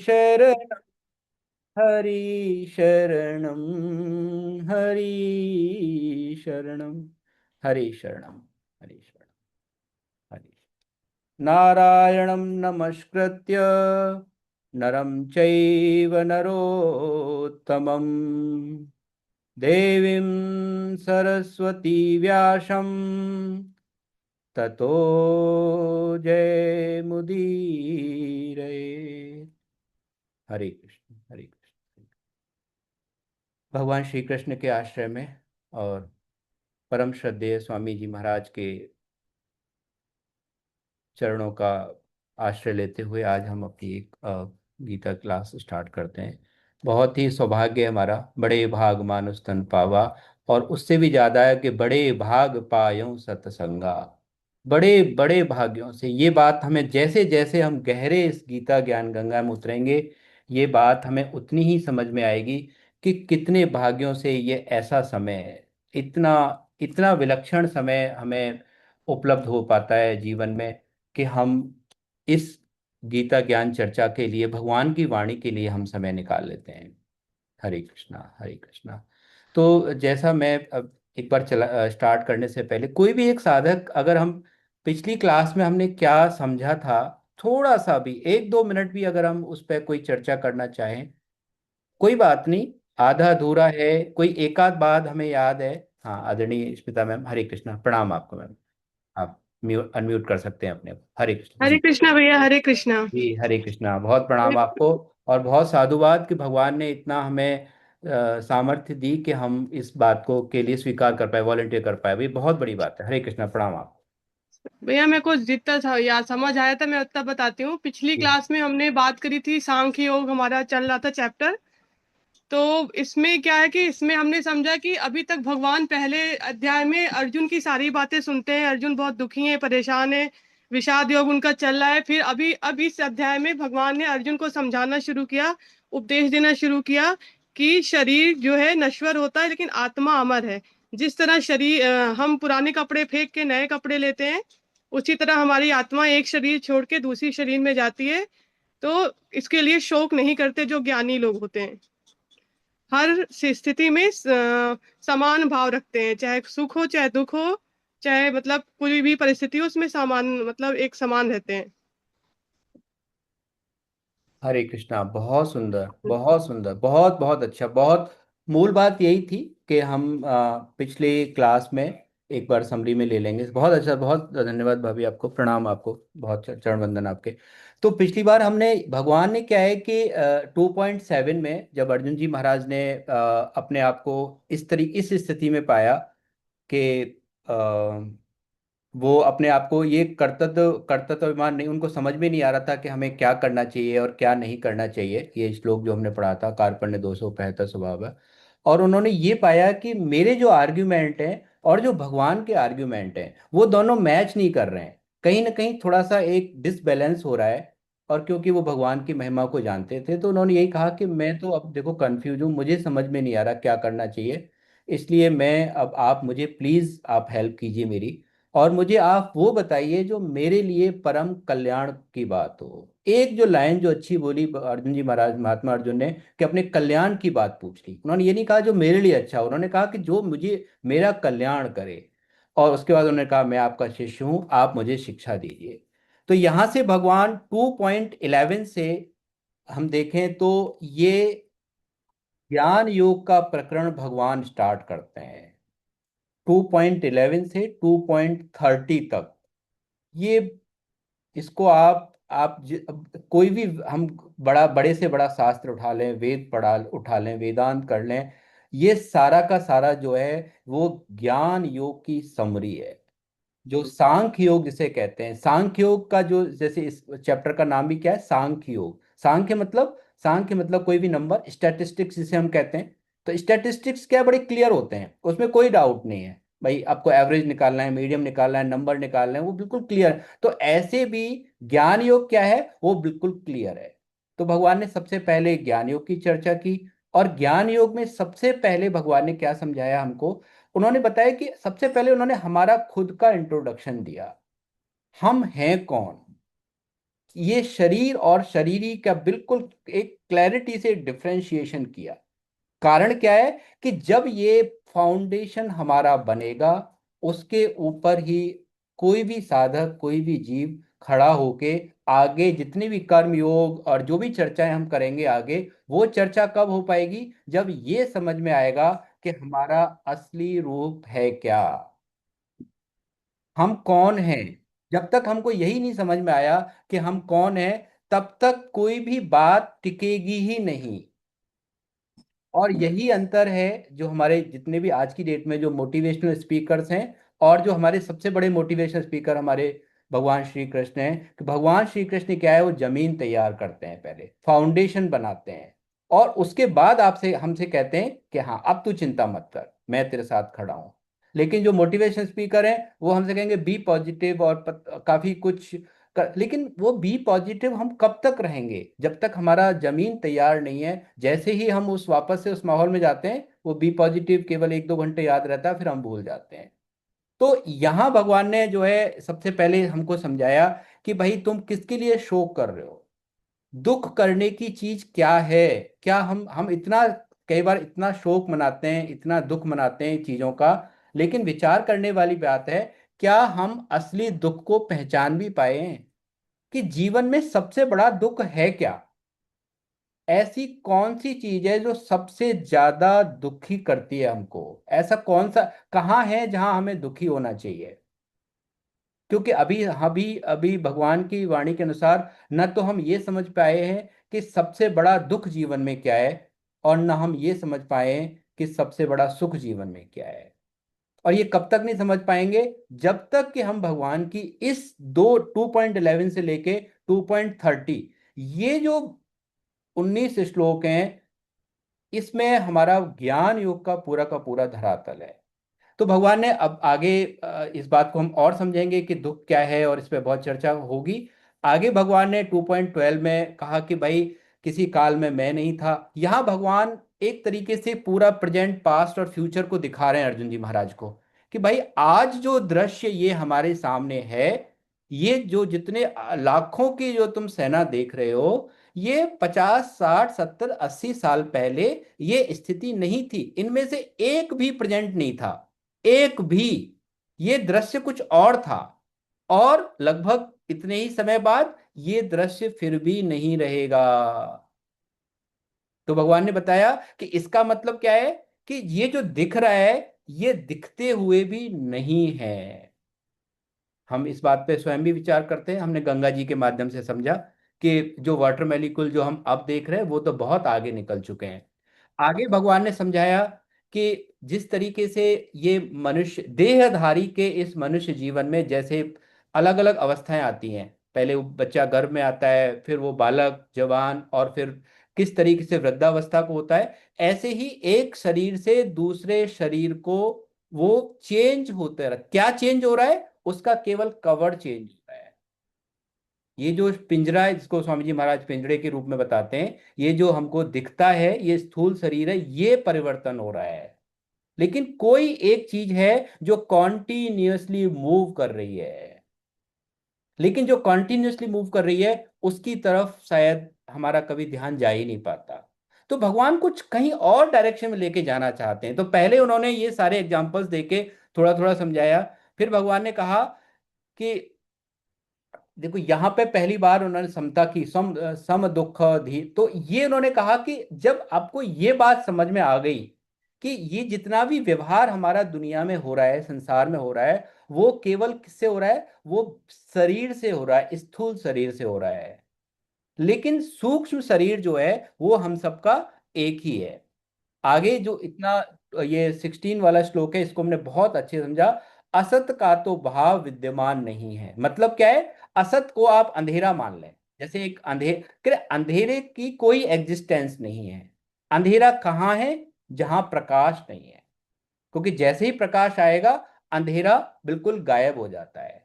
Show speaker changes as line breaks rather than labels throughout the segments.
शरण हरि शरणम, हरि शरणम, हरि शरणम, हरि शरणम, हरि नारायणं नमस्कृत्य नरं चैव नरोत्तमं देवीं सरस्वती व्यासं ततो जयमुदीरये। हरे कृष्ण, हरे कृष्ण। भगवान श्री कृष्ण के आश्रय में और परम श्रद्धेय स्वामी जी महाराज के चरणों का आश्रय लेते हुए आज हम अपनी एक गीता क्लास स्टार्ट करते हैं। बहुत ही सौभाग्य है हमारा, बड़े भाग मानुष तन पावा, और उससे भी ज्यादा है कि बड़े भाग पायों सतसंगा। बड़े बड़े भाग्यों से ये बात हमें, जैसे जैसे हम गहरे इस गीता ज्ञान गंगा में उतरेंगे, ये बात हमें उतनी ही समझ में आएगी कि कितने भाग्यों से ये ऐसा समय है, इतना इतना विलक्षण समय हमें उपलब्ध हो पाता है जीवन में कि हम इस गीता ज्ञान चर्चा के लिए, भगवान की वाणी के लिए हम समय निकाल लेते हैं। हरे कृष्णा, हरे कृष्णा। तो जैसा मैं अब एक बार चला स्टार्ट करने से पहले, कोई भी एक साधक, अगर हम पिछली क्लास में हमने क्या समझा था, थोड़ा सा भी, 1-2 मिनट भी अगर हम उस पर कोई चर्चा करना चाहें, कोई बात नहीं, आधा अधूरा है, कोई एक आध बात हमें याद है। हाँ, आदरणीय स्मिता मैम, हरे कृष्णा, प्रणाम आपको मैम। आप म्यूट अनम्यूट कर सकते हैं अपने आप। हरे कृष्ण
हरे
जी।
कृष्णा भैया, हरे कृष्णा।
जी हरे कृष्णा, बहुत प्रणाम आपको। और बहुत साधुवाद कि भगवान ने इतना हमें सामर्थ्य दी कि हम इस बात को के लिए स्वीकार कर पाए, वॉलंटियर कर पाए, ये बहुत बड़ी बात है। हरे कृष्णा, प्रणाम आप।
भैया मेरे को जितना याद समझ आया था मैं उतना बताती हूँ। पिछली
जी
क्लास में हमने बात करी थी, सांख्य योग हमारा चल रहा था चैप्टर। तो इसमें क्या है कि इसमें हमने समझा कि अभी तक भगवान पहले अध्याय में अर्जुन की सारी बातें सुनते हैं, अर्जुन बहुत दुखी है, परेशान है, विषाद योग उनका चल रहा है। फिर अब इस अध्याय में भगवान ने अर्जुन को समझाना शुरू किया, उपदेश देना शुरू किया कि शरीर जो है नश्वर होता है लेकिन आत्मा अमर है। जिस तरह हम पुराने कपड़े फेंक के नए कपड़े लेते हैं, उसी तरह हमारी आत्मा एक शरीर छोड़ के दूसरी शरीर में जाती है। तो इसके लिए शोक नहीं करते जो ज्ञानी लोग होते हैं। हर स्थिति में समान भाव रखते हैं, चाहे सुख हो चाहे दुख हो, चाहे मतलब कोई भी परिस्थिति हो, उसमें समान मतलब एक समान रहते हैं।
हरे कृष्णा, बहुत सुंदर, बहुत सुंदर, बहुत बहुत अच्छा। बहुत मूल बात यही थी कि हम पिछले क्लास में एक बार समरी में ले लेंगे। बहुत अच्छा, बहुत धन्यवाद भाभी, आपको प्रणाम, आपको बहुत चरण वंदन आपके। तो पिछली बार हमने, भगवान ने क्या है कि 2.7 में जब अर्जुन जी महाराज ने अपने आप को इस स्थिति में पाया कि वो अपने आप को, ये कर्तव्य कर्तव्य अभिमान नहीं, उनको समझ में नहीं आ रहा था कि हमें क्या करना चाहिए और क्या नहीं करना चाहिए। ये श्लोक जो हमने पढ़ा था, कार्पण्य 275 स्वभाव है। और उन्होंने ये पाया कि मेरे जो आर्ग्यूमेंट हैं और जो भगवान के आर्ग्यूमेंट हैं, वो दोनों मैच नहीं कर रहे हैं, कहीं ना कहीं थोड़ा सा एक डिसबैलेंस हो रहा है। और क्योंकि वो भगवान की महिमा को जानते थे, तो उन्होंने यही कहा कि मैं तो अब देखो कंफ्यूज हूँ, मुझे समझ में नहीं आ रहा क्या करना चाहिए। इसलिए मैं अब, आप मुझे प्लीज आप हेल्प कीजिए मेरी, और मुझे आप वो बताइए जो मेरे लिए परम कल्याण की बात हो। एक जो लाइन जो अच्छी बोली अर्जुन जी महाराज, महात्मा अर्जुन ने, कि अपने कल्याण की बात पूछ ली। उन्होंने ये नहीं कहा जो मेरे लिए अच्छा हो, उन्होंने कहा कि जो मुझे, मेरा कल्याण करे। और उसके बाद उन्होंने कहा मैं आपका शिष्य हूं, आप मुझे शिक्षा दीजिए। तो यहां से भगवान 2.11 से हम देखें तो ये ज्ञान योग का प्रकरण भगवान स्टार्ट करते हैं। 2.11 से 2.30 तक, ये, इसको अब कोई भी हम बड़े से बड़ा शास्त्र उठा लें, वेद पढ़ा उठा लें, वेदांत कर लें, ये सारा का सारा जो है वो ज्ञान योग की समरी है। जो सांख्य योग जिसे कहते हैं, सांख्य योग का जो, जैसे इस चैप्टर का नाम भी क्या है, सांख्य योग। सांख्य मतलब कोई भी नंबर, स्टैटिस्टिक्स जिसे हम कहते हैं। तो स्टैटिस्टिक्स क्या है, बड़े क्लियर होते हैं, उसमें कोई डाउट नहीं है भाई, आपको एवरेज निकालना है, मीडियम निकालना है, नंबर निकालना है, वो बिल्कुल क्लियर। तो ऐसे भी ज्ञान योग क्या है, वो बिल्कुल क्लियर है। तो भगवान ने सबसे पहले ज्ञान योग की चर्चा की। और ज्ञान योग में सबसे पहले भगवान ने क्या समझाया हमको, उन्होंने बताया कि सबसे पहले उन्होंने हमारा खुद का इंट्रोडक्शन दिया। हम हैं कौन, ये शरीर और शरीरी का बिल्कुल एक क्लैरिटी से डिफरेंशिएशन किया। कारण क्या है कि जब ये फाउंडेशन हमारा बनेगा, उसके ऊपर ही कोई भी साधक, कोई भी जीव खड़ा होके आगे जितनी भी कर्म योग और जो भी चर्चाएं हम करेंगे आगे, वो चर्चा कब हो पाएगी? जब ये समझ में आएगा कि हमारा असली रूप है क्या, हम कौन हैं। जब तक हमको यही नहीं समझ में आया कि हम कौन हैं, तब तक कोई भी बात टिकेगी ही नहीं। और यही अंतर है जो हमारे जितने भी आज की डेट में जो मोटिवेशनल स्पीकर्स हैं, और जो हमारे सबसे बड़े मोटिवेशनल स्पीकर हमारे भगवान श्री कृष्ण हैं। कि भगवान श्री कृष्ण क्या है, वो जमीन तैयार करते हैं, पहले फाउंडेशन बनाते हैं, और उसके बाद आपसे हमसे कहते हैं कि हाँ अब तू चिंता मत कर, मैं तेरे साथ खड़ा हूं। लेकिन जो मोटिवेशनल स्पीकर हैं वो हमसे कहेंगे बी पॉजिटिव और काफी कुछ लेकिन वो बी पॉजिटिव हम कब तक रहेंगे? जब तक हमारा जमीन तैयार नहीं है। जैसे ही हम उस वापस से उस माहौल में जाते हैं, वो बी पॉजिटिव केवल एक दो घंटे याद रहता है, फिर हम भूल जाते हैं। तो यहाँ भगवान ने जो है सबसे पहले हमको समझाया कि भाई तुम किसके लिए शोक कर रहे हो, दुख करने की चीज क्या है। क्या हम इतना कई बार इतना शोक मनाते हैं, इतना दुख मनाते हैं चीजों का, लेकिन विचार करने वाली बात है, क्या हम असली दुख को पहचान भी पाए हैं? कि जीवन में सबसे बड़ा दुख है क्या? ऐसी कौन सी चीज है जो सबसे ज्यादा दुखी करती है हमको? ऐसा कौन सा कहाँ है जहां हमें दुखी होना चाहिए? क्योंकि अभी अभी अभी भगवान की वाणी के अनुसार न तो हम ये समझ पाए हैं कि सबसे बड़ा दुख जीवन में क्या है, और न हम ये समझ पाए हैं कि सबसे बड़ा सुख जीवन में क्या है। और ये कब तक नहीं समझ पाएंगे? जब तक कि हम भगवान की इस दो 2.11 से लेके 2.30, ये जो 19 श्लोक हैं, इसमें हमारा ज्ञान योग का पूरा धरातल है। तो भगवान ने अब आगे इस बात को हम और समझेंगे कि दुख क्या है, और इस पे बहुत चर्चा होगी आगे। भगवान ने 2.12 में कहा कि भाई किसी काल में मैं नहीं था। यहाँ भगवान एक तरीके से पूरा प्रेजेंट पास्ट और फ्यूचर को दिखा रहे हैं अर्जुन जी महाराज को, कि भाई आज जो दृश्य ये हमारे सामने है, ये जो जितने लाखों की जो तुम सेना देख रहे हो, ये 50 60 70 80 साल पहले ये स्थिति नहीं थी। इनमें से एक भी प्रेजेंट नहीं था, एक भी। ये दृश्य कुछ और था, और लगभग इतने ही समय बाद ये दृश्य फिर भी नहीं रहेगा। तो भगवान ने बताया कि इसका मतलब क्या है, कि ये जो दिख रहा है, ये दिखते हुए भी नहीं है। हम इस बात पे स्वयं भी विचार करते हैं। हमने गंगा जी के माध्यम से समझा कि जो वाटर मेलिकुल जो हम अब देख रहे हैं, वो तो बहुत आगे निकल चुके हैं। आगे भगवान ने समझाया कि जिस तरीके से ये मनुष्य देहधारी के इस मनुष्य जीवन में जैसे अलग अलग अवस्थाएं आती हैं, पहले वो बच्चा गर्भ में आता है, फिर वो बालक जवान, और फिर किस तरीके से वृद्धावस्था को होता है, ऐसे ही एक शरीर से दूसरे शरीर को वो चेंज होते रहा। क्या चेंज हो रहा है? उसका केवल कवर चेंज हो रहा है। ये जो पिंजरा है, जिसको स्वामी जी महाराज पिंजरे के रूप में बताते हैं, ये जो हमको दिखता है, ये स्थूल शरीर है, ये परिवर्तन हो रहा है। लेकिन कोई एक चीज है जो कॉन्टिन्यूअसली मूव कर रही है। लेकिन जो कॉन्टिन्यूअसली मूव कर रही है, उसकी तरफ शायद हमारा कभी ध्यान जा ही नहीं पाता। तो भगवान कुछ कहीं और डायरेक्शन में लेके जाना चाहते हैं। तो पहले उन्होंने ये सारे एग्जांपल्स देके थोड़ा थोड़ा समझाया। फिर भगवान ने कहा कि देखो, यहाँ पे पहली बार उन्होंने समता की, सम सम दुख धी। तो ये उन्होंने कहा कि जब आपको ये बात समझ में आ गई कि ये जितना भी व्यवहार हमारा दुनिया में हो रहा है, संसार में हो रहा है, वो केवल किससे हो रहा है? वो शरीर से हो रहा है, स्थूल शरीर से हो रहा है। लेकिन सूक्ष्म शरीर जो है, वो हम सबका एक ही है। आगे जो इतना ये 16 वाला श्लोक है, इसको हमने बहुत अच्छे से समझा। असत का तो भाव विद्यमान नहीं है। मतलब क्या है? असत को आप अंधेरा मान लें, जैसे एक अंधेरे की कोई एग्जिस्टेंस नहीं है। अंधेरा कहाँ है? जहां प्रकाश नहीं है। क्योंकि जैसे ही प्रकाश आएगा, अंधेरा बिल्कुल गायब हो जाता है।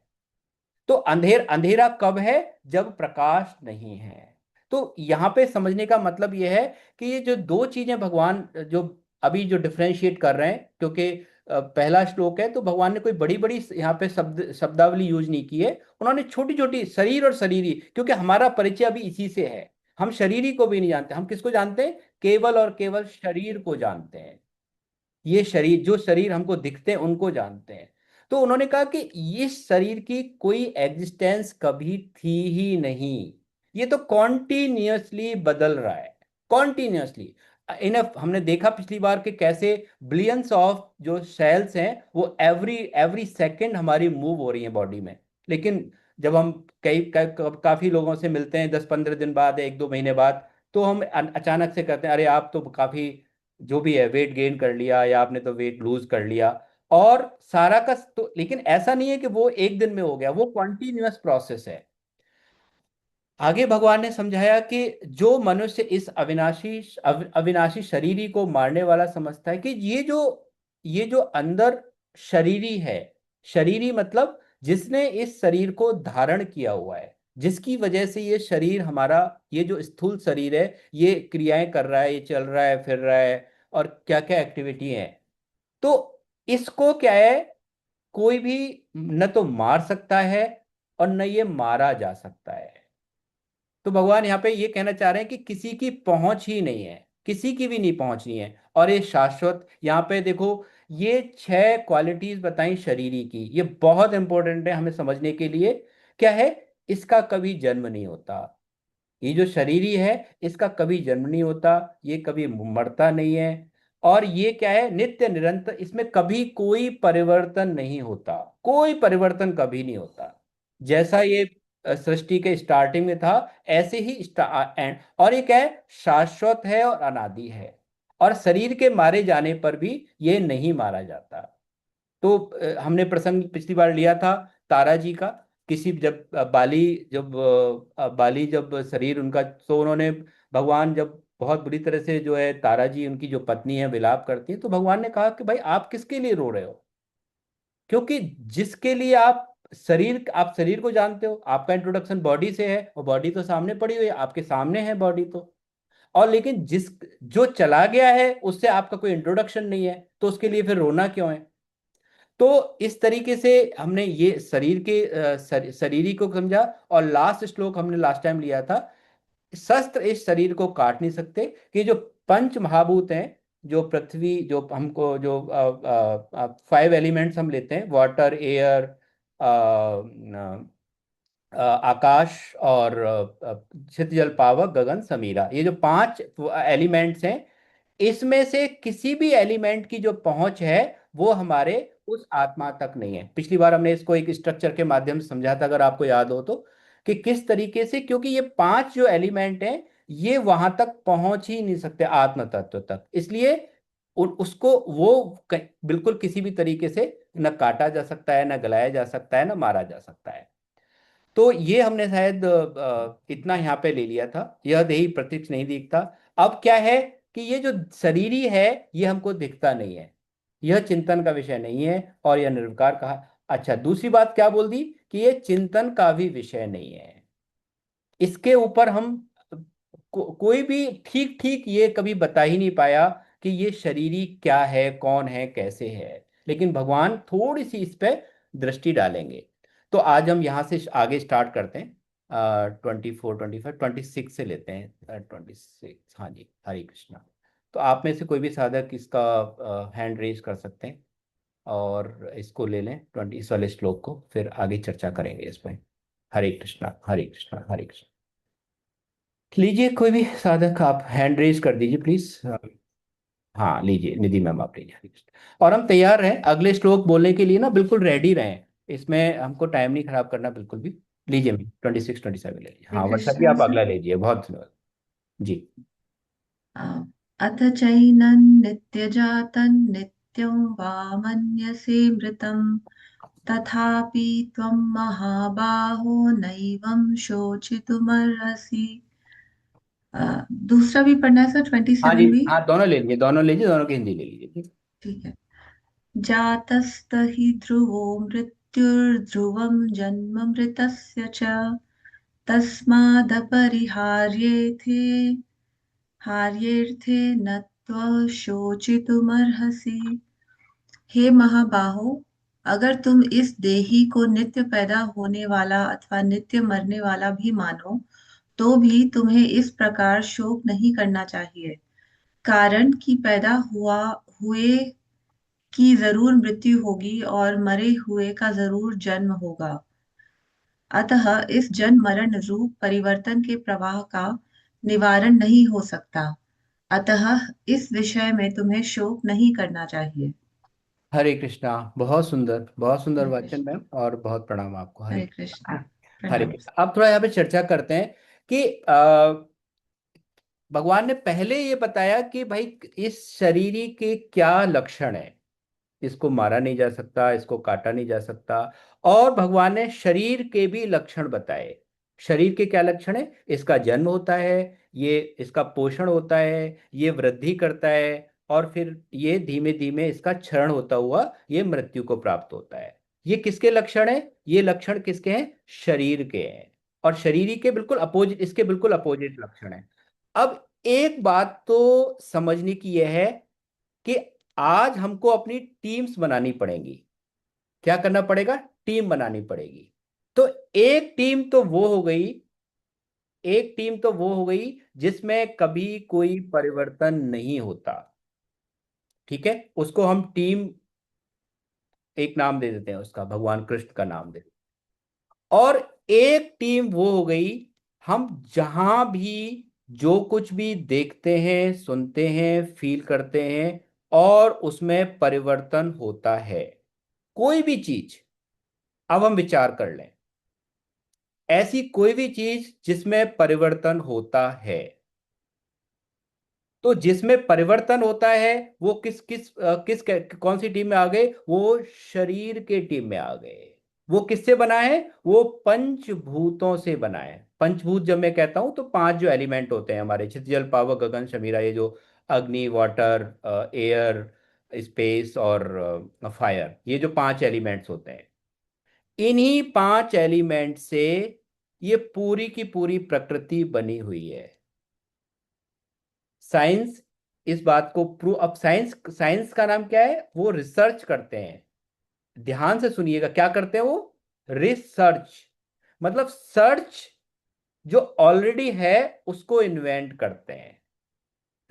तो अंधेरा कब है? जब प्रकाश नहीं है। तो यहाँ पे समझने का मतलब यह है कि ये जो दो चीजें भगवान जो अभी जो डिफरेंशिएट कर रहे हैं, क्योंकि पहला श्लोक है, तो भगवान ने कोई बड़ी बड़ी यहाँ पे शब्दावली यूज नहीं की है। उन्होंने छोटी छोटी शरीर और शरीरी, क्योंकि हमारा परिचय अभी इसी से है। हम शरीरी को भी नहीं जानते, हम किसको जानते हैं? केवल और केवल शरीर को जानते हैं। ये शरीर, जो शरीर हमको दिखते हैं उनको जानते हैं। तो उन्होंने कहा कि इस शरीर की कोई एग्जिस्टेंस कभी थी ही नहीं, ये तो कॉन्टिन्यूअसली बदल रहा है, कॉन्टिन्यूअसली। इनफ हमने देखा पिछली बार कि कैसे बिलियंस ऑफ जो सेल्स हैं वो एवरी एवरी सेकंड हमारी मूव हो रही हैं बॉडी में। लेकिन जब हम काफी लोगों से मिलते हैं 10-15 दिन बाद, 1-2 महीने बाद, तो हम अचानक से कहते हैं अरे आप तो काफी जो भी है वेट गेन कर लिया, या आपने तो वेट लूज कर लिया। और सारा का तो, लेकिन ऐसा नहीं है कि वो एक दिन में हो गया, वो कंटिन्यूअस प्रोसेस है। आगे भगवान ने समझाया कि जो मनुष्य इस अविनाशी शरीरी को मारने वाला समझता है, कि ये जो अंदर शरीरी है, शरीरी मतलब जिसने इस शरीर को धारण किया हुआ है, जिसकी वजह से ये शरीर हमारा, ये जो स्थूल शरीर है, ये क्रियाएं कर रहा है, ये चल रहा है, फिर रहा है, और क्या क्या एक्टिविटी है। तो इसको क्या है, कोई भी न तो मार सकता है और न ये मारा जा सकता है। तो भगवान यहाँ पे ये कहना चाह रहे हैं कि किसी की पहुंच ही नहीं है, किसी की भी नहीं पहुंचनी है। और ये शाश्वत, यहाँ पे देखो, ये 6 क्वालिटीज बताई शरीरी की, ये बहुत इंपॉर्टेंट है हमें समझने के लिए। क्या है? इसका कभी जन्म नहीं होता। ये जो शरीरी है, इसका कभी जन्म नहीं होता, ये कभी मरता नहीं है। और ये क्या है? नित्य निरंतर, इसमें कभी कोई परिवर्तन नहीं होता, कोई परिवर्तन कभी नहीं होता। जैसा ये सृष्टि के स्टार्टिंग में था, ऐसे ही एंड। और ये क्या है? शाश्वत है और अनादि है। और शरीर के मारे जाने पर भी ये नहीं मारा जाता। तो हमने प्रसंग पिछली बार लिया था तारा जी का। किसी जब बाली जब शरीर उनका, तो उन्होंने, भगवान जब बहुत बुरी तरह से जो है तारा जी उनकी जो पत्नी है विलाप करती है, तो भगवान ने कहा कि भाई आप किसके लिए रो रहे हो? क्योंकि जिसके लिए आप शरीर को जानते हो, आपका इंट्रोडक्शन बॉडी से है, और बॉडी तो सामने पड़ी हुई है, आपके सामने है बॉडी तो। और लेकिन जो चला गया है उससे आपका कोई इंट्रोडक्शन नहीं है, तो उसके लिए फिर रोना क्यों है? तो इस तरीके से हमने ये शरीर के शरीरी को समझा। और लास्ट श्लोक हमने लास्ट टाइम लिया था, शस्त्र इस शरीर को काट नहीं सकते। कि जो पंच महाभूत हैं, जो पृथ्वी, जो हमको जो 5 एलिमेंट्स हम लेते हैं, वाटर, एयर, आकाश, और क्षितिज जल पावक गगन समीरा, ये जो 5 एलिमेंट्स हैं, इसमें से किसी भी एलिमेंट की जो पहुंच है वो हमारे उस आत्मा तक नहीं है। पिछली बार हमने इसको एक स्ट्रक्चर के माध्यम से समझा था, अगर आपको याद हो तो, कि किस तरीके से, क्योंकि ये 5 जो एलिमेंट हैं, ये वहां तक पहुंच ही नहीं सकते आत्म तत्व तक, इसलिए उसको वो बिल्कुल किसी भी तरीके से न काटा जा सकता है, न गलाया जा सकता है, न मारा जा सकता है। तो ये हमने शायद इतना यहाँ पे ले लिया था, यह देही प्रत्यक्ष नहीं दिखता। अब क्या है कि ये जो शरीरी है, ये हमको दिखता नहीं है, यह चिंतन का विषय नहीं है, और यह निर्विकार कहा। अच्छा, दूसरी बात क्या बोल दी? कि ये चिंतन का भी विषय नहीं है। इसके ऊपर हम कोई भी ठीक ठीक ये कभी बता ही नहीं पाया कि ये शरीरी क्या है, कौन है, कैसे है। लेकिन भगवान थोड़ी सी इस पे दृष्टि डालेंगे। तो आज हम यहाँ से आगे स्टार्ट करते हैं। 24, 25, 26 से लेते हैं। 26, हाँ जी, हरे कृष्णा। तो आप में से कोई भी साधक इसका हैंड रेज कर सकते हैं, और इसको ले लें, इस वाले श्लोक को, फिर आगे चर्चा करेंगे इसमें। हरे कृष्णा, हरे कृष्णा, हरे कृष्णा। लीजिए, कोई भी साधक आप हैंड रेज कर दीजिए प्लीज। हाँ, लीजिए निधि मैम, आप लीजिए, हरे कृष्णा। और हम तैयार हैं अगले श्लोक बोलने के लिए ना, बिल्कुल रेडी रहें। इसमें हमको टाइम नहीं खराब करना बिल्कुल भी। लीजिए मैम, 26, 27 ले लीजिए।
हरे
हाँ, वर्षा जी
कृष्ण
आप
सर।
अगला लीजिए, बहुत धन्यवाद जी।
अथ चैनं नित्यजातं नित्यं वा मन्यसे मृतं तथापि त्वं महाबाहो नैवं शोचितुमर्हसि। दूसरा भी पढ़ना है सर, ट्वेंटी
हाँ जी,
सेवन भी।
हाँ, दोनों ले लीजिए, दोनों लीजिए, दोनों की हिंदी ले लीजिए, ठीक।
ठीक है। जातस्त हि ध्रुवो मृत्युर्ध्रुवं जन्म मृतस्य च तस्मादपरिहार्येथे हार्येऽर्थे न त्वशोचितुमर्हसि। हे महाबाहो, अगर तुम इस देही को नित्य पैदा होने वाला अथवा नित्य मरने वाला भी मानो, तो भी तुम्हें इस प्रकार शोक नहीं करना चाहिए। कारण कि पैदा हुए की जरूर मृत्यु होगी और मरे हुए का जरूर जन्म होगा। अतः इस जन्म मरण रूप परिवर्तन के प्रवाह का निवारण नहीं हो सकता। अतः इस विषय में तुम्हें शोक नहीं करना चाहिए।
हरे कृष्णा। बहुत सुंदर
हरे
वाचन
कृष्ण।
मैम, और बहुत प्रणाम आपको। हरे
हरे कृष्ण।
कृष्णा। हरे
प्रणाम।
कृष्णा। अब थोड़ा यहाँ पे चर्चा करते हैं कि भगवान ने पहले ये बताया कि भाई इस शरीर के क्या लक्षण है। इसको मारा नहीं जा सकता, इसको काटा नहीं जा सकता। और भगवान ने शरीर के भी लक्षण बताए। शरीर के क्या लक्षण है? इसका जन्म होता है, ये इसका पोषण होता है, ये वृद्धि करता है, और फिर ये धीमे धीमे इसका क्षरण होता हुआ ये मृत्यु को प्राप्त होता है। ये किसके लक्षण है? ये लक्षण किसके हैं? शरीर के हैं। और शरीर के बिल्कुल अपोजिट, इसके बिल्कुल अपोजिट लक्षण है। अब एक बात तो समझने की यह है कि आज हमको अपनी टीम्स बनानी पड़ेंगी। क्या करना पड़ेगा? टीम बनानी पड़ेगी। तो एक टीम तो वो हो गई, एक टीम तो वो हो गई जिसमें कभी कोई परिवर्तन नहीं होता। ठीक है, उसको हम टीम, एक नाम दे देते हैं उसका, भगवान कृष्ण का नाम दे देते हैं। और एक टीम वो हो गई, हम जहां भी जो कुछ भी देखते हैं, सुनते हैं, फील करते हैं, और उसमें परिवर्तन होता है, कोई भी चीज। अब हम विचार कर लें, ऐसी कोई भी चीज जिसमें परिवर्तन होता है। तो जिसमें परिवर्तन होता है वो किस किस किस कौन सी टीम में आ गए? वो शरीर के टीम में आ गए। वो किससे बना है? वो पंचभूतों से बना है। पंचभूत जब मैं कहता हूं तो पांच जो एलिमेंट होते हैं हमारे, क्षितिज जल पावक गगन शमीरा, ये जो अग्नि, वाटर, एयर, स्पेस और फायर, ये जो पांच एलिमेंट्स होते हैं, इन्हीं पांच एलिमेंट से ये पूरी की पूरी प्रकृति बनी हुई है। साइंस इस बात को प्रूव, अब साइंस, साइंस का नाम क्या है? वो रिसर्च करते हैं। ध्यान से सुनिएगा, क्या करते हैं वो? रिसर्च। मतलब सर्च, जो ऑलरेडी है उसको इन्वेंट करते हैं।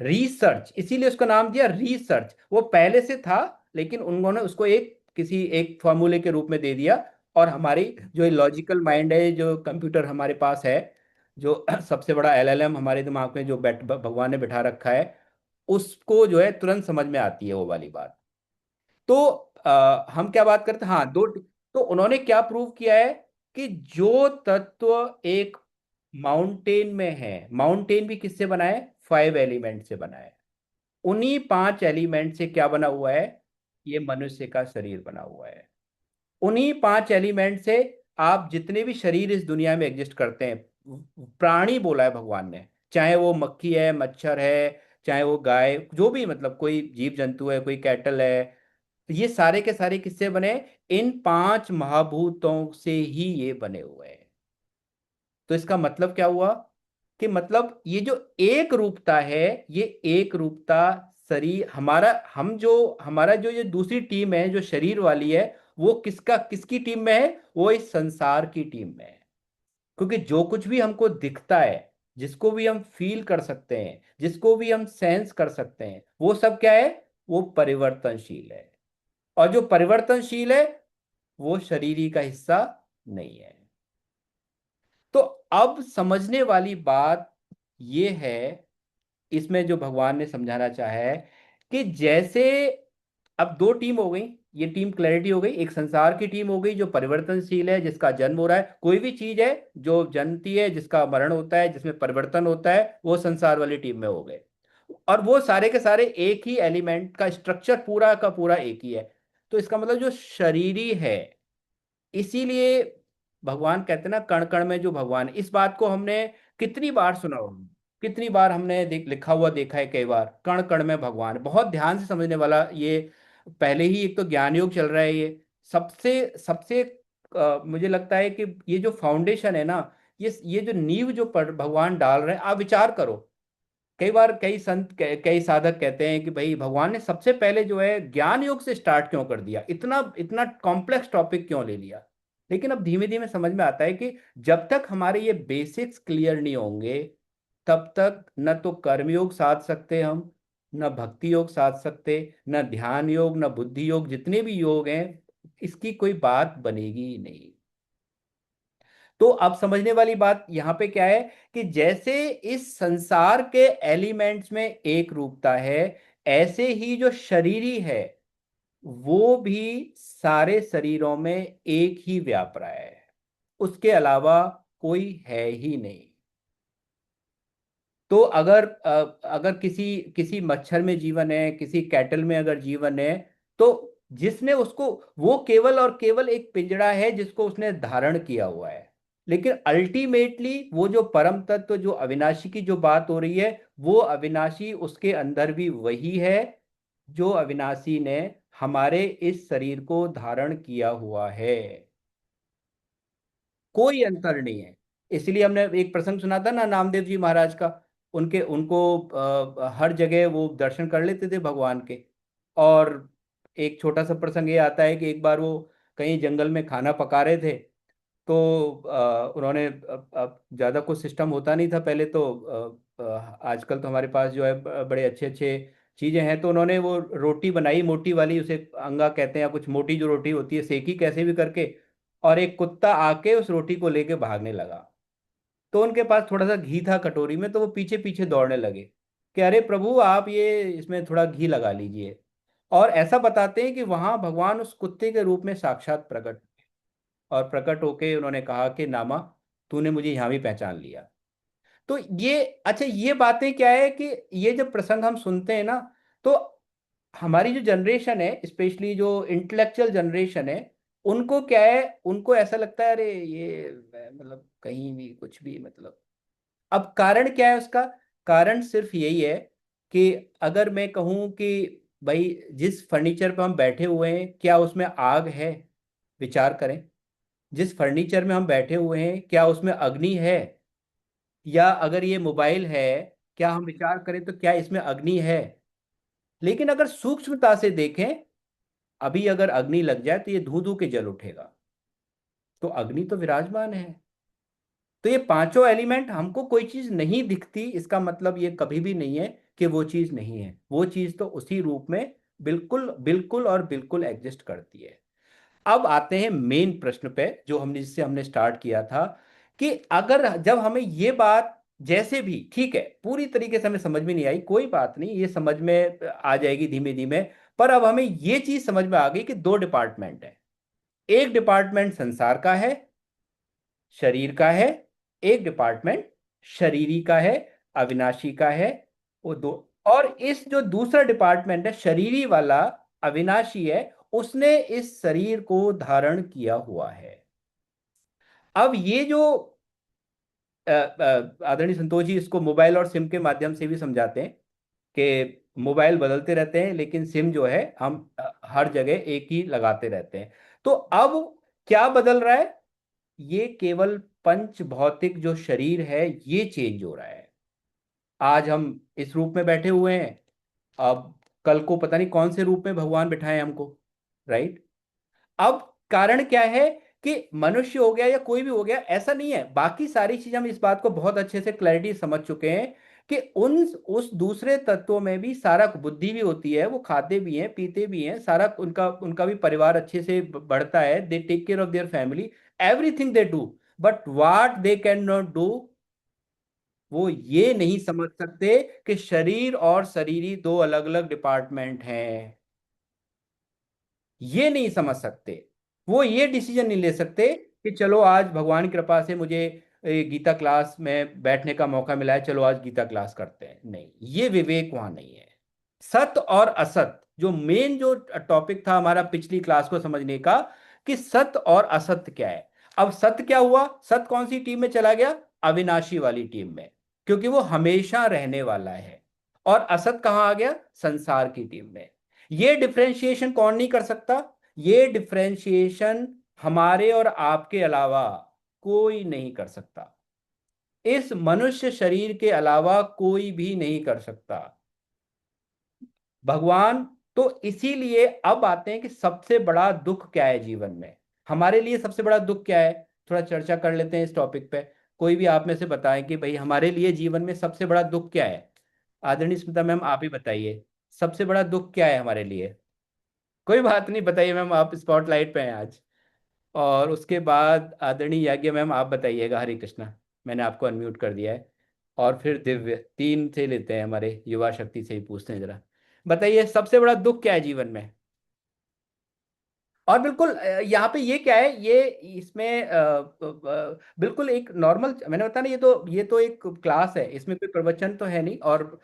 रिसर्च, इसीलिए उसका नाम दिया रिसर्च। वो पहले से था, लेकिन उन्होंने उसको एक किसी एक फॉर्मूले के रूप में दे दिया। और हमारी जो लॉजिकल माइंड है, जो कंप्यूटर हमारे पास है, जो सबसे बड़ा एलएलएम हमारे दिमाग में जो भगवान ने बिठा रखा है, उसको जो है तुरंत समझ में आती है वो वाली बात। तो हम क्या बात करते हैं? हाँ, दो। तो उन्होंने क्या प्रूव किया है कि जो तत्व एक माउंटेन में है, माउंटेन भी किससे बना है? फाइव एलिमेंट से बना है। उन्हीं पांच एलिमेंट से क्या बना हुआ है? ये मनुष्य का शरीर बना हुआ है। उन्हीं पांच एलिमेंट से आप जितने भी शरीर इस दुनिया में एग्जिस्ट करते हैं, प्राणी बोला है भगवान ने, चाहे वो मक्खी है, मच्छर है, चाहे वो गाय, जो भी, मतलब कोई जीव जंतु है, कोई कैटल है, ये सारे के सारे किससे बने? इन पांच महाभूतों से ही ये बने हुए हैं। तो इसका मतलब क्या हुआ? कि मतलब ये जो एक रूपता है, ये एक रूपता शरीर हमारा, हम जो हमारा जो ये दूसरी टीम है जो शरीर वाली है, वो किसकी टीम में है? वो इस संसार की टीम में है। क्योंकि जो कुछ भी हमको दिखता है, जिसको भी हम फील कर सकते हैं, जिसको भी हम सेंस कर सकते हैं, वो सब क्या है? वो परिवर्तनशील है। और जो परिवर्तनशील है वो शरीरी का हिस्सा नहीं है। तो अब समझने वाली बात ये है, इसमें जो भगवान ने समझाना चाहा है, कि जैसे अब दो टीम हो गई, ये टीम क्लैरिटी हो गई। एक संसार की टीम हो गई जो परिवर्तनशील है, जिसका जन्म हो रहा है। कोई भी चीज है जो जन्मती है, जिसका मरण होता है, जिसमें परिवर्तन होता है, वो संसार वाली टीम में हो गए। और वो सारे के सारे एक ही एलिमेंट का स्ट्रक्चर पूरा का पूरा एक ही है। तो इसका मतलब जो शरीरी है, इसीलिए भगवान कहते हैं ना, कण कण में जो भगवान है। इस बात को हमने कितनी बार सुना होगा, कितनी बार हमने लिखा हुआ देखा है, कई बार, कण कण में भगवान है। बहुत ध्यान से समझने वाला ये। पहले ही एक तो ज्ञान योग चल रहा है, ये सबसे सबसे मुझे लगता है कि ये जो फाउंडेशन है ना, ये जो नींव जो भगवान डाल रहे हैं, आप विचार करो। कई बार कई संत कई साधक कहते हैं कि भाई भगवान ने सबसे पहले जो है ज्ञान योग से स्टार्ट क्यों कर दिया, इतना इतना कॉम्प्लेक्स टॉपिक क्यों ले लिया। लेकिन अब धीमे धीमे समझ में आता है कि जब तक हमारे ये बेसिक्स क्लियर नहीं होंगे, तब तक न तो कर्मयोग साध सकते हम, न भक्ति योग साध सकते, न ध्यान योग, न बुद्धि योग, जितने भी योग हैं इसकी कोई बात बनेगी ही नहीं। तो अब समझने वाली बात यहाँ पे क्या है कि जैसे इस संसार के एलिमेंट्स में एक रूपता है, ऐसे ही जो शरीरी है वो भी सारे शरीरों में एक ही व्याप रहा है, उसके अलावा कोई है ही नहीं। तो अगर किसी किसी मच्छर में जीवन है, किसी कैटल में अगर जीवन है, तो जिसने उसको, वो केवल और केवल एक पिंजड़ा है जिसको उसने धारण किया हुआ है। लेकिन अल्टीमेटली वो जो परम तत्व, जो अविनाशी की जो बात हो रही है, वो अविनाशी उसके अंदर भी वही है जो अविनाशी ने हमारे इस शरीर को धारण किया हुआ है। कोई अंतर नहीं है। इसलिए हमने एक प्रसंग सुना था ना नामदेव जी महाराज का, उनके उनको हर जगह वो दर्शन कर लेते थे भगवान के। और एक छोटा सा प्रसंग ये आता है कि एक बार वो कहीं जंगल में खाना पका रहे थे, तो उन्होंने अब ज़्यादा कुछ सिस्टम होता नहीं था पहले तो, आजकल तो हमारे पास जो है बड़े अच्छे अच्छे चीज़ें हैं, तो उन्होंने वो रोटी बनाई मोटी वाली, उसे अंगा कहते हैं या कुछ, मोटी जो रोटी होती है, सेकी कैसे भी करके। और एक कुत्ता आके उस रोटी को लेके भागने लगा। तो उनके पास थोड़ा सा घी था कटोरी में, तो वो पीछे पीछे दौड़ने लगे कि अरे प्रभु आप ये इसमें थोड़ा घी लगा लीजिए। और ऐसा बताते हैं कि वहां भगवान उस कुत्ते के रूप में साक्षात प्रकट, और प्रकट होके उन्होंने कहा कि नामा तूने मुझे यहाँ भी पहचान लिया। तो ये, अच्छा ये बातें क्या है कि ये जब प्रसंग हम सुनते हैं ना, तो हमारी जो जनरेशन है, स्पेशली जो इंटेलेक्चुअल जनरेशन है, उनको क्या है, उनको ऐसा लगता है अरे ये मतलब कहीं भी कुछ भी मतलब। अब कारण क्या है उसका? कारण सिर्फ यही है कि अगर मैं कहूं कि भाई जिस फर्नीचर पर हम बैठे हुए हैं क्या उसमें आग है, विचार करें। जिस फर्नीचर में हम बैठे हुए हैं क्या उसमें अग्नि है? या अगर ये मोबाइल है, क्या हम विचार करें तो क्या इसमें अग्नि है? लेकिन अगर सूक्ष्मता से देखें, अभी अगर अग्नि लग जाए तो ये धू धू के जल उठेगा। तो अग्नि तो विराजमान है। तो ये पांचों एलिमेंट, हमको कोई चीज नहीं दिखती इसका मतलब ये कभी भी नहीं है कि वो चीज नहीं है। वो चीज तो उसी रूप में बिल्कुल बिल्कुल और बिल्कुल एग्जिस्ट करती है। अब आते हैं मेन प्रश्न पे जो हमने, जिससे हमने स्टार्ट किया था, कि अगर जब हमें ये बात, जैसे भी ठीक है पूरी तरीके से हमें समझ में नहीं आई, कोई बात नहीं, ये समझ में आ जाएगी धीमे धीमे। पर अब हमें ये चीज समझ में आ गई कि दो डिपार्टमेंट है। एक डिपार्टमेंट संसार का है, शरीर का है। एक डिपार्टमेंट शरीरी का है, अविनाशी का है। वो दो। और इस जो दूसरा डिपार्टमेंट है शरीरी वाला, अविनाशी है, उसने इस शरीर को धारण किया हुआ है। अब ये जो आदरणीय संतोष जी इसको मोबाइल और सिम के माध्यम से भी समझाते हैं कि मोबाइल बदलते रहते हैं लेकिन सिम जो है हम हर जगह एक ही लगाते रहते हैं। तो अब क्या बदल रहा है? ये केवल पंच भौतिक जो शरीर है ये चेंज हो रहा है। आज हम इस रूप में बैठे हुए हैं, अब कल को पता नहीं कौन से रूप में भगवान बिठाए हमको, राइट? अब कारण क्या है कि मनुष्य हो गया या कोई भी हो गया, ऐसा नहीं है। बाकी सारी चीज हम इस बात को बहुत अच्छे से क्लैरिटी समझ चुके हैं कि उन उस दूसरे तत्वों में भी सारा, बुद्धि भी होती है, वो खाते भी हैं पीते भी हैं, सारा उनका उनका भी परिवार अच्छे से बढ़ता है, they take care of their family, everything they do. But what they can not do, वो ये नहीं समझ सकते कि शरीर और शरीरी दो अलग अलग डिपार्टमेंट हैं। ये नहीं समझ सकते। वो ये डिसीजन नहीं ले सकते कि चलो आज भगवान की कृपा से मुझे गीता क्लास में बैठने का मौका मिला है, चलो आज गीता क्लास करते हैं। नहीं, ये विवेक वहां नहीं है। सत्य और असत जो मेन जो टॉपिक था हमारा पिछली क्लास को समझने का, कि सत्य और असत्य क्या है। अब सत्य क्या हुआ? सत्य कौन सी टीम में चला गया? अविनाशी वाली टीम में, क्योंकि वो हमेशा रहने वाला है। और असत कहां आ गया? संसार की टीम में। ये डिफरेंशिएशन कौन नहीं कर सकता? ये डिफरेंशिएशन हमारे और आपके अलावा कोई नहीं कर सकता। इस मनुष्य शरीर के अलावा कोई भी नहीं कर सकता। भगवान, तो इसीलिए अब आते हैं कि सबसे बड़ा दुख क्या है जीवन में। हमारे लिए सबसे बड़ा दुख क्या है, थोड़ा चर्चा कर लेते हैं इस टॉपिक पे। कोई भी आप में से बताएं कि भाई हमारे लिए जीवन में सबसे बड़ा दुख क्या है। आदरणीय स्मिता मैम, आप ही बताइए, सबसे बड़ा दुख क्या है हमारे लिए। कोई बात नहीं, बताइए मैम, आप स्पॉटलाइट पे हैं आज। और उसके बाद आदरणीय याज्ञ मैम, आप बताइएगा। हरे कृष्णा, मैंने आपको अनम्यूट कर दिया है। और फिर दिव्य, तीन से लेते हैं, हमारे युवा शक्ति से ही पूछते हैं जरा। बताइए सबसे बड़ा दुख क्या है जीवन में। और बिल्कुल यहाँ पे ये क्या है, ये इसमें बिल्कुल एक नॉर्मल, मैंने बताया ना, ये तो एक क्लास है, इसमें कोई प्रवचन तो है नहीं। और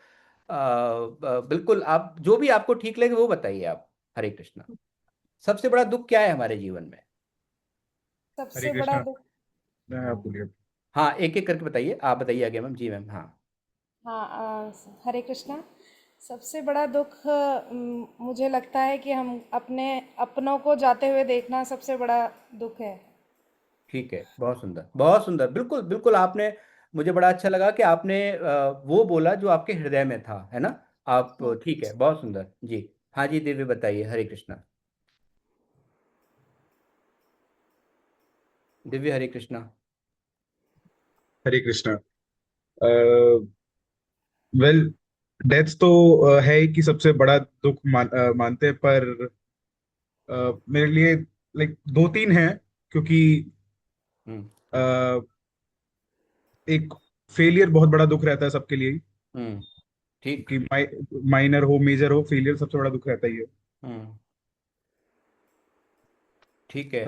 बिल्कुल आप जो भी आपको ठीक लगे वो बताइए आप। हरे कृष्णा, सबसे बड़ा दुख क्या है हमारे जीवन में।
हरे
सबसे बड़ा
कृष्णा।
दुख।
आप बोलिए।
हाँ, एक एक करके बताइए, आप बताइए आगे मैम। जी मैम, हाँ।
हाँ, हरे कृष्णा। सबसे बड़ा दुख मुझे लगता है कि हम अपने अपनों को जाते हुए देखना सबसे बड़ा दुख है।
ठीक है, बहुत सुंदर, बहुत सुंदर, बिल्कुल बिल्कुल। आपने, मुझे बड़ा अच्छा लगा कि आपने वो बोला जो आपके हृदय में था, है ना। आप,
हाँ।
ठीक है, बहुत सुंदर जी। हाँ जी दिव्य, बताइए। हरे कृष्णा। दिव्य, हरे कृष्णा।
हरे कृष्णा। वेल, डेथ तो है ही कि सबसे बड़ा दुख मानते हैं, पर मेरे लिए लाइक दो तीन हैं, क्योंकि
हम्म।
अ, एक फेलियर बहुत बड़ा दुख रहता है सबके लिए ही,
हम्म। ठीक।
कि माइनर हो मेजर हो, फेलियर सबसे बड़ा दुख रहता ही है।
हम्म। ठीक है।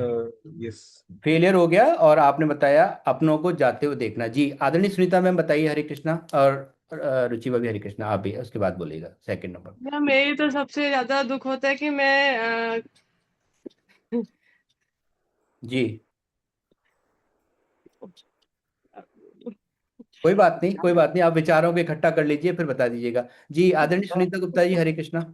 यस।
फेलियर हो गया, और आपने बताया अपनों को जाते हुए देखना। जी आदरणीय सुनीता मैम, बताइए। हरे कृष्णा। और रुचि भाभी, हरे कृष्णा, आप भी उसके बाद बोलिएगा सेकंड नंबर।
या मेरी तो सबसे ज्यादा दुख होता है कि मैं
जी, कोई बात नहीं, कोई बात नहीं, आप विचारों को इकट्ठा कर लीजिए फिर बता दीजिएगा। जी आदरणीय सुनीता गुप्ता जी, हरे कृष्णा।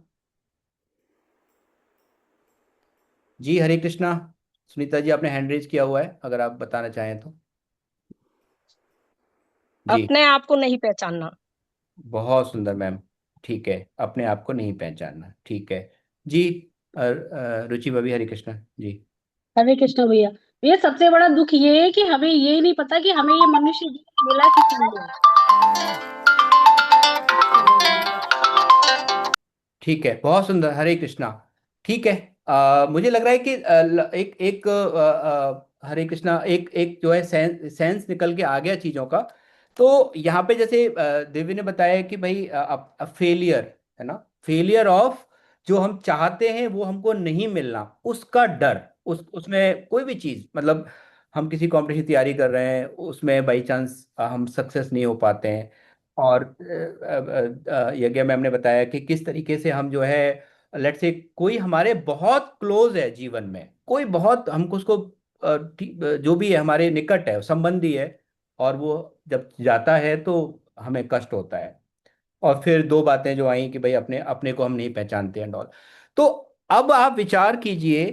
जी हरे कृष्णा। सुनीता जी, आपने हैंड रेज किया हुआ है, अगर आप बताना चाहें तो। जी,
अपने आप को नहीं पहचानना।
बहुत सुंदर मैम। ठीक है, अपने आप को नहीं पहचानना, ठीक है। जी रुचि भाभी, हरे कृष्णा। जी।
हरे कृष्ण भैया। भैया सबसे बड़ा दुख ये है कि हमें ये नहीं पता कि हमें ये मनुष्य जीवन मिला किस लिए।
ठीक है, बहुत सुंदर, हरे कृष्णा। ठीक है। मुझे लग रहा है कि एक एक हरे कृष्णा, एक एक जो है सेंस निकल के आ गया चीजों का। तो यहाँ पे जैसे देवी ने बताया कि भाई फेलियर, है ना, फेलियर ऑफ, जो हम चाहते हैं वो हमको नहीं मिलना, उसका डर। उसमें कोई भी चीज, मतलब हम किसी कंपटीशन की तैयारी कर रहे हैं, उसमें बाई चांस हम सक्सेस नहीं हो पाते हैं। और यज्ञ मैम ने बताया कि किस तरीके से हम जो है, लेट्स से कोई हमारे बहुत क्लोज है जीवन में, कोई बहुत हमको उसको जो भी है हमारे निकट है, संबंधी है, और वो जब जाता है तो हमें कष्ट होता है। और फिर दो बातें जो आई कि भाई अपने अपने को हम नहीं पहचानते हैं डॉल। तो अब आप विचार कीजिए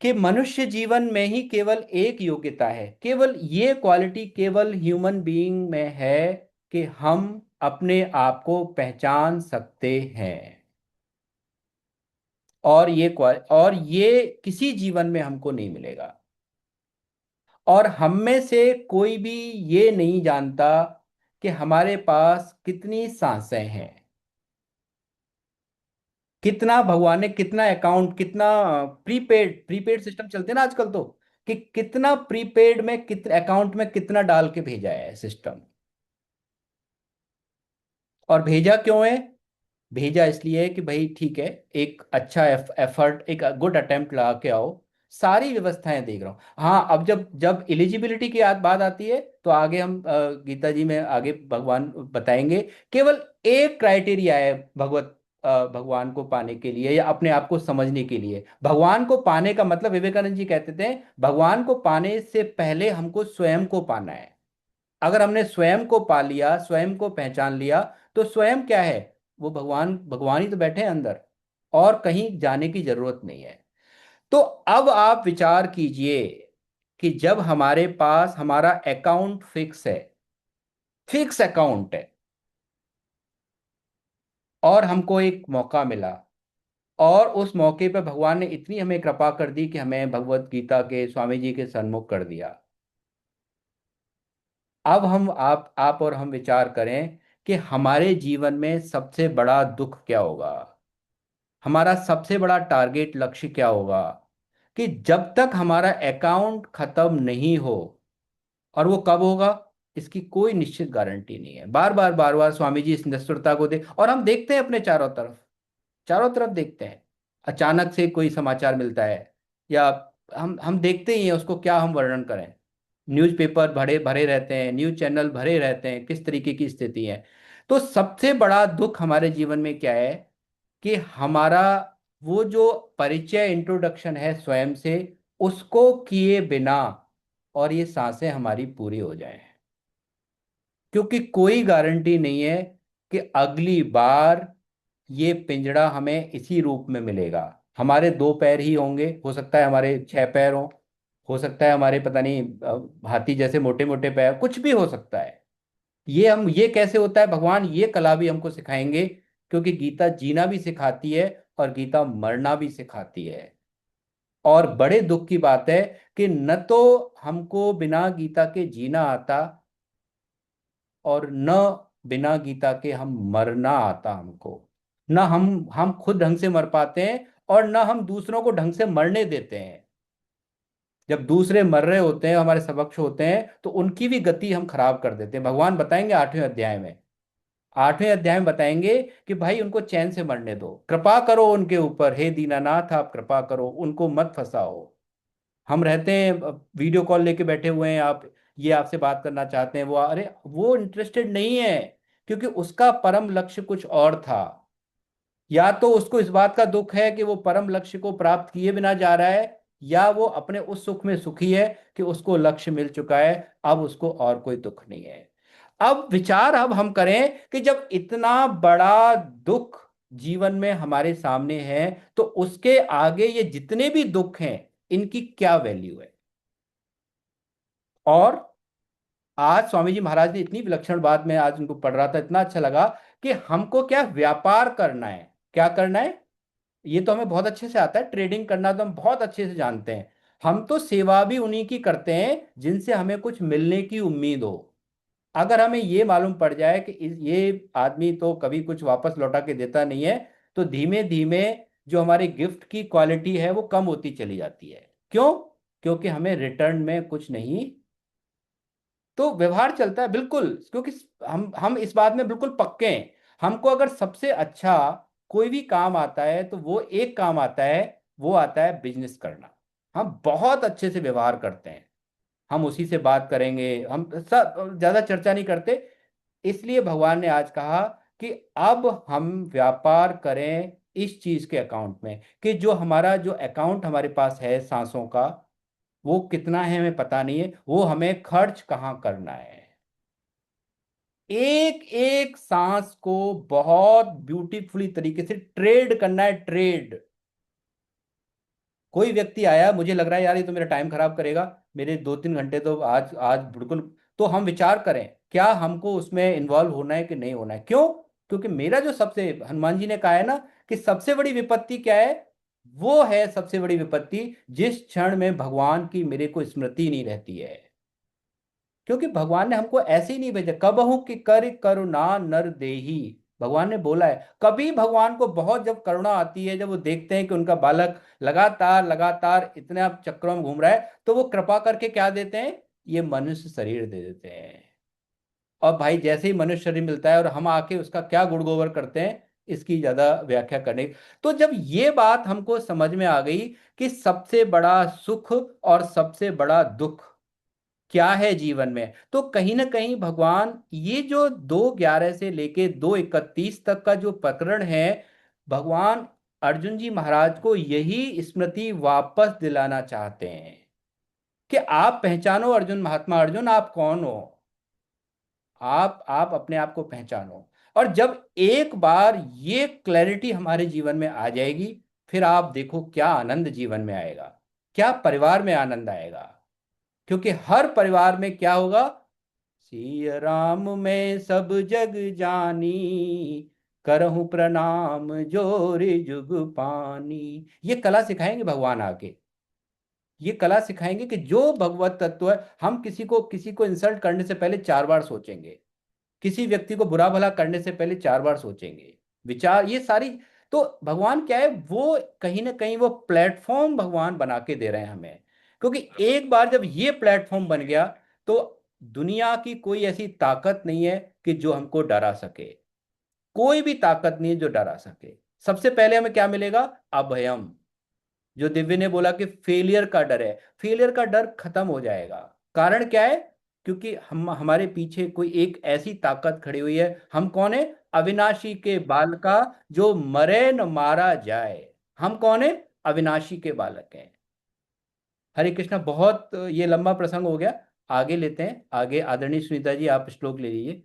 कि मनुष्य जीवन में ही केवल एक योग्यता है, केवल ये क्वालिटी केवल ह्यूमन बीइंग में है, कि हम अपने आप को पहचान सकते हैं। और ये किसी जीवन में हमको नहीं मिलेगा। और हम में से कोई भी ये नहीं जानता कि हमारे पास कितनी सांसें हैं, कितना भगवान ने, कितना अकाउंट, कितना प्रीपेड प्रीपेड सिस्टम चलते हैं ना आजकल तो, कि कितना प्रीपेड में, कितने अकाउंट में कितना डाल के भेजा है सिस्टम। और भेजा क्यों है, भेजा इसलिए है कि भाई ठीक है, एक अच्छा एफर्ट, एक गुड अटेम्प्ट लगा के आओ। सारी व्यवस्थाएं देख रहा हूँ। हाँ, अब जब जब एलिजिबिलिटी की बात आती है तो आगे हम गीता जी में आगे भगवान बताएंगे। केवल एक क्राइटेरिया है भगवान को पाने के लिए, या अपने आप को समझने के लिए। भगवान को पाने का मतलब, विवेकानंद जी कहते थे, भगवान को पाने से पहले हमको स्वयं को पाना है। अगर हमने स्वयं को पा लिया, स्वयं को पहचान लिया, तो स्वयं क्या है, वो भगवान, भगवान ही तो बैठे हैं अंदर, और कहीं जाने की जरूरत नहीं है। तो अब आप विचार कीजिए कि जब हमारे पास हमारा अकाउंट फिक्स है, फिक्स अकाउंट है, और हमको एक मौका मिला, और उस मौके पर भगवान ने इतनी हमें कृपा कर दी कि हमें भगवत गीता के स्वामी जी के सन्मुख कर दिया। अब हम आप और हम विचार करें कि हमारे जीवन में सबसे बड़ा दुख क्या होगा, हमारा सबसे बड़ा टारगेट लक्ष्य क्या होगा, कि जब तक हमारा अकाउंट खत्म नहीं हो, और वो कब होगा इसकी कोई निश्चित गारंटी नहीं है। बार बार स्वामी जी इस निष्ठुरता को दे, और हम देखते हैं अपने चारों तरफ, चारों तरफ देखते हैं, अचानक से कोई समाचार मिलता है, या हम देखते ही हैं उसको, क्या हम वर्णन करें। न्यूज़पेपर भरे भरे रहते हैं, न्यूज़ चैनल भरे रहते हैं, किस तरीके की स्थिति है। तो सबसे बड़ा दुख हमारे जीवन में क्या है, कि हमारा वो जो परिचय इंट्रोडक्शन है स्वयं से, उसको किए बिना और ये सांसें हमारी पूरी हो जाएं, क्योंकि कोई गारंटी नहीं है कि अगली बार ये पिंजड़ा हमें इसी रूप में मिलेगा। हमारे दो पैर ही होंगे, हो सकता है हमारे छह पैर हो सकता है हमारे पता नहीं हाथी जैसे मोटे मोटे पैर, कुछ भी हो सकता है। ये कैसे होता है, भगवान ये कला भी हमको सिखाएंगे, क्योंकि गीता जीना भी सिखाती है और गीता मरना भी सिखाती है। और बड़े दुख की बात है कि न तो हमको बिना गीता के जीना आता, और न बिना गीता के हम मरना आता हमको। न हम खुद ढंग से मर पाते हैं, और न हम दूसरों को ढंग से मरने देते हैं। जब दूसरे मर रहे होते हैं, हमारे समक्ष होते हैं, तो उनकी भी गति हम खराब कर देते हैं। भगवान बताएंगे 8वें अध्याय में, 8वें अध्याय में बताएंगे कि भाई उनको चैन से मरने दो, कृपा करो उनके ऊपर, हे दीनानाथ आप कृपा करो, उनको मत फंसाओ। हम रहते हैं वीडियो कॉल लेके बैठे हुए हैं, आप ये आपसे बात करना चाहते हैं, वो अरे वो इंटरेस्टेड नहीं है, क्योंकि उसका परम लक्ष्य कुछ और था। या तो उसको इस बात का दुख है कि वो परम लक्ष्य को प्राप्त किए बिना जा रहा है, या वो अपने उस सुख में सुखी है कि उसको लक्ष्य मिल चुका है, अब उसको और कोई दुख नहीं है। अब विचार अब हम करें कि जब इतना बड़ा दुख जीवन में हमारे सामने है, तो उसके आगे ये जितने भी दुख हैं, इनकी क्या वैल्यू है। और आज स्वामी जी महाराज ने इतनी विलक्षण बात, मैं आज उनको पढ़ रहा था, इतना अच्छा लगा कि हमको क्या व्यापार करना है, क्या करना है, ये तो हमें बहुत अच्छे से आता है, ट्रेडिंग करना तो हम बहुत अच्छे से जानते हैं। हम तो सेवा भी उन्हीं की करते हैं जिनसे हमें कुछ मिलने की उम्मीद हो। अगर हमें ये मालूम पड़ जाए कि ये आदमी तो कभी कुछ वापस लौटा के देता नहीं है, तो धीमे धीमे जो हमारे गिफ्ट की क्वालिटी है वो कम होती चली जाती है। क्यों? क्योंकि हमें रिटर्न में कुछ नहीं, तो व्यवहार चलता है बिल्कुल, क्योंकि हम इस बात में बिल्कुल पक्के हैं। हमको अगर सबसे अच्छा कोई भी काम आता है, तो वो एक काम आता है, वो आता है बिजनेस करना। हम बहुत अच्छे से व्यवहार करते हैं, हम उसी से बात करेंगे, हम सब ज्यादा चर्चा नहीं करते। इसलिए भगवान ने आज कहा कि अब हम व्यापार करें इस चीज के अकाउंट में, कि जो हमारा जो अकाउंट हमारे पास है सांसों का, वो कितना है हमें पता नहीं है, वो हमें खर्च कहाँ करना है। एक एक सांस को बहुत ब्यूटीफुली तरीके से ट्रेड करना है, ट्रेड। कोई व्यक्ति आया, मुझे लग रहा है यार ये तो मेरा टाइम खराब करेगा, मेरे 2-3 घंटे तो आज आज बिल्कुल, तो हम विचार करें क्या हमको उसमें इन्वॉल्व होना है कि नहीं होना है। क्यों? क्योंकि मेरा जो सबसे, हनुमान जी ने कहा है ना कि सबसे बड़ी विपत्ति क्या है, वो है सबसे बड़ी विपत्ति जिस क्षण में भगवान की मेरे को स्मृति नहीं रहती है। क्योंकि भगवान ने हमको ऐसे ही नहीं भेजा, कबहू कि कर करुणा नर देही। भगवान ने बोला है, कभी भगवान को बहुत जब करुणा आती है, जब वो देखते हैं कि उनका बालक लगातार लगातार इतने आप चक्रों में घूम रहा है, तो वो कृपा करके क्या देते हैं, ये मनुष्य शरीर दे देते हैं। और भाई जैसे ही मनुष्य शरीर मिलता है, और हम आके उसका क्या गुड़ गोबर करते हैं, इसकी ज्यादा व्याख्या करने। तो जब ये बात हमको समझ में आ गई कि सबसे बड़ा सुख और सबसे बड़ा दुख क्या है जीवन में, तो कहीं ना कहीं भगवान ये जो 2:11 से लेके 2:31 तक का जो प्रकरण है, भगवान अर्जुन जी महाराज को यही स्मृति वापस दिलाना चाहते हैं कि आप पहचानो अर्जुन, महात्मा अर्जुन आप कौन हो, आप अपने आप को पहचानो। और जब एक बार ये क्लैरिटी हमारे जीवन में आ जाएगी, फिर आप देखो क्या आनंद जीवन में आएगा, क्या परिवार में आनंद आएगा। क्योंकि हर परिवार में क्या होगा, सिया राम में सब जग जानी, करहूं प्रणाम जोरी जुग पानी। ये कला सिखाएंगे भगवान आके, ये कला सिखाएंगे कि जो भगवत तत्व है, हम किसी को इंसल्ट करने से पहले 4 बार सोचेंगे, किसी व्यक्ति को बुरा भला करने से पहले 4 बार सोचेंगे। विचार ये सारी, तो भगवान क्या है, वो कहीं ना कहीं वो प्लेटफॉर्म भगवान बना के दे रहे हैं हमें। क्योंकि एक बार जब ये प्लेटफॉर्म बन गया, तो दुनिया की कोई ऐसी ताकत नहीं है कि जो हमको डरा सके। कोई भी ताकत नहीं है जो डरा सके। सबसे पहले हमें क्या मिलेगा, अभयम। जो दिव्य ने बोला कि फेलियर का डर है, फेलियर का डर खत्म हो जाएगा। कारण क्या है, क्योंकि हम हमारे पीछे कोई एक ऐसी ताकत खड़ी हुई है। हम कौन है, अविनाशी के बालक का, जो मरे न मारा जाए। हम कौन है, अविनाशी के बालक हैं। हरे कृष्णा। बहुत ये लंबा प्रसंग हो गया, आगे लेते हैं। आगे आदरणीय सुनीता जी आप श्लोक ले लीजिए।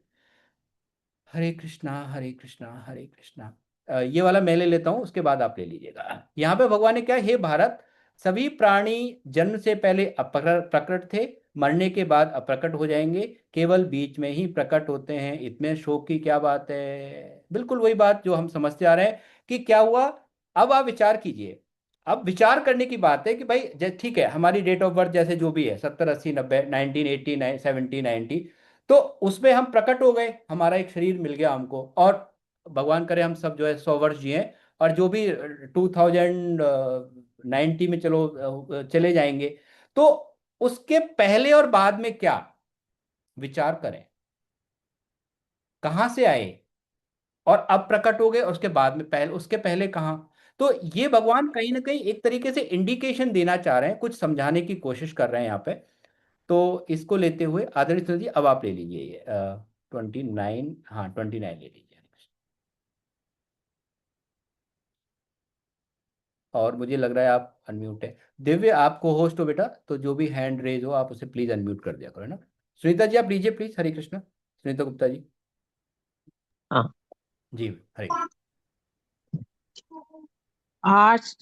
हरे कृष्णा हरे कृष्णा हरे कृष्णा। ये वाला मैं ले लेता हूं, उसके बाद आप ले लीजिएगा। यहाँ पे भगवान ने क्या, हे भारत, सभी प्राणी जन्म से पहले प्रकट थे, मरने के बाद अप्रकट हो जाएंगे, केवल बीच में ही प्रकट होते हैं, इसमें शोक की क्या बात है। बिल्कुल वही बात जो हम समझते आ रहे हैं कि क्या हुआ। अब आप विचार कीजिए। अब विचार करने की बात है कि भाई ठीक है, हमारी डेट ऑफ बर्थ जैसे जो भी है, 70 80 90, 1980 70 90, तो उसमें हम प्रकट हो गए, हमारा एक शरीर मिल गया हमको, और भगवान करे हम सब जो है 100 वर्ष जिए, और जो भी 2090 में चलो चले जाएंगे। तो उसके पहले और बाद में क्या, विचार करें, कहां से आए और अब प्रकट हो गए, और उसके बाद में पहले, उसके पहले कहाँ। तो ये भगवान कहीं ना कहीं एक तरीके से इंडिकेशन देना चाह रहे हैं, कुछ समझाने की कोशिश कर रहे हैं यहाँ पे। तो इसको लेते हुए आदरणीय सुनीता जी अब आप ले लीजिए ये 29, हाँ 29 ले लीजिए। और मुझे लग रहा है आप अनम्यूट है। दिव्य आपको होस्ट हो बेटा, तो जो भी हैंड रेज हो आप उसे प्लीज अनम्यूट कर दिया करो, है ना। सुनीता जी आप लीजिए प्लीज। हरे कृष्णा, सुनीता गुप्ता जी।
हाँ।
जी हरे कृष्ण।
आश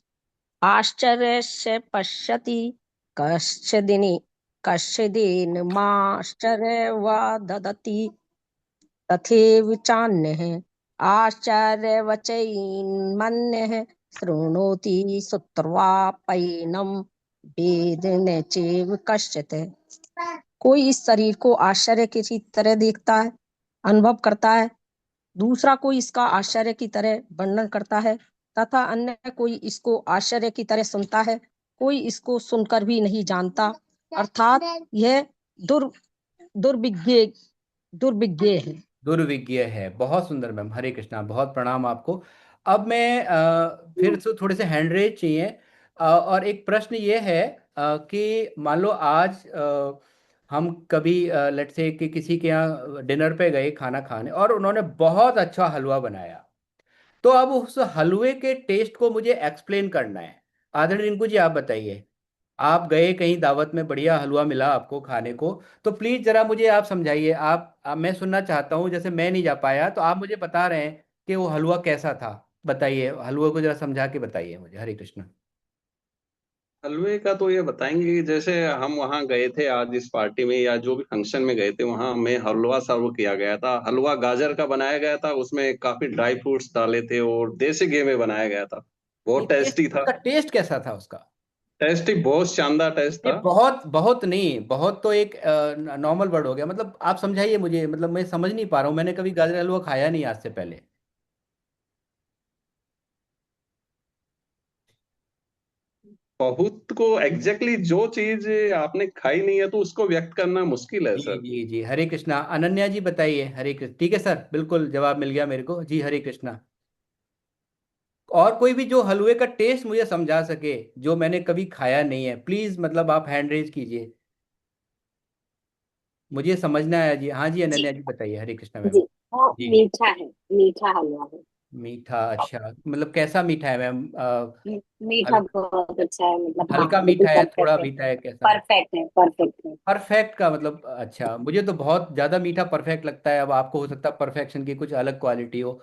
आश्चर्य से पश्यति कश्चिदिनि कश्चिदिनमाश्चर्य वा ददति तथैव चान्यः आश्चर्यवचैन्मन्यः शृणोति श्रुत्वापैनं वेद न चैव कश्चित्। कोई इस शरीर को आश्चर्य की तरह देखता है, अनुभव करता है, दूसरा कोई इसका आश्चर्य की तरह वर्णन करता है, तथा अन्य कोई इसको आश्चर्य की तरह सुनता है, कोई इसको सुनकर भी नहीं जानता, अर्थात यह दुर दुर्विज्ञ दुर्विज्ञ है।
दुर्विज्ञ है। बहुत सुंदर मैम, हरे कृष्णा, बहुत प्रणाम आपको। अब मैं फिर से थोड़े से हैंड रेज चाहिए। और एक प्रश्न ये है कि मान लो आज हम कभी लेट्स से कि किसी के यहाँ डिनर पे गए खाना खाने, और उन्होंने बहुत अच्छा हलवा बनाया। तो अब उस हलवे के टेस्ट को मुझे एक्सप्लेन करना है। आदरणीय रिंकू जी आप बताइए, आप गए कहीं दावत में, बढ़िया हलवा मिला आपको खाने को, तो प्लीज जरा मुझे आप समझाइए। मैं सुनना चाहता हूँ, जैसे मैं नहीं जा पाया तो आप मुझे बता रहे हैं कि वो हलवा कैसा था। बताइए, हलवे को जरा समझा के बताइए मुझे। हरे कृष्ण।
हलवे का तो ये बताएंगे कि जैसे हम वहाँ गए थे आज इस पार्टी में या जो भी फंक्शन में गए थे, वहाँ हमें हलवा सर्व किया गया था। हलवा गाजर का बनाया गया था, उसमें काफी ड्राई फ्रूट्स डाले थे और देसी घी में बनाया गया था।
नहीं,
बहुत
टेस्ट,
टेस्टी था।
उसका टेस्ट कैसा था उसका।
टेस्टी, बहुत शानदार टेस्ट
नहीं
था।
बहुत बहुत नहीं, बहुत तो एक नॉर्मल वर्ड हो गया। मतलब आप समझाइए मुझे, मतलब मैं समझ नहीं पा रहा हूँ, मैंने कभी गाजर हलवा खाया नहीं आज से पहले।
बहुत को एग्जैक्टली जो चीज आपने खाई नहीं है तो उसको व्यक्त करना मुश्किल है
जी
सर।
जी जी, हरे कृष्णा। अनन्या जी बताइए। हरे कृष्ण, ठीक है सर, बिल्कुल जवाब मिल गया मेरे को जी। हरे कृष्णा। और कोई भी जो हलवे का टेस्ट मुझे समझा सके, जो मैंने कभी खाया नहीं है, प्लीज मतलब आप हैंड रेज कीजिए, मुझे समझना है जी। हाँ जी
जी
अनन्या जी बताइए। हरे कृष्णा मैम।
जी। वो
जी।
मीठा है, मीठा हलवा है।
मीठा, अच्छा, मतलब कैसा मीठा है मैम।
मीठा
हल,
बहुत अच्छा है, मतलब हाँ
हल्का
बिल्कुल
मीठा है, थोड़ा
परफेक्ट है।
मीठा है, कैसा है।
परफेक्ट है, परफेक्ट है।
परफेक्ट का मतलब, अच्छा, मुझे तो बहुत ज्यादा मीठा परफेक्ट लगता है। अब आपको हो सकता है परफेक्शन की कुछ अलग क्वालिटी हो।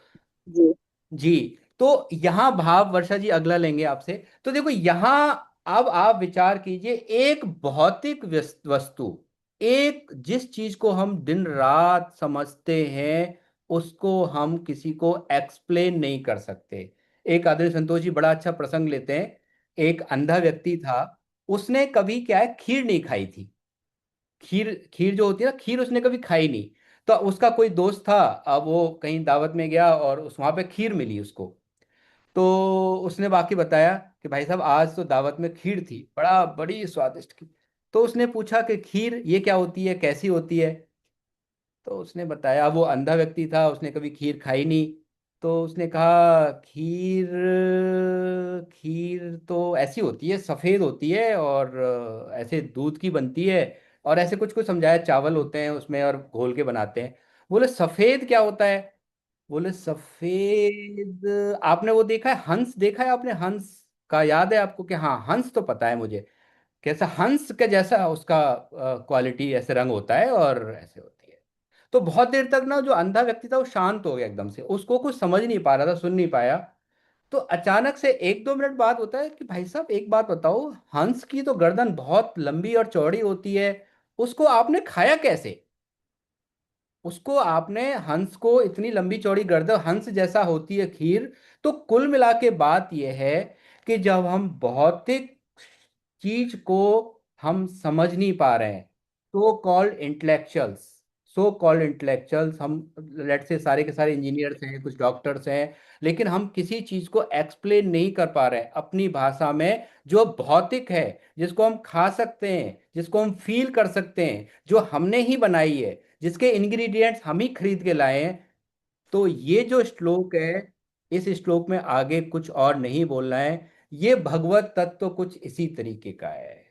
जी।
जी। तो यहाँ भाव, वर्षा जी अगला लेंगे आपसे। तो देखो यहाँ अब आप विचार कीजिए, एक भौतिक वस्तु, एक जिस चीज को हम दिन रात समझते हैं, उसको हम किसी को एक्सप्लेन नहीं कर सकते। एक आदमी, संतोष जी बड़ा अच्छा प्रसंग लेते हैं। एक अंधा व्यक्ति था, उसने कभी क्या है, खीर नहीं खाई थी। खीर खीर जो होती है ना, खीर उसने कभी खाई नहीं। तो उसका कोई दोस्त था, अब वो कहीं दावत में गया और उस वहां पे खीर मिली उसको। तो उसने बाकी बताया कि भाई साहब आज तो दावत में खीर थी, बड़ी स्वादिष्ट खीर। तो उसने पूछा कि खीर ये क्या होती है, कैसी होती है? तो उसने बताया, वो अंधा व्यक्ति था, उसने कभी खीर खाई नहीं। तो उसने कहा, खीर खीर तो ऐसी होती है, सफेद होती है और ऐसे दूध की बनती है, और ऐसे कुछ कुछ समझाया, चावल होते हैं उसमें और घोल के बनाते हैं। बोले सफेद क्या होता है? बोले सफेद, आपने वो देखा है, हंस देखा है आपने, हंस का याद है आपको? कि हाँ, हंस तो पता है मुझे, कैसा हंस के जैसा उसका क्वालिटी, ऐसे रंग होता है और ऐसे होती है। तो बहुत देर तक ना जो अंधा व्यक्ति था वो शांत हो गया एकदम से, उसको कुछ समझ नहीं पा रहा था, सुन नहीं पाया। तो अचानक से 1-2 मिनट बाद होता है कि भाई साहब एक बात बताओ, हंस की तो गर्दन बहुत लंबी और चौड़ी होती है, उसको आपने खाया कैसे? उसको आपने, हंस को इतनी लंबी चौड़ी गर्दन, हंस जैसा होती है खीर। तो कुल मिला के बात यह है कि जब हम भौतिक चीज को हम समझ नहीं पा रहे हैं, सो कॉल्ड इंटेलेक्चुअल्स हम, लेट से सारे के सारे इंजीनियर्स हैं, कुछ डॉक्टर्स हैं, लेकिन हम किसी चीज को एक्सप्लेन नहीं कर पा रहे हैं अपनी भाषा में, जो भौतिक है, जिसको हम खा सकते हैं, जिसको हम फील कर सकते हैं, जो हमने ही बनाई है, जिसके इंग्रेडिएंट्स हम ही खरीद के लाए हैं। तो ये जो श्लोक है, इस श्लोक में आगे कुछ और नहीं बोलना है, ये भगवत तत्व कुछ इसी तरीके का है।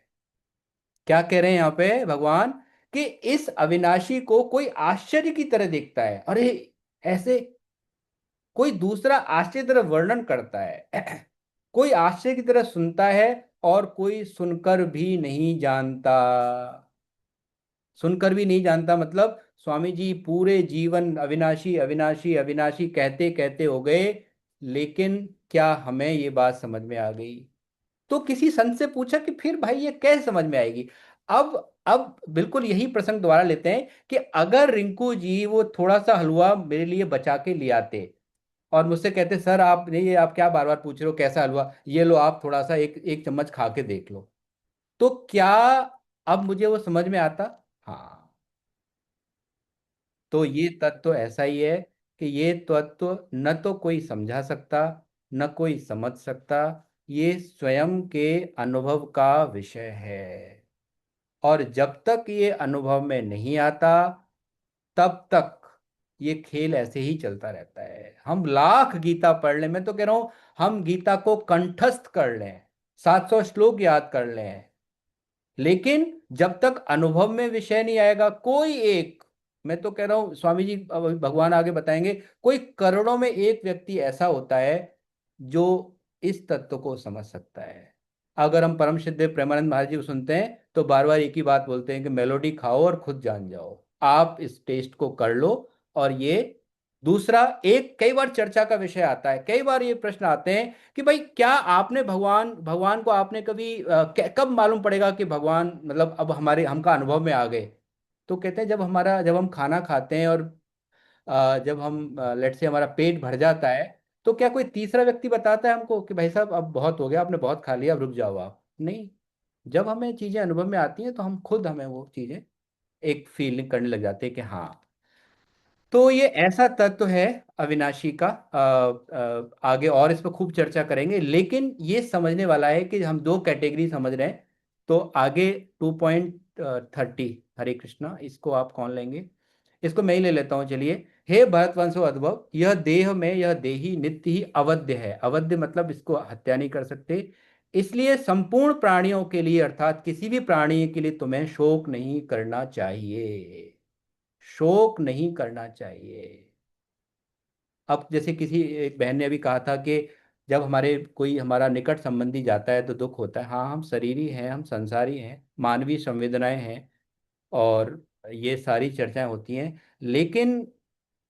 क्या कह रहे हैं यहाँ पे भगवान? कि इस अविनाशी को कोई आश्चर्य की तरह देखता है, अरे ऐसे, कोई दूसरा आश्चर्य की तरह वर्णन करता है, कोई आश्चर्य की तरह सुनता है, और कोई सुनकर भी नहीं जानता। सुनकर भी नहीं जानता मतलब, स्वामी जी पूरे जीवन अविनाशी अविनाशी अविनाशी कहते कहते हो गए, लेकिन क्या हमें ये बात समझ में आ गई? तो किसी संत से पूछा कि फिर भाई ये कैसे समझ में आएगी? अब बिल्कुल यही प्रसंग दोबारा लेते हैं कि अगर रिंकू जी वो थोड़ा सा हलवा मेरे लिए बचा के ले आते, और मुझसे कहते, सर आप नहीं, ये आप क्या बार बार पूछ रहे हो, कैसा हलवा, ये लो आप थोड़ा सा एक एक चम्मच खा के देख लो, तो क्या अब मुझे वो समझ में आता? हाँ। तो ये तत्व ऐसा ही है कि ये तत्व न तो कोई समझा सकता, न कोई समझ सकता, ये स्वयं के अनुभव का विषय है। और जब तक ये अनुभव में नहीं आता, तब तक ये खेल ऐसे ही चलता रहता है। हम लाख गीता पढ़ लें, मैं तो कह रहा हूं, हम गीता को कंठस्थ कर लें, 700 श्लोक याद कर लें, लेकिन जब तक अनुभव में विषय नहीं आएगा, कोई एक, मैं तो कह रहा हूं, स्वामी जी भगवान आगे बताएंगे, कोई करोड़ों में एक व्यक्ति ऐसा होता है जो इस तत्व को समझ सकता है। अगर हम परम सिद्ध प्रेमानंद महाराज जी को सुनते हैं तो बार बार एक ही बात बोलते हैं कि मेलोडी खाओ और खुद जान जाओ, आप इस टेस्ट को कर लो। और ये दूसरा, एक कई बार चर्चा का विषय आता है, कई बार ये प्रश्न आते हैं कि भाई क्या आपने भगवान भगवान को आपने कभी कब मालूम पड़ेगा कि भगवान, मतलब अब हमारे हमका अनुभव में आ गए? तो कहते हैं जब हम खाना खाते हैं और जब हम लेट से हमारा पेट भर जाता है, तो क्या कोई तीसरा व्यक्ति बताता है हमको कि भाई साहब अब बहुत हो गया, आपने बहुत खा लिया, अब रुक जाओ आप? नहीं। जब हमें चीजें अनुभव में आती हैं तो हम खुद, हमें वो चीजें एक फीलिंग करने लग जाते हैं कि हाँ। तो ये ऐसा तत्व है अविनाशी का। आगे और इस पर खूब चर्चा करेंगे, लेकिन ये समझने वाला है कि हम दो कैटेगरी समझ रहे हैं। तो आगे 2.30, हरे कृष्णा, इसको आप कौन लेंगे? इसको मैं ही ले लेता हूँ, चलिए। हे भरतवंशो अद्भव, यह देह में यह देही नित्य ही अवध्य है। अवध्य मतलब इसको हत्या नहीं कर सकते, इसलिए संपूर्ण प्राणियों के लिए, अर्थात किसी भी प्राणी के लिए तुम्हें शोक नहीं करना चाहिए, शोक नहीं करना चाहिए। अब जैसे किसी एक बहन ने अभी कहा था कि जब हमारे कोई हमारा निकट संबंधी जाता है तो दुख होता है। हाँ, हम शरीरी हैं, हम संसारी हैं, मानवीय संवेदनाएं हैं, और ये सारी चर्चाएं होती हैं, लेकिन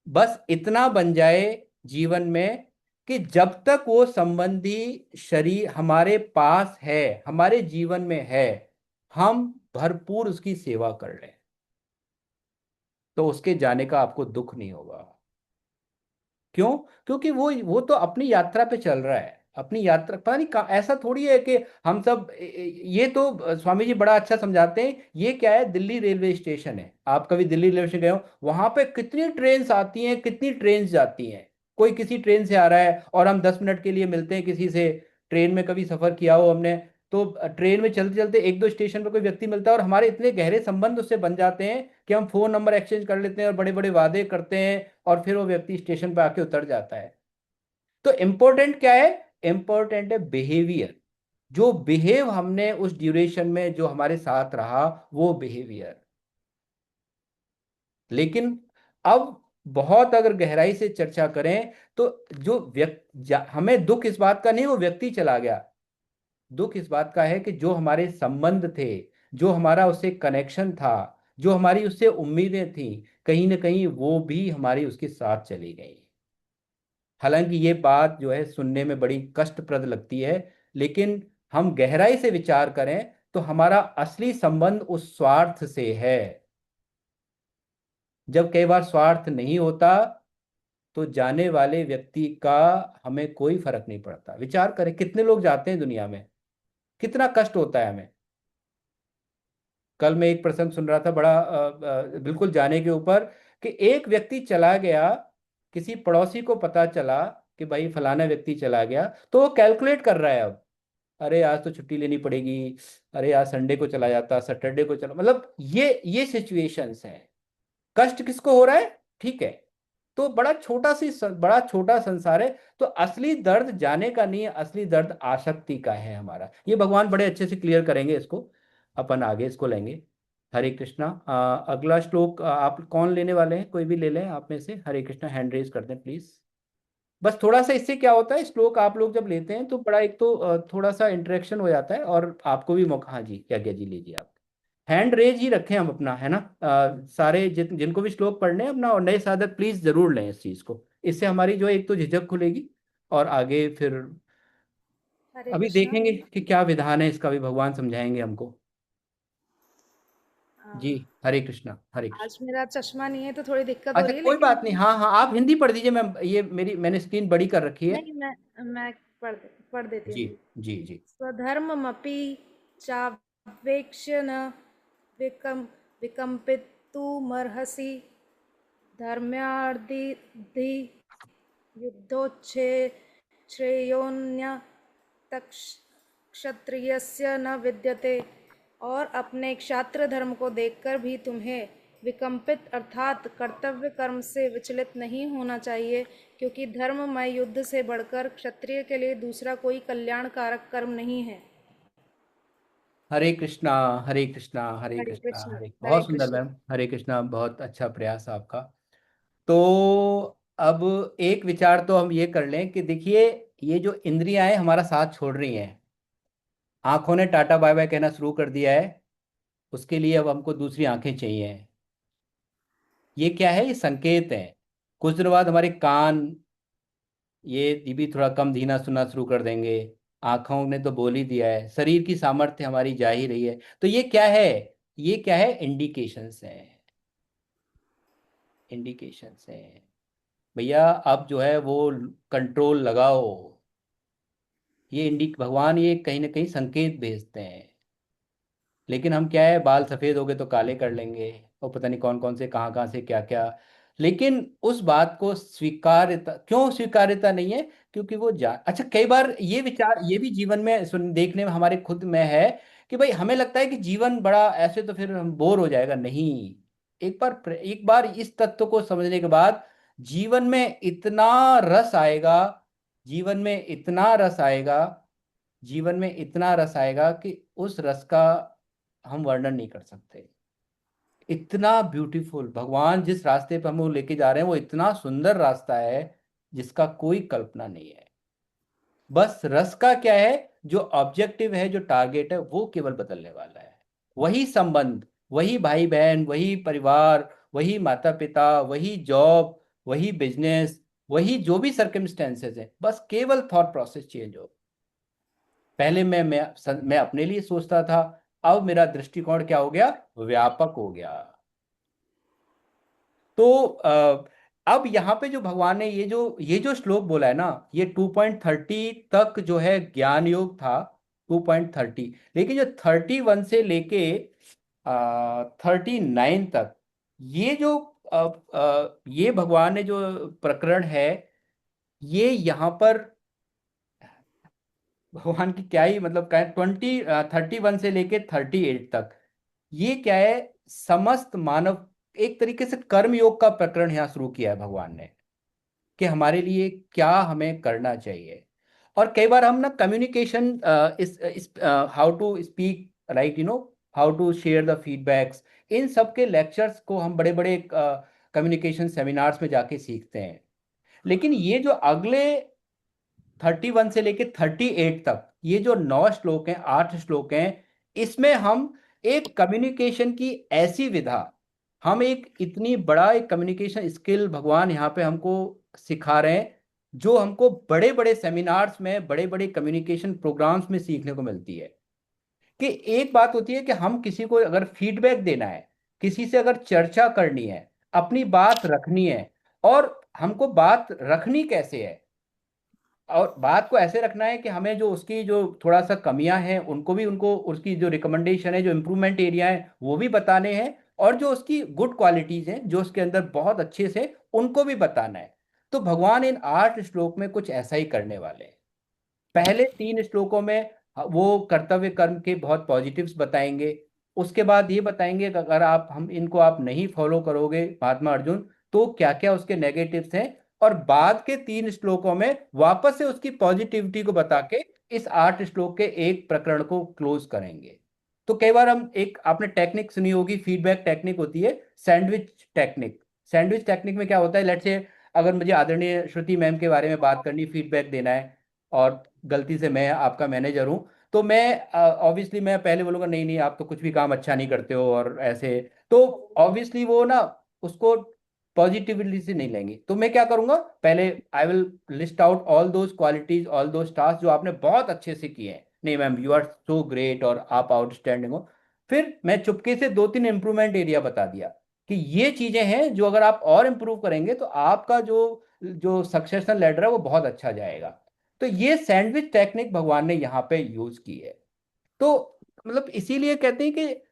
बस इतना बन जाए जीवन में कि जब तक वो संबंधी शरीर हमारे पास है, हमारे जीवन में है, हम भरपूर उसकी सेवा कर लें, तो उसके जाने का आपको दुख नहीं होगा। क्यों? क्योंकि वो तो अपनी यात्रा पे चल रहा है, अपनी यात्रा, पता नहीं ऐसा थोड़ी है कि हम सब ये तो स्वामी जी बड़ा अच्छा समझाते हैं। ये क्या है, दिल्ली रेलवे स्टेशन है, आप कभी दिल्ली रेलवे स्टेशन गए हो, वहां पे कितनी ट्रेन आती हैं, कितनी ट्रेन जाती हैं। कोई किसी ट्रेन से आ रहा है और हम 10 मिनट के लिए मिलते हैं किसी से, ट्रेन में कभी सफर किया हो हमने, तो ट्रेन में चलते चलते एक दो स्टेशन पर कोई व्यक्ति मिलता है और हमारे इतने गहरे संबंध उससे बन जाते हैं कि हम फोन नंबर एक्सचेंज कर लेते हैं और बड़े बड़े वादे करते हैं, और फिर वो व्यक्ति स्टेशन पर आके उतर जाता है। तो इंपॉर्टेंट क्या है? इंपॉर्टेंट है बिहेवियर। जो बिहेव हमने उस ड्यूरेशन में जो हमारे साथ रहा, वो बिहेवियर। लेकिन अब बहुत अगर गहराई से चर्चा करें तो जो हमें दुख इस बात का नहीं वो व्यक्ति चला गया, दुख इस बात का है कि जो हमारे संबंध थे, जो हमारा उससे कनेक्शन था, जो हमारी उससे उम्मीदें थी, कहीं ना कहीं वो भी हमारी उसके साथ चली गई। हालांकि ये बात जो है सुनने में बड़ी कष्टप्रद लगती है, लेकिन हम गहराई से विचार करें तो हमारा असली संबंध उस स्वार्थ से है। जब कई बार स्वार्थ नहीं होता तो जाने वाले व्यक्ति का हमें कोई फर्क नहीं पड़ता। विचार करें कितने लोग जाते हैं दुनिया में, कितना कष्ट होता है हमें। कल मैं एक प्रसंग सुन रहा था बड़ा बिल्कुल जाने के ऊपर, कि एक व्यक्ति चला गया, किसी पड़ोसी को पता चला कि भाई फलाना व्यक्ति चला गया, तो वो कैलकुलेट कर रहा है अब, अरे आज तो छुट्टी लेनी पड़ेगी, अरे आज संडे को चला जाता, सैटरडे को चला, मतलब ये सिचुएशंस हैं। कष्ट किसको हो रहा है? ठीक है, तो बड़ा छोटा संसार है। तो असली दर्द जाने का नहीं है, असली दर्द आसक्ति का है हमारा। ये भगवान बड़े अच्छे से क्लियर करेंगे इसको, अपन आगे इसको लेंगे। हरे कृष्णा। अगला श्लोक आप कौन लेने वाले हैं? कोई भी ले लें आप में से। हरे कृष्णा, हैंड रेज कर दें प्लीज। बस थोड़ा सा इससे क्या होता है, श्लोक आप लोग जब लेते हैं तो बड़ा एक तो थोड़ा सा इंटरेक्शन हो जाता है और आपको भी मौका। हाँ जी, यज्ञ जी लीजिए आप। हैंड रेज ही रखें हम अपना, है ना। सारे जिनको भी श्लोक पढ़ने हैं अपना, और नए साधक प्लीज जरूर लें इस चीज को। इससे हमारी जो है एक तो झिझक खुलेगी, और आगे फिर
हरे
अभी
कृष्णा।
देखेंगे कि क्या विधान है इसका, भी भगवान समझाएंगे हमको। जी। हरे कृष्णा, हरे कृष्णा।
आज मेरा चश्मा नहीं है तो थोड़ी दिक्कत हो
अच्छा
रही है,
कोई
लेकिन
बात नहीं, हाँ हाँ आप हिंदी पढ़ दीजिए। मैं ये मैंने स्क्रीन बड़ी कर रखी है।
नहीं, मैं पढ़ देती
जी
हूँ।
जी जी।
स्वधर्ममपि चावेक्ष्य न विकम विकम्पितुमर्हसि धर्म्यार्धिधि युद्धोच्छे क्षत्रियस्य न विद्यते। और अपने क्षात्र धर्म को देखकर भी तुम्हें विकम्पित अर्थात कर्तव्य कर्म से विचलित नहीं होना चाहिए, क्योंकि धर्ममय युद्ध से बढ़कर क्षत्रिय के लिए दूसरा कोई कल्याणकारक कर्म नहीं है।
हरे कृष्णा, हरे कृष्णा, हरे
हरे
कृष्णा,
कृष्ण।
हरे,
हरे
बहुत सुंदर
कृष्ण।
मैम, हरे कृष्णा, बहुत अच्छा प्रयास आपका। तो अब एक विचार तो हम ये कर लें कि देखिए, ये जो इंद्रियां हैं हमारा साथ छोड़ रही हैं, आंखों ने टाटा बाय बाय कहना शुरू कर दिया है, उसके लिए अब हमको दूसरी आंखें चाहिए। ये क्या है? ये संकेत है। कुछ दिनों बाद हमारे कान ये भी थोड़ा कम धीना सुनना शुरू कर देंगे। आंखों ने तो बोल ही दिया है, शरीर की सामर्थ्य हमारी जा ही रही है। तो ये क्या है? ये क्या है? इंडिकेशंस है, इंडिकेशंस है। भैया अब जो है वो कंट्रोल लगाओ। ये भगवान ये कहीं ना कहीं संकेत भेजते हैं। लेकिन हम क्या है, बाल सफेद हो गए तो काले कर लेंगे, और पता नहीं कौन कौन से कहाँ कहाँ से क्या क्या। लेकिन उस बात को स्वीकार्यता, क्यों स्वीकार्यता नहीं है? क्योंकि वो अच्छा, कई बार ये विचार ये भी जीवन में देखने में हमारे खुद में है कि भाई हमें लगता है कि जीवन बड़ा ऐसे तो फिर हम बोर हो जाएगा। नहीं, एक बार इस तत्व को समझने के बाद जीवन में इतना रस आएगा, जीवन में इतना रस आएगा, जीवन में इतना रस आएगा कि उस रस का हम वर्णन नहीं कर सकते। इतना ब्यूटीफुल भगवान जिस रास्ते पे हमें लेके जा रहे हैं, वो इतना सुंदर रास्ता है जिसका कोई कल्पना नहीं है। बस रस का क्या है, जो ऑब्जेक्टिव है, जो टारगेट है, वो केवल बदलने वाला है। वही संबंध, वही भाई बहन, वही परिवार, वही माता पिता, वही जॉब, वही बिजनेस, वही जो भी सर्कमस्टेंसेस है, बस केवल थॉट प्रोसेस चेंज हो। पहले मैं अपने लिए सोचता था, अब मेरा दृष्टिकोण क्या हो गया, व्यापक हो गया। तो अब यहाँ पे जो भगवान ने ये जो श्लोक बोला है ना, ये 2.30 तक जो है ज्ञान योग था, 2.30। लेकिन जो 31 से लेके 39 तक, ये जो ये भगवान ने जो प्रकरण है, ये यहाँ पर भगवान की क्या ही मतलब क्या है, 31 से लेके 38 तक, ये क्या है, समस्त मानव, एक तरीके से कर्म योग का प्रकरण यहाँ शुरू किया है भगवान ने, कि हमारे लिए क्या हमें करना चाहिए। और कई बार हम ना कम्युनिकेशन, इस how to speak right, how to share the feedbacks, इन सब के लेक्चर्स को हम बड़े बड़े कम्युनिकेशन सेमिनार्स में जाके सीखते हैं। लेकिन ये जो अगले 31 से लेके 38 तक, ये जो 9 श्लोक हैं, 8 श्लोक हैं, इसमें हम एक कम्युनिकेशन की ऐसी विधा, हम एक इतनी बड़ा एक कम्युनिकेशन स्किल भगवान यहाँ पे हमको सिखा रहे हैं, जो हमको बड़े बड़े सेमिनार्स में, बड़े बड़े कम्युनिकेशन प्रोग्राम्स में सीखने को मिलती है। कि एक बात होती है कि हम किसी को अगर फीडबैक देना है, किसी से अगर चर्चा करनी है, अपनी बात रखनी है, और हमको बात रखनी कैसे है, और बात को ऐसे रखना है कि हमें जो उसकी जो थोड़ा सा कमियां हैं उनको भी, उनको उसकी जो रिकमेंडेशन है, जो इम्प्रूवमेंट एरिया है वो भी बताने हैं, और जो उसकी गुड क्वालिटीज हैं, जो उसके अंदर बहुत अच्छे से, उनको भी बताना है। तो भगवान इन 8 श्लोक में कुछ ऐसा ही करने वाले हैं। पहले 3 श्लोकों में वो कर्तव्य कर्म के बहुत पॉजिटिव्स बताएंगे। उसके बाद ये बताएंगे कि अगर हम इनको आप नहीं फॉलो करोगे महात्मा अर्जुन, तो क्या क्या उसके नेगेटिव्स हैं। और बाद के 3 श्लोकों में वापस से उसकी पॉजिटिविटी को बता के इस 8 श्लोक के एक प्रकरण को क्लोज करेंगे। तो कई बार हम, एक आपने टेक्निक सुनी होगी, फीडबैक टेक्निक होती है, सैंडविच टेक्निक। सैंडविच टेक्निक में क्या होता है, लेट्स से अगर मुझे आदरणीय श्रुति मैम के बारे में बात करनी, फीडबैक देना है, और गलती से मैं आपका मैनेजर हूं, तो मैं ऑब्वियसली मैं पहले बोलूंगा नहीं नहीं आप तो कुछ भी काम अच्छा नहीं करते हो और ऐसे, तो ऑब्वियसली वो ना उसको पॉजिटिवली से नहीं लेंगे। तो मैं क्या करूंगा, पहले I will list out all those qualities, all those task जो आपने बहुत अच्छे से किए हैं, नहीं ma'am you are so great और आप आउटस्टैंडिंग हो। फिर मैं चुपके से 2-3 इंप्रूवमेंट एरिया बता दिया कि ये चीजें हैं जो अगर आप और इंप्रूव करेंगे तो आपका जो जो सक्सेशन लेडर है वो बहुत अच्छा जाएगा। तो ये सैंडविच टेक्निक भगवान ने यहाँ पे यूज की है। तो मतलब इसीलिए कहते हैं कि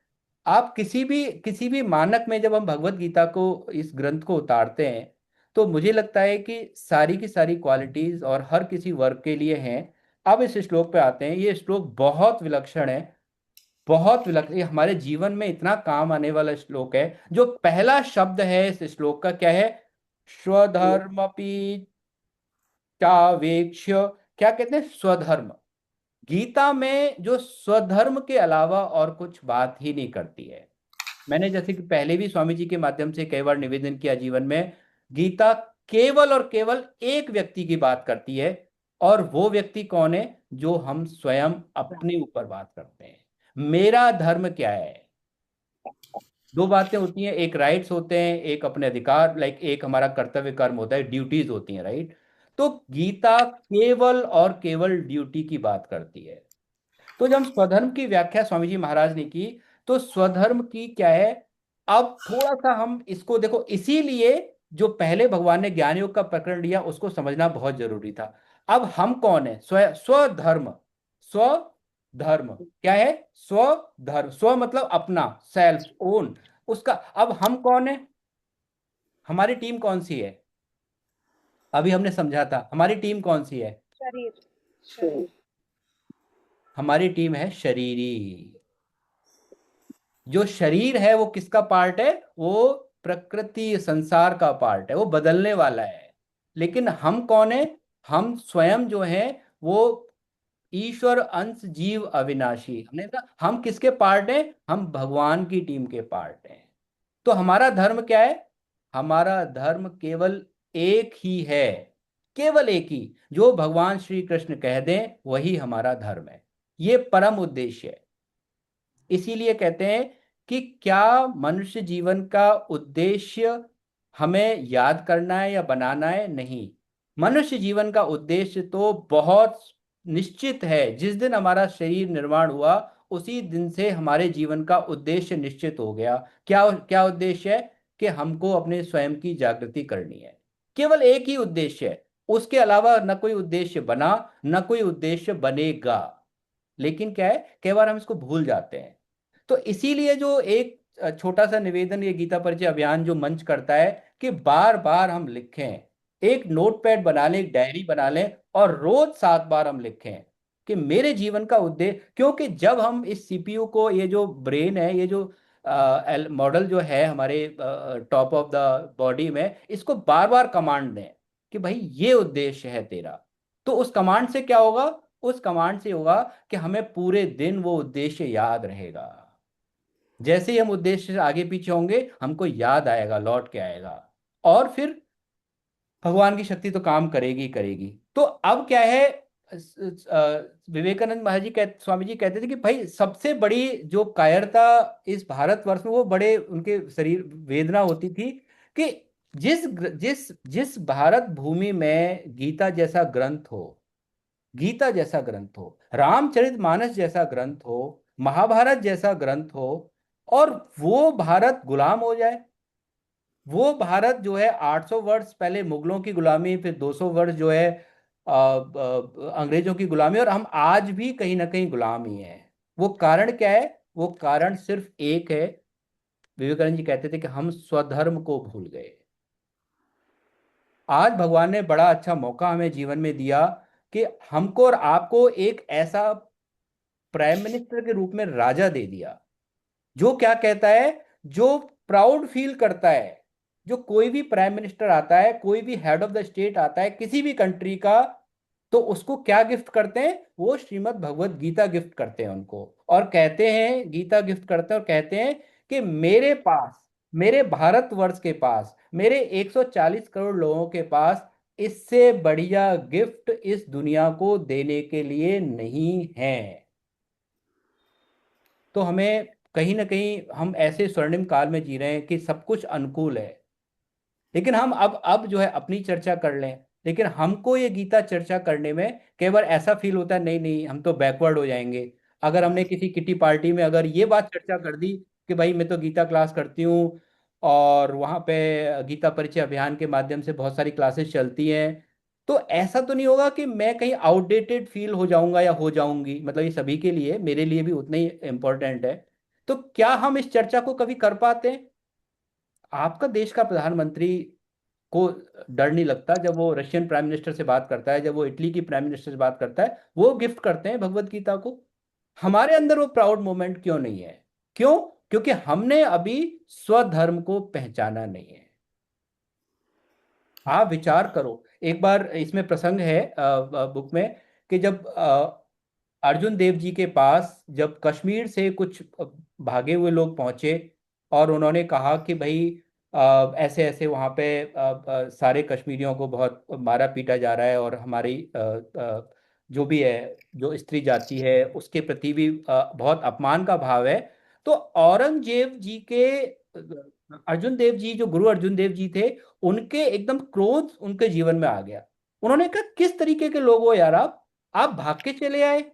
आप किसी भी मानक में जब हम भगवत गीता को, इस ग्रंथ को उतारते हैं, तो मुझे लगता है कि सारी की सारी क्वालिटीज और हर किसी वर्ग के लिए हैं। अब इस श्लोक पे आते हैं। ये श्लोक बहुत विलक्षण है, बहुत विलक्षण, ये हमारे जीवन में इतना काम आने वाला श्लोक है। जो पहला शब्द है इस श्लोक का क्या है, स्वधर्मपि चावेक्ष्य, क्या कहते हैं, स्वधर्म। गीता में जो स्वधर्म के अलावा और कुछ बात ही नहीं करती है। मैंने जैसे कि पहले भी स्वामी जी के माध्यम से कई बार निवेदन किया, जीवन में गीता केवल और केवल एक व्यक्ति की बात करती है, और वो व्यक्ति कौन है, जो हम स्वयं अपने ऊपर बात करते हैं। मेरा धर्म क्या है। दो बातें होती हैं, एक राइट्स होते हैं, एक अपने अधिकार, लाइक एक हमारा कर्तव्य कर्म होता है, ड्यूटीज होती हैं, राइट। तो गीता केवल और केवल ड्यूटी की बात करती है। तो जब हम स्वधर्म की व्याख्या स्वामी जी महाराज ने की, तो स्वधर्म की क्या है, अब थोड़ा सा हम इसको देखो, इसीलिए जो पहले भगवान ने ज्ञान योग का प्रकरण लिया उसको समझना बहुत जरूरी था। अब हम कौन है, स्वधर्म, स्वधर्म क्या है, स्वधर्म, स्व मतलब अपना, सेल्फ ओन, उसका। अब हम कौन है, हमारी टीम कौन सी है, अभी हमने समझा था हमारी टीम कौन सी है,
शरीर शरीर
हमारी टीम है शरीरी। जो शरीर है वो किसका पार्ट है, वो प्रकृति संसार का पार्ट है, वो बदलने वाला है। लेकिन हम कौन है, हम स्वयं जो है वो ईश्वर अंश जीव अविनाशी। हमने कहा हम किसके पार्ट हैं, हम भगवान की टीम के पार्ट हैं। तो हमारा धर्म क्या है, हमारा धर्म केवल एक ही है, केवल एक ही, जो भगवान श्री कृष्ण कह दें वही हमारा धर्म है। ये परम उद्देश्य है। इसीलिए कहते हैं कि क्या मनुष्य जीवन का उद्देश्य हमें याद करना है या बनाना है, नहीं, मनुष्य जीवन का उद्देश्य तो बहुत निश्चित है। जिस दिन हमारा शरीर निर्माण हुआ उसी दिन से हमारे जीवन का उद्देश्य निश्चित हो गया। क्या क्या उद्देश्य है? कि हमको अपने स्वयं की जागृति करनी है। केवल एक ही उद्देश्य है, उसके अलावा न कोई उद्देश्य बना न कोई उद्देश्य बनेगा। लेकिन क्या है, कई बार हम इसको भूल जाते हैं। तो इसीलिए जो एक छोटा सा निवेदन ये गीता परिचय अभियान जो मंच करता है कि बार बार हम लिखें, एक नोटपैड बना लें, एक डायरी बना लें और रोज 7 बार हम लिखें कि मेरे जीवन का उद्देश्य। क्योंकि जब हम इस सीपीयू को, ये जो ब्रेन है, ये जो मॉडल जो है हमारे टॉप ऑफ द बॉडी में, इसको बार बार कमांड दें कि भाई ये उद्देश्य है तेरा, तो उस कमांड से क्या होगा? उस कमांड से होगा कि हमें पूरे दिन वो उद्देश्य याद रहेगा। जैसे ही हम उद्देश्य से आगे पीछे होंगे हमको याद आएगा, लौट के आएगा, और फिर भगवान की शक्ति तो काम करेगी ही करेगी। तो अब क्या है, विवेकानंद महाराज जी स्वामी जी कहते थे कि भाई सबसे बड़ी जो कायरता इस भारतवर्ष में, वो बड़े उनके शरीर वेदना होती थी कि जिस जिस जिस भारत भूमि में गीता जैसा ग्रंथ हो, गीता जैसा ग्रंथ हो, रामचरितमानस जैसा ग्रंथ हो, महाभारत जैसा ग्रंथ हो, और वो भारत गुलाम हो जाए। वो भारत जो है 800 वर्ष पहले मुगलों की गुलामी, फिर 200 वर्ष जो है अंग्रेजों की गुलामी, और हम आज भी कहीं ना कहीं गुलाम ही हैं। वो कारण क्या है? वो कारण सिर्फ एक है। विवेकानंद जी कहते थे कि हम स्वधर्म को भूल गए। आज भगवान ने बड़ा अच्छा मौका हमें जीवन में दिया कि हमको और आपको एक ऐसा प्राइम मिनिस्टर के रूप में राजा दे दिया जो क्या कहता है, जो प्राउड फील करता है। जो कोई भी प्राइम मिनिस्टर आता है, कोई भी हेड ऑफ द स्टेट आता है किसी भी कंट्री का, तो उसको क्या गिफ्ट करते हैं? वो श्रीमद् भगवत गीता गिफ्ट करते हैं उनको, और कहते हैं, गीता गिफ्ट करते हैं और कहते हैं कि मेरे पास, मेरे भारतवर्ष के पास, मेरे 140 करोड़ लोगों के पास इससे बढ़िया गिफ्ट इस दुनिया को देने के लिए नहीं है। तो हमें कहीं ना कहीं, हम ऐसे स्वर्णिम काल में जी रहे हैं कि सब कुछ अनुकूल है, लेकिन हम अब जो है अपनी चर्चा कर लें। लेकिन हमको ये गीता चर्चा करने में कई बार ऐसा फील होता है, नहीं नहीं हम तो बैकवर्ड हो जाएंगे। अगर हमने किसी किटी पार्टी में अगर ये बात चर्चा कर दी कि भाई मैं तो गीता क्लास करती हूँ, और वहाँ पे गीता परिचय अभियान के माध्यम से बहुत सारी क्लासेस चलती हैं, तो ऐसा तो नहीं होगा कि मैं कहीं आउटडेटेड फील हो जाऊंगा या हो जाऊंगी? मतलब ये सभी के लिए, मेरे लिए भी उतना ही इम्पोर्टेंट है। तो क्या हम इस चर्चा को कभी कर पाते हैं? आपका देश का प्रधानमंत्री को डर नहीं लगता जब वो रशियन प्राइम मिनिस्टर से बात करता है, जब वो इटली की प्राइम मिनिस्टर से बात करता है, वो गिफ्ट करते हैं भगवत गीता को? हमारे अंदर वो प्राउड मोमेंट क्यों नहीं है? क्यों? क्योंकि हमने अभी स्वधर्म को पहचाना नहीं है। आप विचार करो, एक बार इसमें प्रसंग है बुक में कि जब अर्जुन देव जी के पास जब कश्मीर से कुछ भागे हुए लोग पहुंचे, और उन्होंने कहा कि भाई ऐसे ऐसे वहाँ पे सारे कश्मीरियों को बहुत मारा पीटा जा रहा है, और हमारी जो भी है, जो स्त्री जाति है, उसके प्रति भी बहुत अपमान का भाव है। तो औरंगजेब जी के अर्जुन देव जी, जो गुरु अर्जुन देव जी थे, उनके एकदम क्रोध उनके जीवन में आ गया। उन्होंने कहा किस तरीके के लोग हो यार, आप भाग के चले आए।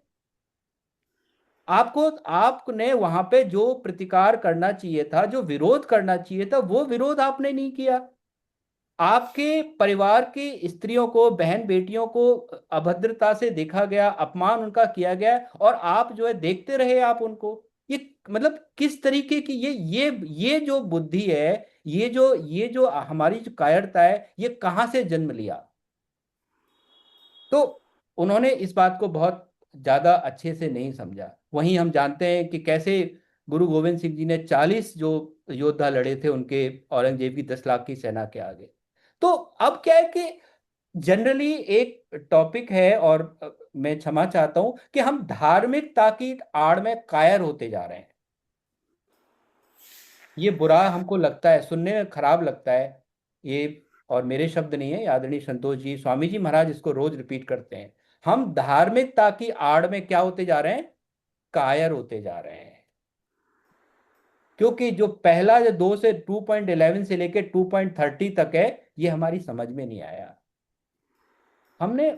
आपको, आपने वहां पे जो प्रतिकार करना चाहिए था, जो विरोध करना चाहिए था, वो विरोध आपने नहीं किया। आपके परिवार की स्त्रियों को, बहन बेटियों को अभद्रता से देखा गया, अपमान उनका किया गया, और आप जो है देखते रहे आप उनको। ये मतलब किस तरीके की ये जो बुद्धि है, ये जो हमारी जो कायरता है, ये कहाँ से जन्म लिया? तो उन्होंने इस बात को बहुत ज्यादा अच्छे से नहीं समझा। वहीं हम जानते हैं कि कैसे गुरु गोविंद सिंह जी ने 40 जो योद्धा लड़े थे उनके, औरंगजेब की 10 लाख की सेना के आगे। तो अब क्या है कि जनरली एक टॉपिक है, और मैं क्षमा चाहता हूं कि हम धार्मिकता की आड़ में कायर होते जा रहे हैं। ये बुरा हमको लगता है, सुनने में खराब लगता है ये, और मेरे शब्द नहीं है, आदरणीय संतोष जी, स्वामी जी महाराज इसको रोज रिपीट करते हैं। हम धार्मिकता की आड़ में क्या होते जा रहे हैं? कायर होते जा रहे हैं। क्योंकि जो पहला, जो 2 से 2.11 से लेकर 2.30 तक है, ये हमारी समझ में नहीं आया। हमने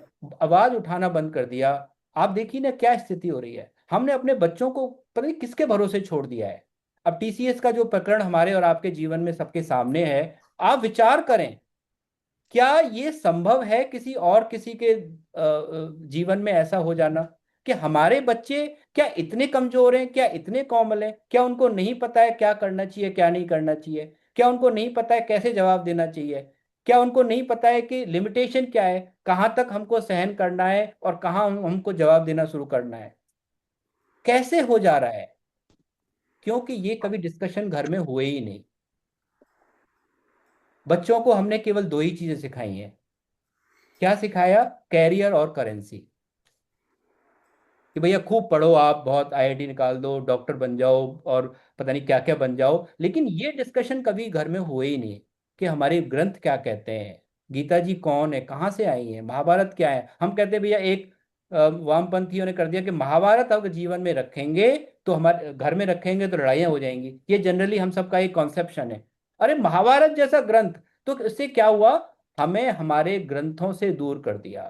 आवाज उठाना बंद कर दिया। आप देखिए ना क्या स्थिति हो रही है। हमने अपने बच्चों को पता नहीं किसके भरोसे छोड़ दिया है। अब टीसीएस का जो प्रकरण हमारे और आपके जीवन में सबके सामने है, आप विचार करें, क्या ये संभव है किसी और किसी के जीवन में ऐसा हो जाना कि हमारे बच्चे क्या इतने कमजोर हैं, क्या इतने कोमल हैं, क्या उनको नहीं पता है क्या करना चाहिए क्या नहीं करना चाहिए, क्या उनको नहीं पता है कैसे जवाब देना चाहिए, क्या उनको नहीं पता है कि लिमिटेशन क्या है, कहाँ तक हमको सहन करना है और कहाँ हमको जवाब देना शुरू करना है। कैसे हो जा रहा है? क्योंकि ये कभी डिस्कशन घर में हुए ही नहीं। बच्चों को हमने केवल दो ही चीजें सिखाई हैं। क्या सिखाया? कैरियर और करेंसी। कि भैया खूब पढ़ो, आप बहुत आईआईटी निकाल दो, डॉक्टर बन जाओ और पता नहीं क्या क्या बन जाओ, लेकिन ये डिस्कशन कभी घर में हुए ही नहीं कि हमारे ग्रंथ क्या कहते हैं, गीता जी कौन है, कहाँ से आई है, महाभारत क्या है। हम कहते हैं भैया एक वामपंथियों ने कर दिया कि महाभारत अगर जीवन में रखेंगे तो हमारे घर में रखेंगे तो लड़ाइयाँ हो जाएंगी। ये जनरली हम सबका एक कॉन्सेप्शन है। अरे महाभारत जैसा ग्रंथ, तो इससे क्या हुआ? हमें हमारे ग्रंथों से दूर कर दिया।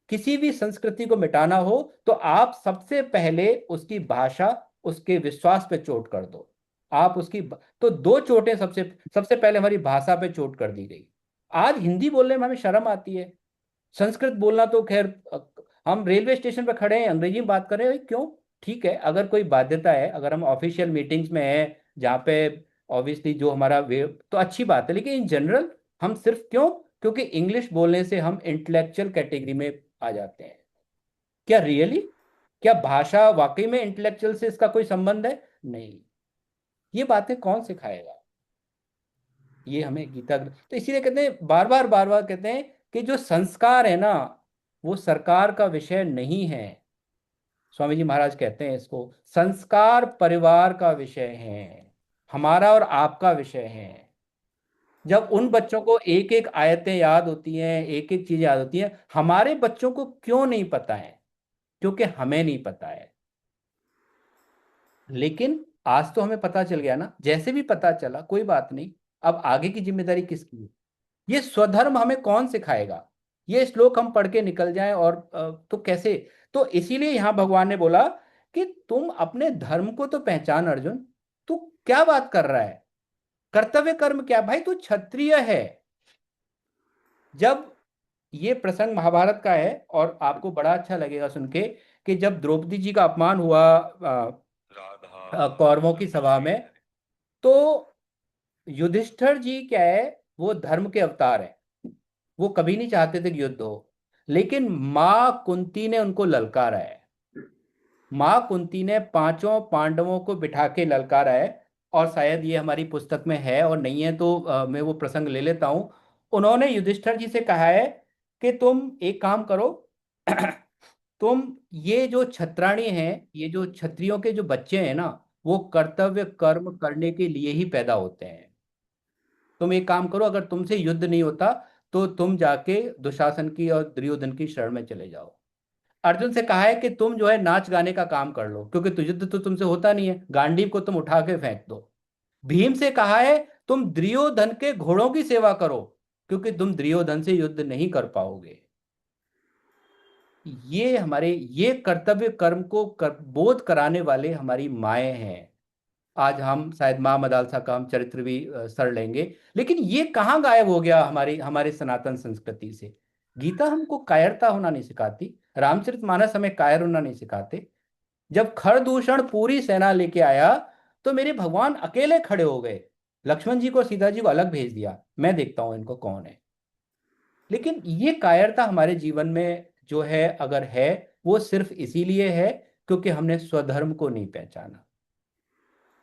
किसी भी संस्कृति को मिटाना हो तो आप सबसे पहले उसकी भाषा, उसके विश्वास पे चोट कर दो। आप उसकी तो दो चोटें सबसे सबसे पहले हमारी भाषा पे चोट कर दी गई। आज हिंदी बोलने में हमें शर्म आती है। संस्कृत बोलना तो खैर, हम रेलवे स्टेशन पर खड़े हैं अंग्रेजी में बात कर रहे हैं, क्यों? ठीक है, अगर कोई बाध्यता है, अगर हम ऑफिशियल मीटिंग्स में हैं जहाँ पे ऑब्वियसली जो हमारा वे, तो अच्छी बात है, लेकिन इन जनरल हम सिर्फ क्यों? क्योंकि इंग्लिश बोलने से हम इंटेलेक्चुअल कैटेगरी में आ जाते हैं। क्या रियली? क्या भाषा वाकई में इंटेलेक्चुअल से इसका कोई संबंध है? नहीं। ये बातें कौन सिखाएगा? ये हमें गीता तो इसीलिए कहते हैं, बार बार कहते हैं कि जो संस्कार है ना, वो सरकार का विषय नहीं है। स्वामी जी महाराज कहते हैं इसको, संस्कार परिवार का विषय है, हमारा और आपका विषय है। जब उन बच्चों को एक एक आयतें याद होती हैं, एक एक चीज याद होती है, हमारे बच्चों को क्यों नहीं पता है? क्योंकि हमें नहीं पता है। लेकिन आज तो हमें पता चल गया ना, जैसे भी पता चला कोई बात नहीं, अब आगे की जिम्मेदारी किसकी है? ये स्वधर्म हमें कौन सिखाएगा? ये श्लोक हम पढ़ के निकल जाएं और तो कैसे? तो इसीलिए यहां भगवान ने बोला कि तुम अपने धर्म को तो पहचान अर्जुन। तू क्या बात कर रहा है? कर्तव्य कर्म क्या भाई? तू क्षत्रिय है। जब ये प्रसंग महाभारत का है और आपको बड़ा अच्छा लगेगा सुन के कि जब द्रौपदी जी का अपमान हुआ कौरवों की सभा में, तो युधिष्ठिर जी क्या है, वो धर्म के अवतार है। वो कभी नहीं चाहते थे कि युद्ध हो, लेकिन माँ कुंती ने उनको ललकारा है। माँ कुंती ने पांचों पांडवों को बिठा के ललकारा है। और शायद ये हमारी पुस्तक में है, और नहीं है तो मैं वो प्रसंग ले लेता हूं। उन्होंने युधिष्ठिर जी से कहा है कि तुम एक काम करो, तुम ये जो छत्राणी हैं, ये जो क्षत्रियों के जो बच्चे हैं ना, वो कर्तव्य कर्म करने के लिए ही पैदा होते हैं। तुम एक काम करो, अगर तुमसे युद्ध नहीं होता तो तुम जाके दुशासन की और दुर्योधन की शरण में चले जाओ। अर्जुन से कहा है कि तुम जो है नाच गाने का काम कर लो, क्योंकि तो युद्ध तो तुमसे होता नहीं है, गांडीव को तुम उठा के फेंक दो। भीम से कहा है तुम दुर्योधन के घोड़ों की सेवा करो, क्योंकि तुम दुर्योधन से युद्ध नहीं कर पाओगे। ये हमारे ये कर्तव्य कर्म को बोध कराने वाले हमारी माएँ हैं। आज हम शायद माँ मदालसा का हम चरित्र भी सर लेंगे, लेकिन ये कहाँ गायब हो गया हमारी हमारे सनातन संस्कृति से? गीता हमको कायरता होना नहीं सिखाती, रामचरितमानस हमें कायर होना नहीं सिखाते। जब खरदूषण पूरी सेना लेके आया तो मेरे भगवान अकेले खड़े हो गए, लक्ष्मण जी को सीता जी को अलग भेज दिया, मैं देखता हूं इनको कौन है। लेकिन ये कायरता हमारे जीवन में जो है, अगर है, वो सिर्फ इसीलिए है क्योंकि हमने स्वधर्म को नहीं पहचाना।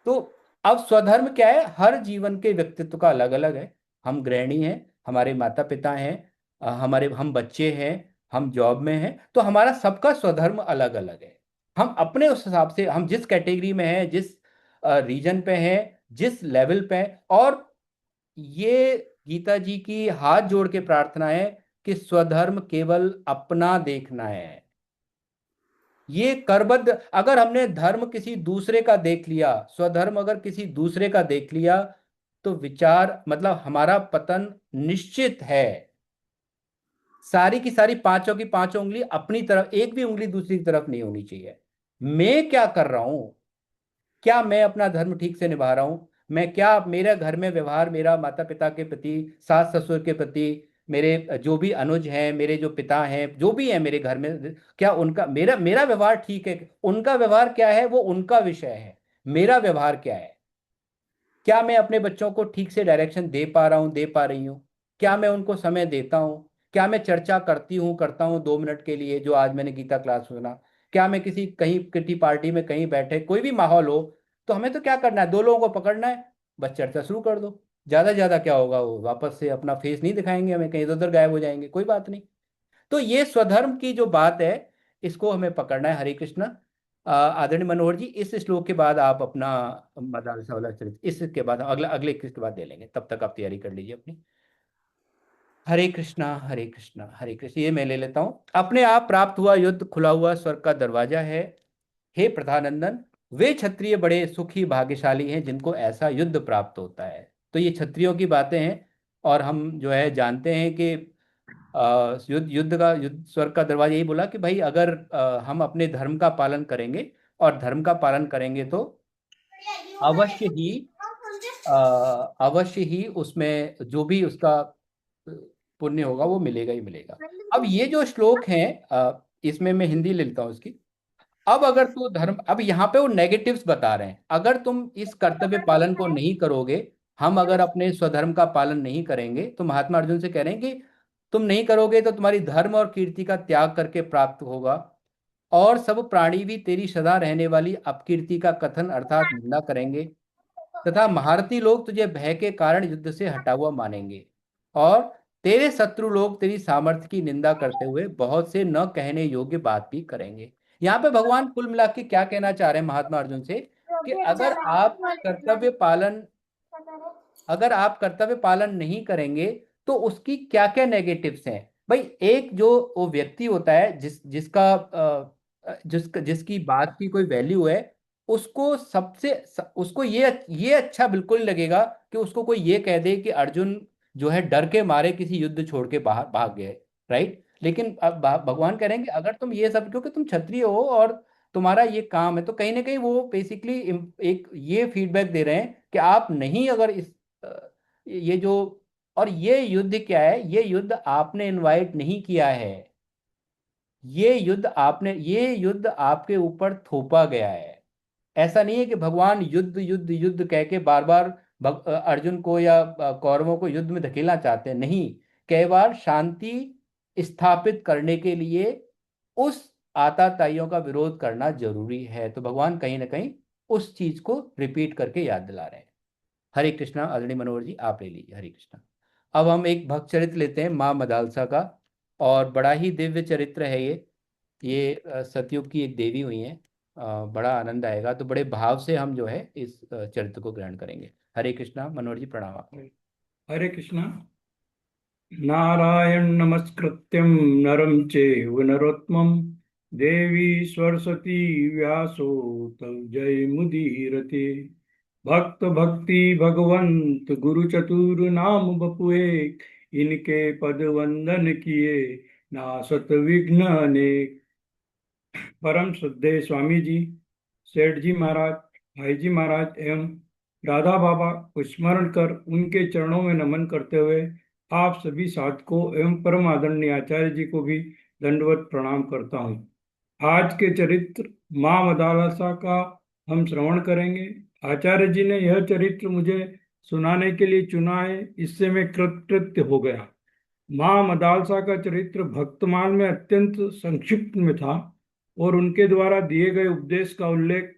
तो अब स्वधर्म क्या है? हर जीवन के व्यक्तित्व का अलग अलग है। हम गृहिणी हैं, हमारे माता पिता हैं, हमारे हम बच्चे हैं, हम जॉब में हैं, तो हमारा सबका स्वधर्म अलग अलग है। हम अपने उस हिसाब से, हम जिस कैटेगरी में हैं, जिस रीजन पे हैं, जिस लेवल पे हैं, और ये गीता जी की हाथ जोड़ के प्रार्थना है कि स्वधर्म केवल अपना देखना है। ये करबद्ध, अगर हमने धर्म किसी दूसरे का देख लिया, स्वधर्म अगर किसी दूसरे का देख लिया, तो विचार मतलब हमारा पतन निश्चित है। सारी की सारी पांचों की पांचों उंगली अपनी तरफ, एक भी उंगली दूसरी की तरफ नहीं होनी चाहिए। मैं क्या कर रहा हूं, क्या मैं अपना धर्म ठीक से निभा रहा हूं, मैं क्या मेरे घर में व्यवहार, मेरा माता पिता के प्रति, सास ससुर के प्रति, मेरे जो भी अनुज हैं, मेरे जो पिता हैं, जो भी है मेरे घर में, क्या उनका मेरा मेरा व्यवहार ठीक है, उनका व्यवहार क्या है वो उनका विषय है, मेरा व्यवहार क्या है। क्या मैं अपने बच्चों को ठीक से डायरेक्शन दे पा रहा हूँ, दे पा रही हूँ, क्या मैं उनको समय देता हूँ, क्या मैं चर्चा करती हूँ, करता हूँ 2 मिनट के लिए, जो आज मैंने गीता क्लास सुना। क्या मैं किसी कहीं किटी पार्टी में कहीं बैठे, कोई भी माहौल हो, तो हमें तो क्या करना है, 2 लोगों को पकड़ना है, बस चर्चा शुरू कर दो। ज्यादा ज्यादा क्या होगा, वो वापस से अपना फेस नहीं दिखाएंगे हमें, कहीं इधर उधर गायब हो जाएंगे, कोई बात नहीं। तो ये स्वधर्म की जो बात है, इसको हमें पकड़ना है। हरे कृष्ण। आदरणीय मनोहर जी, इस श्लोक के बाद आप अपना मदारसा वाला चरित्र, इसके बाद अगला अगले के बाद ले लेंगे, तब तक आप तैयारी कर लीजिए अपनी। हरे कृष्णा हरे कृष्णा हरे कृष्ण। ये मैं ले लेता हूँ। अपने आप प्राप्त हुआ युद्ध खुला हुआ स्वर्ग का दरवाजा है। हे प्रधानंदन, वे क्षत्रिय बड़े सुखी भाग्यशाली हैं जिनको ऐसा युद्ध प्राप्त होता है। तो ये क्षत्रियों की बातें हैं, और हम जो है जानते हैं कि युद्ध युद्ध स्वर्ग का दरवाजा यही बोला कि भाई अगर हम अपने धर्म का पालन करेंगे, और धर्म का पालन करेंगे तो अवश्य ही अ, अवश्य ही उसमें जो भी उसका पुण्य होगा वो मिलेगा ही मिलेगा। अब ये जो श्लोक हैं, इसमें मैं हिंदी ले लेता हूँ इसकी। अब अगर तू धर्म, अब यहाँ पे वो नेगेटिव्स बता रहे हैं, अगर तुम इस कर्तव्य पालन को नहीं करोगे, हम अगर अपने स्वधर्म का पालन नहीं करेंगे, तो महात्मा अर्जुन से कह रहे हैं कि तुम नहीं करोगे तो तुम्हारी धर्म और कीर्ति का त्याग करके प्राप्त होगा, और सब प्राणी भी तेरी सदा रहने वाली अपकीर्ति का कथन अर्थात निंदा करेंगे, तथा महारथी लोग तुझे भय के कारण युद्ध से हटा हुआ मानेंगे, और तेरे शत्रु लोग तेरी सामर्थ्य की निंदा करते हुए बहुत से न कहने योग्य बात भी करेंगे। यहाँ पे भगवान कुल मिला के क्या कहना चाह रहे हैं महात्मा अर्जुन से, कि कर्तव्य पालन अगर आप कर्तव्य पालन नहीं करेंगे तो उसकी क्या क्या नेगेटिव्स हैं। भाई एक जो वो व्यक्ति होता है जिसकी बात की कोई वैल्यू है, उसको ये अच्छा बिल्कुल नहीं लगेगा कि उसको कोई ये कह दे कि अर्जुन जो है डर के मारे किसी युद्ध छोड़ के बाहर भाग गए। राइट। लेकिन अब भगवान कह रहे हैं कि अगर तुम ये सब, क्योंकि तुम क्षत्रिय हो और तुम्हारा ये काम है, तो कहीं ना कहीं वो बेसिकली एक ये फीडबैक दे रहे हैं कि आप नहीं, अगर ये जो, और ये युद्ध क्या है, ये युद्ध आपने इनवाइट नहीं किया है, ये युद्ध आपके ऊपर थोपा गया है। ऐसा नहीं है कि भगवान युद्ध युद्ध युद्ध कह के बार बार अर्जुन को या कौरवों को युद्ध में धकेलना चाहते हैं, नहीं। कई बार शांति स्थापित करने के लिए उस आताताइयों का विरोध करना जरूरी है। तो भगवान कहीं ना कहीं उस चीज को रिपीट करके याद दिला रहे हैं। हरे कृष्णा। आदरणीय मनोहर जी, आप ले लीजिए। हरे कृष्णा। अब हम एक भक्त चरित्र लेते हैं माँ मदालसा का, और बड़ा ही दिव्य चरित्र है ये सतयुग की एक देवी हुई हैं। बड़ा आनंद आएगा, तो बड़े भाव से हम जो है इस चरित्र को ग्रहण करेंगे। हरे कृष्णा। मनोहर जी प्रणाम आपको।
हरे कृष्णा। नारायण नमस्कृत्यं नरं चैव नरोत्तमं देवी सरस्वती व्यासो तौ जयमुदीरते। भक्त भक्ति भगवंत गुरु चतुर नाम बपुए, इनके पद वंदन किए नासत विघ्न अनेक। परम श्रद्धेय स्वामी जी, सेठ जी महाराज, भाई जी महाराज एवं राधा बाबा को स्मरण कर उनके चरणों में नमन करते हुए आप सभी साधकों एवं परम आदरणीय आचार्य जी को भी दंडवत प्रणाम करता हूँ। आज के चरित्र माँ मदालसा का हम श्रवण करेंगे। आचार्य जी ने यह चरित्र मुझे सुनाने के लिए चुना है, इससे मैं कृतकृत्य हो गया। माँ मदालसा का चरित्र भक्तमाल में अत्यंत संक्षिप्त में था, और उनके द्वारा दिए गए उपदेश का उल्लेख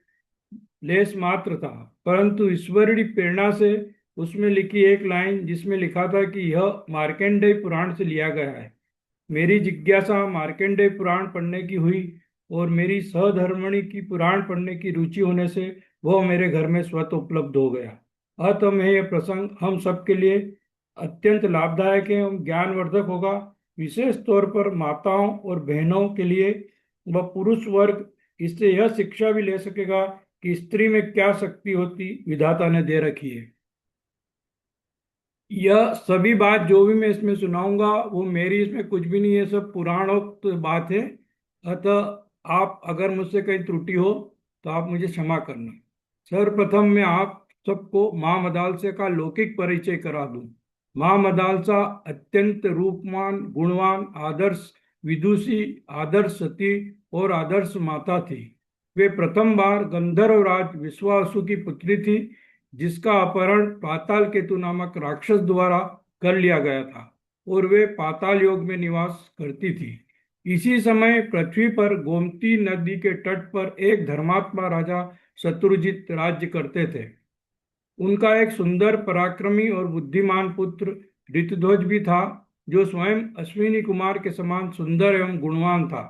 लेस मात्र था, परंतु ईश्वरीय प्रेरणा से उसमें लिखी एक लाइन जिसमें लिखा था कि यह मार्कंडेय पुराण से लिया गया है। मेरी जिज्ञासा मार्कंडेय पुराण पढ़ने की हुई, और मेरी सहधर्मणि की पुराण पढ़ने की रुचि होने से वह मेरे घर में स्वतः उपलब्ध हो गया। अतः मैं यह प्रसंग हम सबके लिए अत्यंत लाभदायक एवं ज्ञानवर्धक होगा, विशेष तौर पर माताओं और बहनों के लिए। व पुरुष वर्ग इससे यह शिक्षा भी ले सकेगा कि स्त्री में क्या शक्ति होती विधाता ने दे रखी है। यह सभी बात जो भी मैं इसमें सुनाऊंगा वो मेरी इसमें कुछ भी नहीं है, सब पुराणोक्त बात है। अतः आप अगर मुझसे कहीं त्रुटि हो तो आप मुझे क्षमा करना। सर्वप्रथम मैं आप सबको माँ मदालसा का लौकिक परिचय करा दूं। माँ मदालसा अत्यंत रूपवान, गुणवान, आदर्श विदुषी, आदर्श सती और आदर्श माता थी। वे प्रथम बार गंधर्वराज विश्वासु की पुत्री थी, जिसका अपहरण पाताल केतु नामक राक्षस द्वारा कर लिया गया था, और वे पाताल योग में निवास करती थी। इसी समय पृथ्वी पर गोमती नदी के तट पर एक धर्मात्मा राजा शत्रुजित राज्य करते थे। उनका एक सुंदर, पराक्रमी और बुद्धिमान पुत्र ऋतुध्वज भी था, जो स्वयं अश्विनी कुमार के समान सुंदर एवं गुणवान था।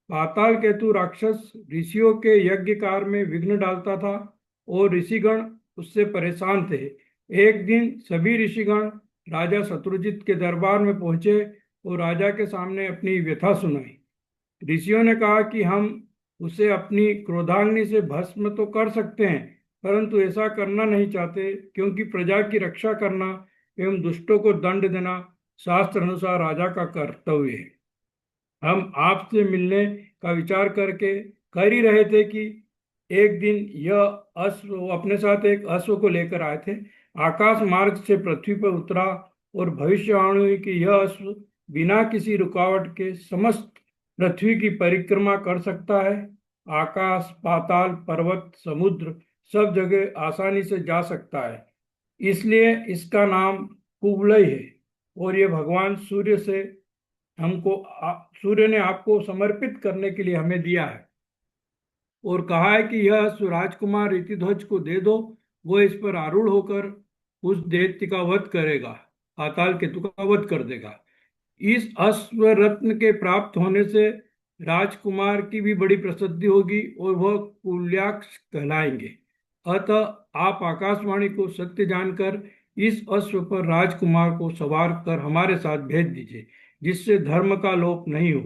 पाताल केतु राक्षस ऋषियों के यज्ञ कार्य में विघ्न डालता था और ऋषिगण उससे परेशान थे। एक दिन सभी ऋषिगण राजा शत्रुजित के दरबार में पहुंचे और राजा के सामने अपनी व्यथा सुनाई। ऋषियों ने कहा कि हम उसे अपनी क्रोधाग्नि से भस्म तो कर सकते हैं, परंतु ऐसा करना नहीं चाहते, क्योंकि प्रजा की रक्षा करना एवं दुष्टों को दंड देना शास्त्र अनुसार राजा का कर्तव्य है। हम आपसे मिलने का विचार करके कर ही रहे थे कि एक दिन यह अश्व, वो अपने साथ एक अश्व को लेकर आए थे, आकाश मार्ग से पृथ्वी पर उतरा और भविष्यवाणी हुई कि यह अश्व बिना किसी रुकावट के समस्त पृथ्वी की परिक्रमा कर सकता है। आकाश, पाताल, पर्वत, समुद्र सब जगह आसानी से जा सकता है। इसलिए इसका नाम कुवलय है, और ये भगवान सूर्य से सूर्य ने आपको समर्पित करने के लिए हमें दिया है, और कहा है कि यह अश्व राजकुमार ऋतुध्वज को दे दो, वो इस पर आरूढ़ होकर उस दैत्य का वध करेगा, पाताल केतु का वध कर देगा। इस अश्व रत्न के प्राप्त होने से राजकुमार की भी बड़ी प्रसिद्धि होगी और वह कुल्याक्ष कहलाएंगे। अतः आप आकाशवाणी को सत्य जानकर इस अश्व पर राजकुमार को सवार कर हमारे साथ भेज दीजिए, जिससे धर्म का लोप नहीं हो।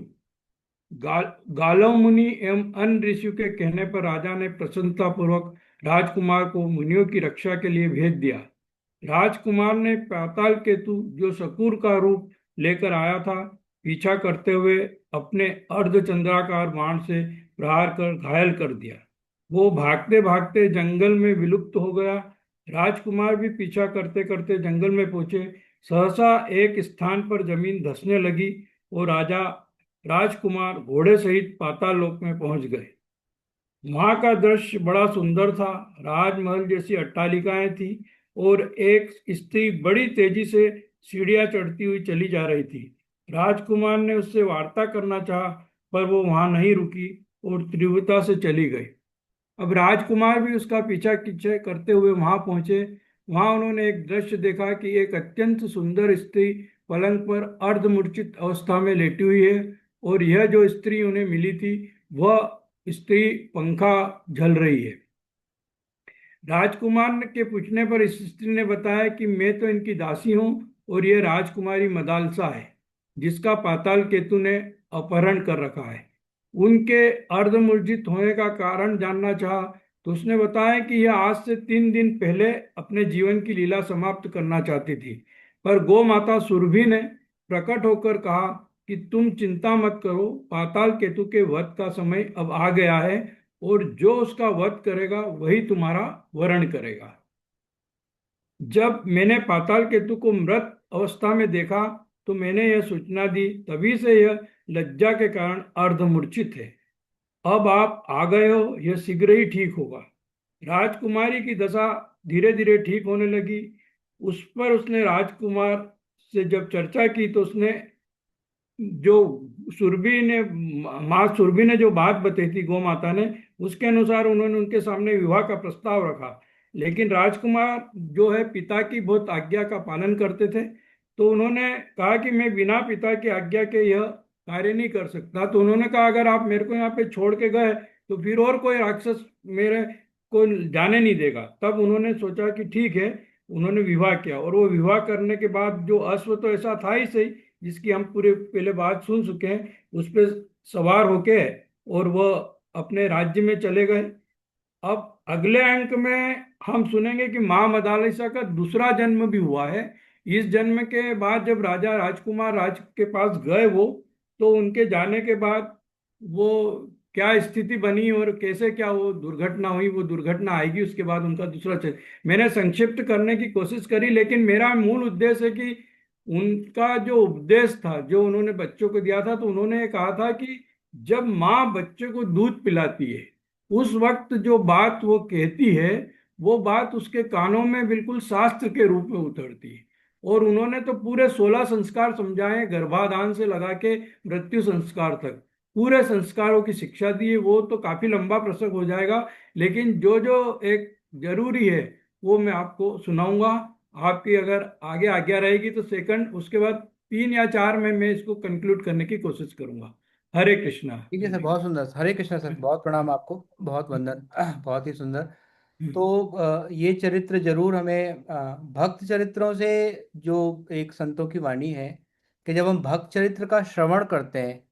गालव मुनि एवं अन्य ऋषियों के कहने पर राजा ने प्रसन्नतापूर्वक राजकुमार को मुनियों की रक्षा के लिए भेज दिया। राजकुमार ने पाताल केतु, जो शकूर का रूप लेकर आया था, पीछा करते हुए अपने अर्धचंद्राकार बाण से प्रहार कर घायल कर दिया। वो भागते भागते जंगल में विलुप्त हो गया। राजकुमार भी पीछा करते करते जंगल में पहुंचे। सहसा एक स्थान पर जमीन धंसने लगी और राजकुमार घोड़े सहित पाताल लोक में पहुंच गए। वहां का दृश्य बड़ा सुंदर था। राजमहल जैसी अट्टालिकाएं थी और एक स्त्री बड़ी तेजी से सीढ़ियां चढ़ती हुई चली जा रही थी। राजकुमार ने उससे वार्ता करना चाहा, पर वो वहां नहीं रुकी और तीव्रता से चली गई। अब राजकुमार भी उसका पीछा करते हुए वहां पहुंचे। वहां उन्होंने एक दृश्य देखा कि एक अत्यंत सुंदर स्त्री पलंग पर अर्धमूर्छित अवस्था में लेटी हुई है, और यह जो स्त्री उन्हें मिली थी वह स्त्री पंखा झल रही है। राजकुमार के पूछने पर इस स्त्री ने बताया कि मैं तो इनकी दासी हूं, और यह राजकुमारी मदालसा है, जिसका पाताल केतु ने अपहरण कर रखा है। उनके अर्धमूर्छित होने का कारण जानना चाहा तो उसने बताया कि यह आज से 3 दिन पहले अपने जीवन की लीला समाप्त करना चाहती थी, पर गौ माता सुरभि ने प्रकट होकर कहा कि तुम चिंता मत करो, पाताल केतु के वध का समय अब आ गया है, और जो उसका वध करेगा वही तुम्हारा वरण करेगा। जब मैंने पाताल केतु को मृत अवस्था में देखा तो मैंने यह सूचना दी, तभी से यह लज्जा के कारण अर्धमूर्छित है। अब आप आ गए हो, यह शीघ्र ही ठीक होगा। राजकुमारी की दशा धीरे धीरे ठीक होने लगी। उस पर उसने राजकुमार से जब चर्चा की तो उसने जो माँ सुरभि ने जो बात बताई थी गौ माता ने, उसके अनुसार उन्होंने उनके सामने विवाह का प्रस्ताव रखा। लेकिन राजकुमार जो है पिता की बहुत आज्ञा का पालन करते थे, तो उन्होंने कहा कि मैं बिना पिता की आज्ञा के यह कार्य नहीं कर सकता। तो उन्होंने कहा अगर आप मेरे को यहाँ पे छोड़ के गए तो फिर और कोई राक्षस मेरे को जाने नहीं देगा। तब उन्होंने सोचा कि ठीक है, उन्होंने विवाह किया, और वो विवाह करने के बाद जो अश्व तो ऐसा था ही सही, जिसकी हम पूरे पहले बात सुन चुके हैं, उस पर सवार होके और वह अपने राज्य में चले गए। अब अगले अंक में हम सुनेंगे कि माँ मदालसा का दूसरा जन्म भी हुआ है, इस जन्म के बाद जब राजा राजकुमार राज के पास गए वो, तो उनके जाने के बाद वो क्या स्थिति बनी और कैसे क्या वो दुर्घटना हुई, वो दुर्घटना आएगी उसके बाद उनका दूसरा चरित्र। मैंने संक्षिप्त करने की कोशिश करी, लेकिन मेरा मूल उद्देश्य है कि उनका जो उपदेश था जो उन्होंने बच्चों को दिया था, तो उन्होंने ये कहा था कि जब माँ बच्चे को दूध पिलाती है उस वक्त जो बात वो कहती है वो बात उसके कानों में बिल्कुल शास्त्र के रूप में उतरती है। और उन्होंने तो पूरे 16 संस्कार समझाए, गर्भाधान से लगा के मृत्यु संस्कार तक पूरे संस्कारों की शिक्षा दी है। वो तो काफी लंबा प्रसंग हो जाएगा, लेकिन जो जो एक जरूरी है वो मैं आपको सुनाऊंगा। आपकी अगर आगे आज्ञा रहेगी तो सेकंड, उसके बाद 3 या 4 में मैं इसको कंक्लूड करने की कोशिश करूंगा। हरे कृष्णा।
ठीक है सर, बहुत सुंदर। हरे कृष्णा सर, बहुत प्रणाम आपको, बहुत वंदन। बहुत ही सुंदर। तो ये चरित्र जरूर हमें भक्त चरित्रों से, जो एक संतों की वाणी है कि जब हम भक्त चरित्र का श्रवण करते हैं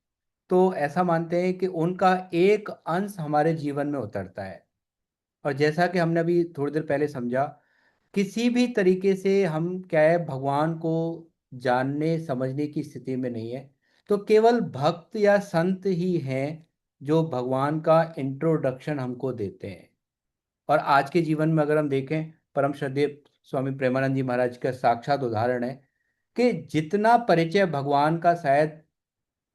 तो ऐसा मानते हैं कि उनका एक अंश हमारे जीवन में उतरता है। और जैसा कि हमने अभी थोड़ी देर पहले समझा, किसी भी तरीके से हम क्या है, भगवान को जानने समझने की स्थिति में नहीं है। तो केवल भक्त या संत ही हैं जो भगवान का इंट्रोडक्शन हमको देते हैं। और आज के जीवन में अगर हम देखें, परम श्रद्धेय स्वामी प्रेमानंद जी महाराज का साक्षात उदाहरण है कि जितना परिचय भगवान का शायद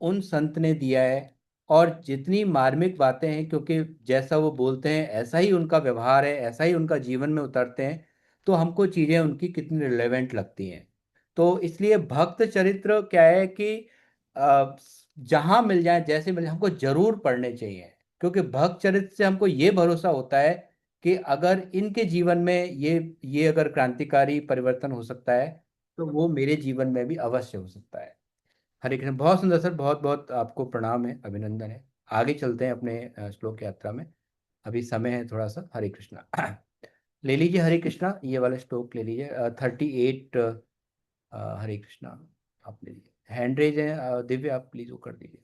उन संत ने दिया है, और जितनी मार्मिक बातें हैं, क्योंकि जैसा वो बोलते हैं ऐसा ही उनका व्यवहार है, ऐसा ही उनका जीवन में उतरते हैं, तो हमको चीज़ें उनकी कितनी रिलेवेंट लगती हैं। तो इसलिए भक्त चरित्र क्या है कि जहाँ मिल जाए, जैसे मिल जाए, हमको जरूर पढ़ने चाहिए। क्योंकि भक्त चरित्र से हमको ये भरोसा होता है कि अगर इनके जीवन में ये अगर क्रांतिकारी परिवर्तन हो सकता है, तो वो मेरे जीवन में भी अवश्य हो सकता है। हरे कृष्ण, बहुत सुंदर सर, बहुत बहुत आपको प्रणाम है, अभिनंदन है। आगे चलते हैं अपने श्लोक यात्रा में। अभी समय है थोड़ा सा। हरे कृष्णा। ले लीजिए हरे कृष्णा, ये वाला श्लोक ले लीजिए, 38। हरे कृष्णा, आप ले लीजिए। हैंड रेज है दिव्य, आप प्लीज वो कर दीजिए।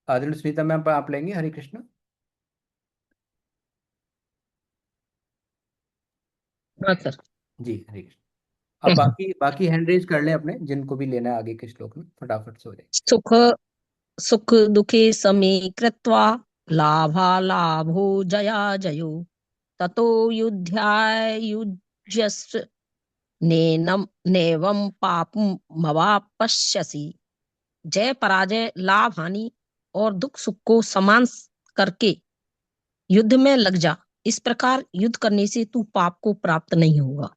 आदरणीय सुनीता मैम, आप लेंगे हरे कृष्णा?
हाँ सर।
जी हरे कृष्णा। अब बाकी बाकी हैंड रेज कर लें अपने, जिनको भी लेना है आगे के श्लोक में, फटाफट से हो जाए।
सुख सुख दुखे समे कृत्वा लाभालाभो जया जयो ततो युध्यायुज्यस्व नेवं पापमवापश्यसि। जय पराजय, लाभ हानि और दुख सुख को समान करके युद्ध में लग जा। इस प्रकार युद्ध करने से तू पाप को प्राप्त नहीं होगा।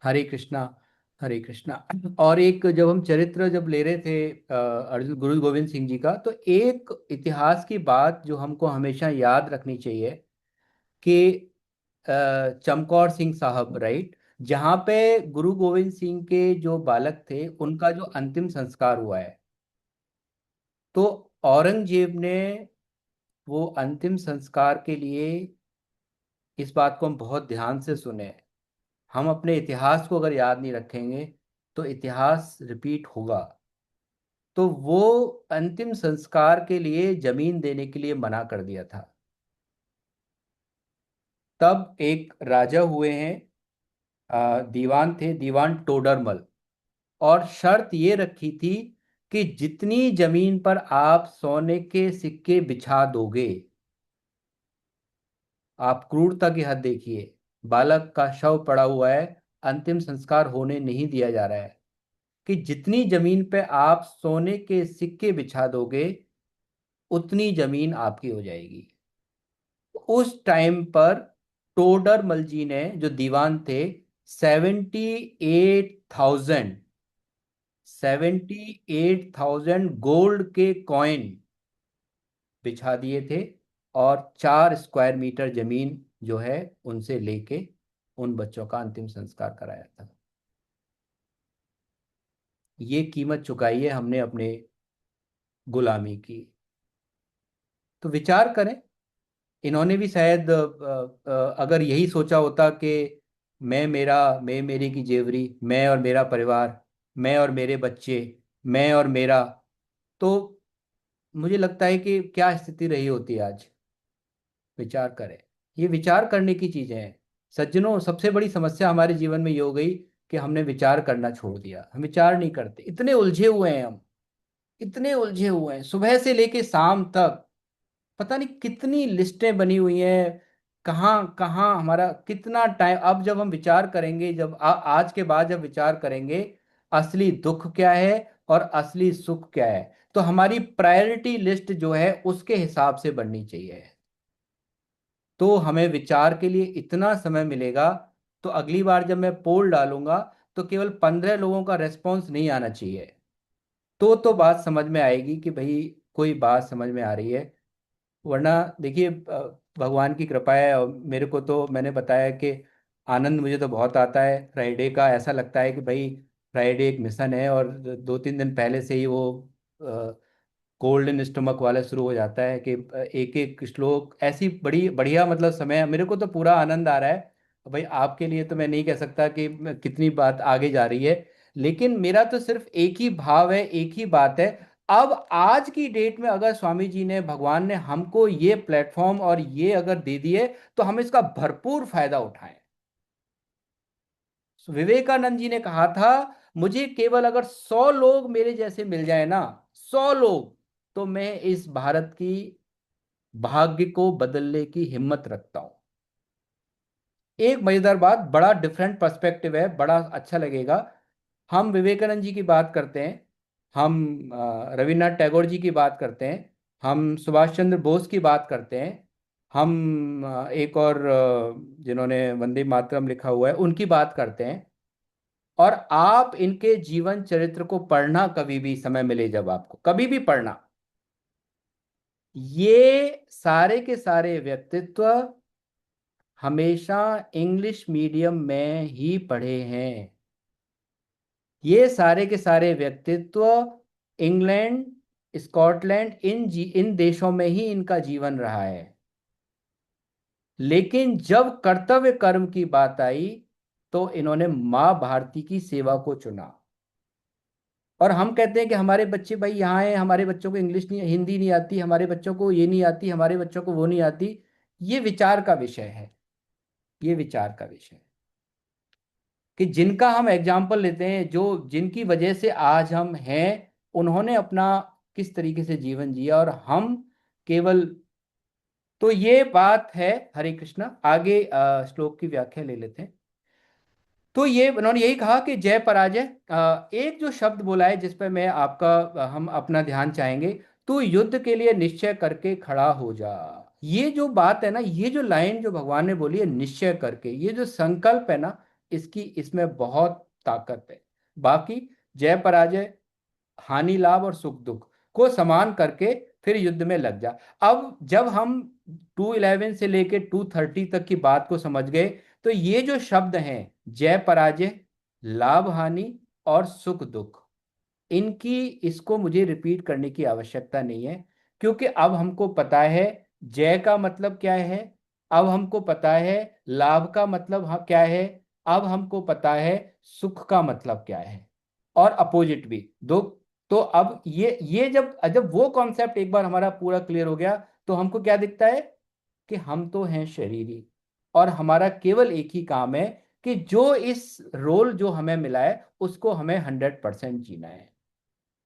हरे कृष्णा, हरे कृष्णा। और एक जब हम चरित्र जब ले रहे थे अर्जुन गुरु गोविंद सिंह जी का, तो एक इतिहास की बात जो हमको हमेशा याद रखनी चाहिए कि चमकौर सिंह साहब, राइट, जहाँ पे गुरु गोविंद सिंह के जो बालक थे उनका जो अंतिम संस्कार हुआ है, तो औरंगजेब ने वो अंतिम संस्कार के लिए, इस बात को हम बहुत ध्यान से सुने, हम अपने इतिहास को अगर याद नहीं रखेंगे तो इतिहास रिपीट होगा। तो वो अंतिम संस्कार के लिए जमीन देने के लिए मना कर दिया था। तब एक राजा हुए हैं, दीवान थे, दीवान टोडरमल, और शर्त ये रखी थी कि जितनी जमीन पर आप सोने के सिक्के बिछा दोगे, आप क्रूरता की हद देखिए, बालक का शव पड़ा हुआ है, अंतिम संस्कार होने नहीं दिया जा रहा है, कि जितनी जमीन पे आप सोने के सिक्के बिछा दोगे उतनी जमीन आपकी हो जाएगी। उस टाइम पर टोडरमल जी ने, जो दीवान थे, 78,000 78,000 गोल्ड के कॉइन बिछा दिए थे, और 4 स्क्वायर मीटर जमीन जो है उनसे लेके उन बच्चों का अंतिम संस्कार कराया था। ये कीमत चुकाई है हमने अपने गुलामी की। तो विचार करें, इन्होंने भी शायद अगर यही सोचा होता कि मैं मेरी की जेवरी, मैं और मेरा परिवार, मैं और मेरे बच्चे, मैं और मेरा, तो मुझे लगता है कि क्या स्थिति रही होती आज। विचार करें। ये विचार करने की चीजें हैं सज्जनों। सबसे बड़ी समस्या हमारे जीवन में ये हो गई कि हमने विचार करना छोड़ दिया, हम विचार नहीं करते, इतने उलझे हुए हैं हम, इतने उलझे हुए हैं सुबह से लेके शाम तक। पता नहीं कितनी लिस्टें बनी हुई हैं, कहाँ कहाँ हमारा कितना टाइम। अब जब हम विचार करेंगे, जब आज के बाद जब विचार करेंगे असली दुख क्या है और असली सुख क्या है, तो हमारी प्रायोरिटी लिस्ट जो है उसके हिसाब से बननी चाहिए। तो हमें विचार के लिए इतना समय मिलेगा। तो अगली बार जब मैं पोल डालूंगा तो केवल 15 लोगों का रेस्पॉन्स नहीं आना चाहिए। तो बात समझ में आएगी कि भाई कोई बात समझ में आ रही है। वरना देखिए भगवान की कृपा है। और मेरे को तो मैंने बताया कि आनंद मुझे तो बहुत आता है फ्राइडे का। ऐसा लगता है कि भाई फ्राइडे एक मिशन है, और 2-3 दिन पहले से ही वो गोल्डन स्टमक वाला शुरू हो जाता है कि एक एक श्लोक ऐसी बड़ी बढ़िया, मतलब समय मेरे को तो पूरा आनंद आ रहा है। भाई आपके लिए तो मैं नहीं कह सकता कि कितनी बात आगे जा रही है, लेकिन मेरा तो सिर्फ एक ही भाव है, एक ही बात है। अब आज की डेट में अगर स्वामी जी ने, भगवान ने हमको ये प्लेटफॉर्म और ये अगर दे दिए, तो हम इसका भरपूर फायदा उठाएं। विवेकानंद जी ने कहा था, मुझे केवल अगर 100 लोग मेरे जैसे मिल जाए ना, 100 लोग, तो मैं इस भारत की भाग्य को बदलने की हिम्मत रखता हूं। एक मजेदार बात, बड़ा डिफरेंट पर्सपेक्टिव है, बड़ा अच्छा लगेगा। हम विवेकानंद जी की बात करते हैं, हम रविन्द्रनाथ टैगोर जी की बात करते हैं, हम सुभाष चंद्र बोस की बात करते हैं, हम एक और जिन्होंने वंदे मातरम लिखा हुआ है उनकी बात करते हैं। और आप इनके जीवन चरित्र को पढ़ना, कभी भी समय मिले जब आपको कभी भी पढ़ना, ये सारे के सारे व्यक्तित्व हमेशा इंग्लिश मीडियम में ही पढ़े हैं। ये सारे के सारे व्यक्तित्व इंग्लैंड, स्कॉटलैंड, इन देशों में ही इनका जीवन रहा है। लेकिन जब कर्तव्य कर्म की बात आई तो इन्होंने मां भारती की सेवा को चुना। और हम कहते हैं कि हमारे बच्चे भाई यहाँ हैं, हमारे बच्चों को इंग्लिश नहीं, हिंदी नहीं आती, हमारे बच्चों को ये नहीं आती, हमारे बच्चों को वो नहीं आती। ये विचार का विषय है, ये विचार का विषय है कि जिनका हम एग्जाम्पल लेते हैं, जो जिनकी वजह से आज हम हैं, उन्होंने अपना किस तरीके से जीवन जिया, और हम केवल। तो ये बात है। हरे कृष्णा। आगे श्लोक की व्याख्या ले लेते हैं। तो ये उन्होंने यही कहा कि जय पराजय। एक जो शब्द बोला है जिस पर मैं आपका हम अपना ध्यान चाहेंगे, तू युद्ध के लिए निश्चय करके खड़ा हो जा। ये जो बात है ना, ये जो लाइन जो भगवान ने बोली है निश्चय करके, ये जो संकल्प है ना, इसकी इसमें बहुत ताकत है। बाकी जय पराजय, हानि लाभ और सुख दुख को समान करके फिर युद्ध में लग जा। अब जब हम 211 से लेके 230 तक की बात को समझ गए, तो ये जो शब्द हैं जय पराजय, लाभ हानि और सुख दुख, इनकी इसको मुझे रिपीट करने की आवश्यकता नहीं है, क्योंकि अब हमको पता है जय का मतलब क्या है, अब हमको पता है लाभ का मतलब क्या है, अब हमको पता है सुख का मतलब क्या है, और अपोजिट भी दो। तो अब ये जब जब वो कॉन्सेप्ट एक बार हमारा पूरा क्लियर हो गया, तो हमको क्या दिखता है कि हम तो हैं शरीरी, और हमारा केवल एक ही काम है कि जो इस रोल जो हमें मिला है उसको हमें 100% जीना है।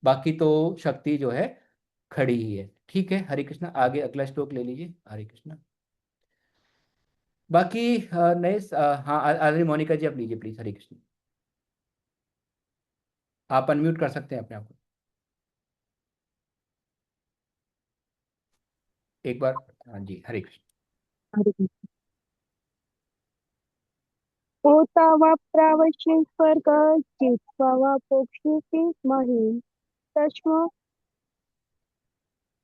बाकी तो शक्ति जो है खड़ी ही है। ठीक है, हरे कृष्णा। आगे अगला श्लोक ले लीजिए। हरे कृष्णा। बाकी नए हाँ, आदरणीय मोनिका जी आप लीजिए प्लीज। हरे कृष्णा। आप अनम्यूट कर सकते हैं अपने आप को एक बार। हाँ जी, हरे कृष्ण।
होता वा प्रावश्य स्वर्ग जित्वा वा पोक्ष्यति महीम् तस्मा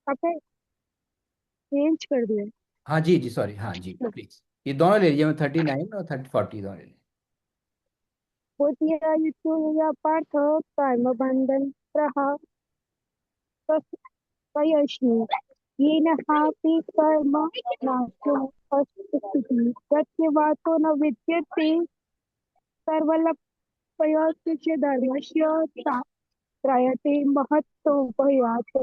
आपने चेंज कर दिया।
हाँ जी जी, सॉरी, हाँ जी प्लीज, ये दोनों ले लीजिए। मैं 39 और 40 दोनों ले लीजिए।
होतिया युत्या पार्थ कर्म बंधन प्रहा पयस्मि येन हापि कर्म नाशो अस्ति प्रत्यवातो न विद्यते सर्वलपयस्य च धर्मस्य त्रायते महत्तो भयात्।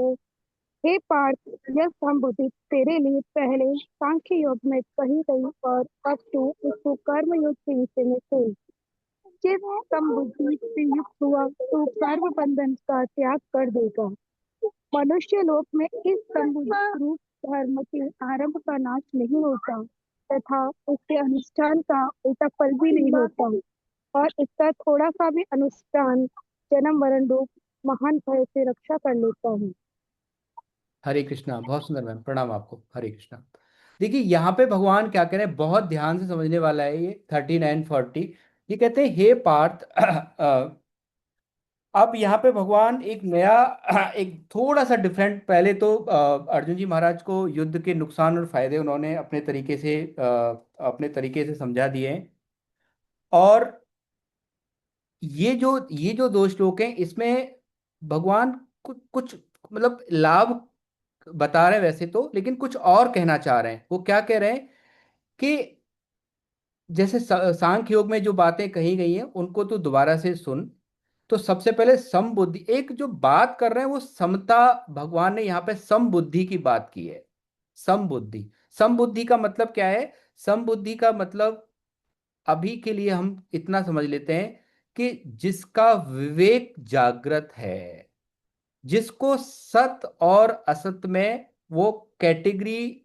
हे पार्थ, यह संबुद्धि तेरे लिए पहले सांख्य योग में कही गई और अब तू उसको कर्म योग के विषय में सुन। जिस संबुद्धि से युक्त हुआ तो कर्म बंधन का त्याग कर देगा। मनुष्य लोक में इस संबुद्धि रूप धर्म के आरंभ का नाश नहीं होता तथा उसके अनुष्ठान का उल्टा फल भी नहीं होता, और इसका थोड़ा सा भी अनुष्ठान जन्म मरण रूप महान भय से रक्षा कर लेता है।
हरे कृष्णा, बहुत सुंदर मैम, प्रणाम आपको। हरे कृष्णा। देखिए यहाँ पे भगवान क्या कह रहे हैं, बहुत ध्यान से समझने वाला है ये 39-40। ये कहते हैं हे पार्थ अब यहाँ पे भगवान एक नया एक थोड़ा सा डिफरेंट, पहले तो अर्जुन जी महाराज को युद्ध के नुकसान और फायदे उन्होंने अपने तरीके से समझा दिए हैं। और ये जो दो श्लोक हैं इसमें भगवान कुछ मतलब लाभ बता रहे हैं वैसे तो, लेकिन कुछ और कहना चाह रहे हैं। वो क्या कह रहे हैं कि जैसे सांख्य योग में जो बातें कही गई हैं उनको तो दोबारा से सुन। तो सबसे पहले समबुद्धि, एक जो बात कर रहे हैं वो समता, भगवान ने यहाँ पे समबुद्धि की बात की है। समबुद्धि, समबुद्धि का मतलब क्या है? समबुद्धि का मतलब अभी के लिए हम इतना समझ लेते हैं कि जिसका विवेक जागृत है, जिसको सत और असत में वो कैटेगरी,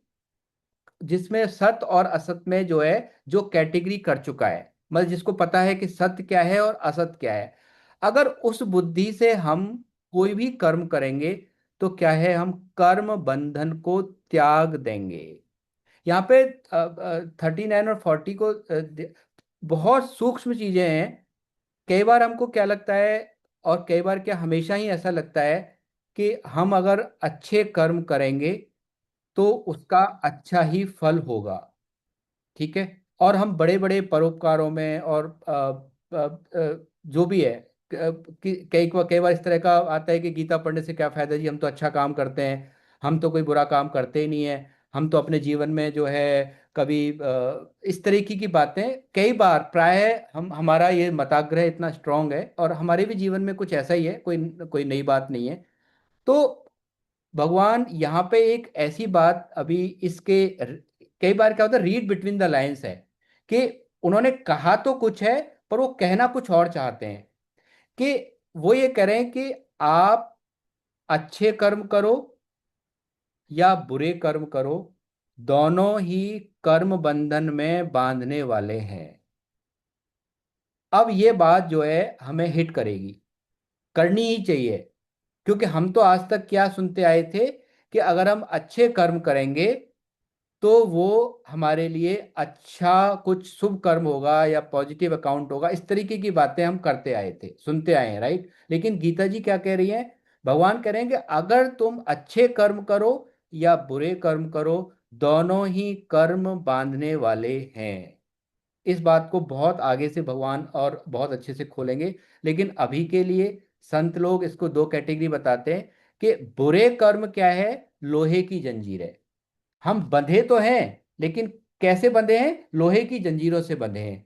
जिसमें सत्य और असत में जो है जो कैटेगरी कर चुका है, मतलब जिसको पता है कि सत्य क्या है और असत क्या है। अगर उस बुद्धि से हम कोई भी कर्म करेंगे तो क्या है, हम कर्म बंधन को त्याग देंगे। यहाँ पे 39 और 40 को बहुत सूक्ष्म चीजें हैं। कई बार हमको क्या लगता है, और कई बार क्या हमेशा ही ऐसा लगता है कि हम अगर अच्छे कर्म करेंगे तो उसका अच्छा ही फल होगा, ठीक है। और हम बड़े बड़े परोपकारों में और जो भी है, कई बार इस तरह का आता है कि गीता पढ़ने से क्या फायदा जी, हम तो अच्छा काम करते हैं, हम तो कोई बुरा काम करते ही नहीं है, हम तो अपने जीवन में जो है कभी इस तरीके की बातें कई बार प्राय हम, हमारा ये मताग्रह इतना स्ट्रांग है और हमारे भी जीवन में कुछ ऐसा ही है, कोई कोई नई बात नहीं है। तो भगवान यहाँ पे एक ऐसी बात अभी इसके कई बार क्या होता है, रीड बिटवीन द लाइंस है कि उन्होंने कहा तो कुछ है पर वो कहना कुछ और चाहते हैं। कि वो ये कह रहे हैं कि आप अच्छे कर्म करो या बुरे कर्म करो, दोनों ही कर्म बंधन में बांधने वाले हैं। अब ये बात जो है हमें हिट करेगी, करनी ही चाहिए, क्योंकि हम तो आज तक क्या सुनते आए थे कि अगर हम अच्छे कर्म करेंगे तो वो हमारे लिए अच्छा कुछ शुभ कर्म होगा या पॉजिटिव अकाउंट होगा, इस तरीके की बातें हम करते आए थे, सुनते आए हैं, राइट। लेकिन गीता जी क्या कह रही है, भगवान कह रहे हैं कि अगर तुम अच्छे कर्म करो या बुरे कर्म करो, दोनों ही कर्म बांधने वाले हैं। इस बात को बहुत आगे से भगवान और बहुत अच्छे से खोलेंगे, लेकिन अभी के लिए संत लोग इसको दो कैटेगरी बताते हैं कि बुरे कर्म क्या है, लोहे की जंजीर है। हम बंधे तो हैं, लेकिन कैसे बंधे हैं, लोहे की जंजीरों से बंधे हैं।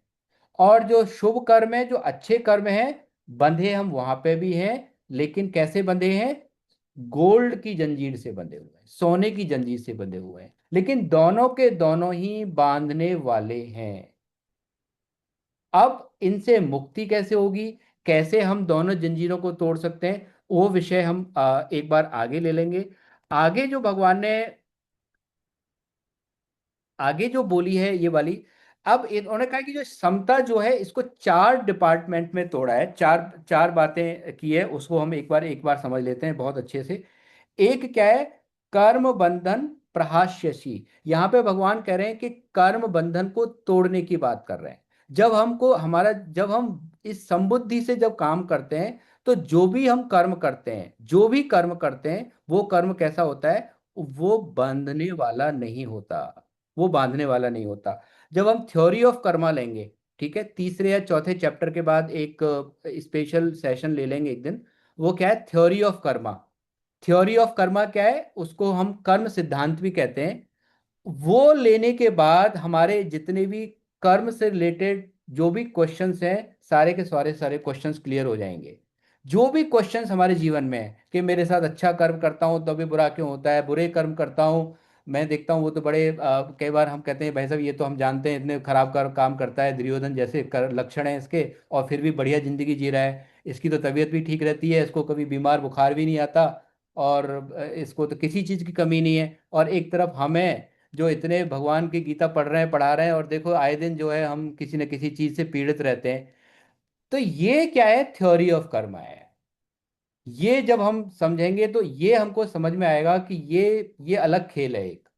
और जो शुभ कर्म है, जो अच्छे कर्म है, बंधे हम वहां पे भी हैं, लेकिन कैसे बंधे हैं, गोल्ड की जंजीर से बंधे हुए हैं, सोने की जंजीर से बंधे हुए हैं, लेकिन दोनों के दोनों ही बांधने वाले हैं। अब इनसे मुक्ति कैसे होगी, कैसे हम दोनों जंजीरों को तोड़ सकते हैं, वो विषय हम एक बार आगे ले लेंगे। आगे जो भगवान ने आगे जो बोली है ये वाली, अब इन्होंने कहा कि जो समता जो है इसको चार डिपार्टमेंट में तोड़ा है, चार चार बातें की है, उसको हम एक बार समझ लेते हैं बहुत अच्छे से। एक क्या है, कर्म बंधन प्रहास्यसी। यहाँ पे भगवान कह रहे हैं कि कर्म बंधन को तोड़ने की बात कर रहे हैं। जब हम इस संबुद्धि से जब काम करते हैं तो जो भी कर्म करते हैं वो कर्म कैसा होता है, वो बांधने वाला नहीं होता, वो बांधने वाला नहीं होता। जब हम थ्योरी ऑफ कर्मा लेंगे, ठीक है, तीसरे या चौथे चैप्टर के बाद एक स्पेशल सेशन ले लेंगे एक दिन। वो क्या है, theory of Karma. Theory of Karma क्या है, उसको हम कर्म सिद्धांत भी कहते हैं। वो लेने के बाद हमारे जितने भी कर्म से रिलेटेड जो भी क्वेश्चंस हैं, सारे के सारे सारे क्वेश्चंस क्लियर हो जाएंगे। जो भी क्वेश्चंस हमारे जीवन में है कि मेरे साथ अच्छा कर्म करता हूँ तो भी बुरा क्यों होता है, बुरे कर्म करता हूँ मैं देखता हूँ वो तो बड़े कई बार हम कहते हैं भाई साहब ये तो हम जानते हैं इतने खराब काम करता है, दुर्योधन जैसे लक्षण है इसके, और फिर भी बढ़िया जिंदगी जी रहा है, इसकी तो तबीयत भी ठीक रहती है, इसको कभी बीमार बुखार भी नहीं आता, और इसको तो किसी चीज़ की कमी नहीं है। और एक तरफ हमें जो इतने भगवान की गीता पढ़ रहे हैं पढ़ा रहे हैं, और देखो आए दिन जो है हम किसी न किसी चीज़ से पीड़ित रहते हैं। तो ये क्या है, थ्योरी ऑफ कर्म है। ये जब हम समझेंगे तो ये हमको समझ में आएगा कि ये अलग खेल है एक।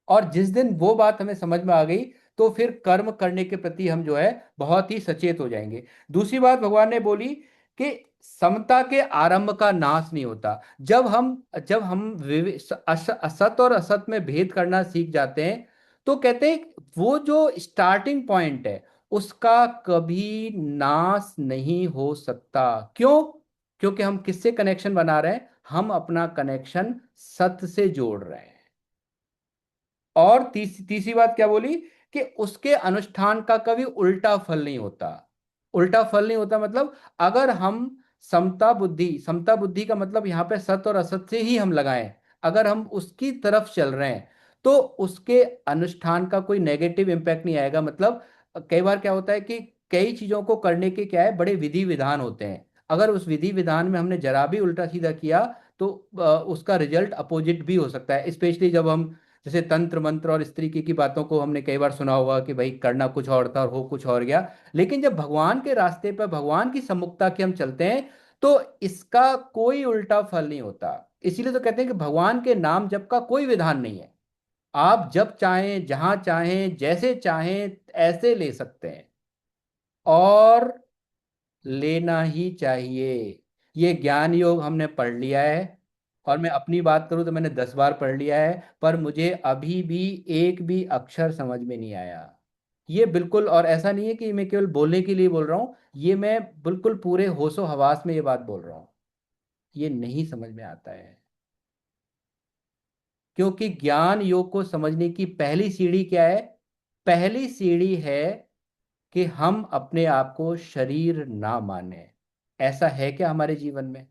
और जिस दिन वो बात हमें समझ में आ गई तो फिर कर्म करने के प्रति हम जो है बहुत ही सचेत हो जाएंगे। दूसरी बात भगवान ने बोली कि समता के आरंभ का नाश नहीं होता। जब हम असत और असत में भेद करना सीख जाते हैं तो कहते हैं वो जो स्टार्टिंग पॉइंट है उसका कभी नाश नहीं हो सकता। क्यों? क्योंकि हम किससे कनेक्शन बना रहे हैं, हम अपना कनेक्शन सत्य से जोड़ रहे हैं। और तीसरी बात क्या बोली कि उसके अनुष्ठान का कभी उल्टा फल नहीं होता। उल्टा फल नहीं होता मतलब अगर हम समता बुद्धि का मतलब यहाँ पे सत्य और असत से ही हम लगाएं, अगर हम उसकी तरफ चल रहे हैं तो उसके अनुष्ठान का कोई नेगेटिव इम्पैक्ट नहीं आएगा। मतलब कई बार क्या होता है कि कई चीजों को करने के क्या है बड़े विधि विधान होते हैं, अगर उस विधि विधान में हमने जरा भी उल्टा सीधा किया तो उसका रिजल्ट अपोजिट भी हो सकता है। स्पेशली जब हम जैसे तंत्र मंत्र और इस तरीके की बातों को हमने कई बार सुना होगा कि भाई करना कुछ और था और हो कुछ और गया। लेकिन जब भगवान के रास्ते पर भगवान की सम्मुखता के हम चलते हैं तो इसका कोई उल्टा फल नहीं होता। इसीलिए तो कहते हैं कि भगवान के नाम जप का कोई विधान नहीं है, आप जब चाहें जहां चाहें जैसे चाहें ऐसे ले सकते हैं, और लेना ही चाहिए। ये ज्ञान योग हमने पढ़ लिया है, और मैं अपनी बात करूं तो मैंने 10 बार पढ़ लिया है, पर मुझे अभी भी एक भी अक्षर समझ में नहीं आया। ये बिल्कुल, और ऐसा नहीं है कि मैं केवल बोलने के लिए बोल रहा हूं, ये मैं बिल्कुल पूरे होशो हवास में ये बात बोल रहा हूं, ये नहीं समझ में आता है। क्योंकि ज्ञान योग को समझने की पहली सीढ़ी क्या है? पहली सीढ़ी है कि हम अपने आप को शरीर ना माने। ऐसा है क्या हमारे जीवन में?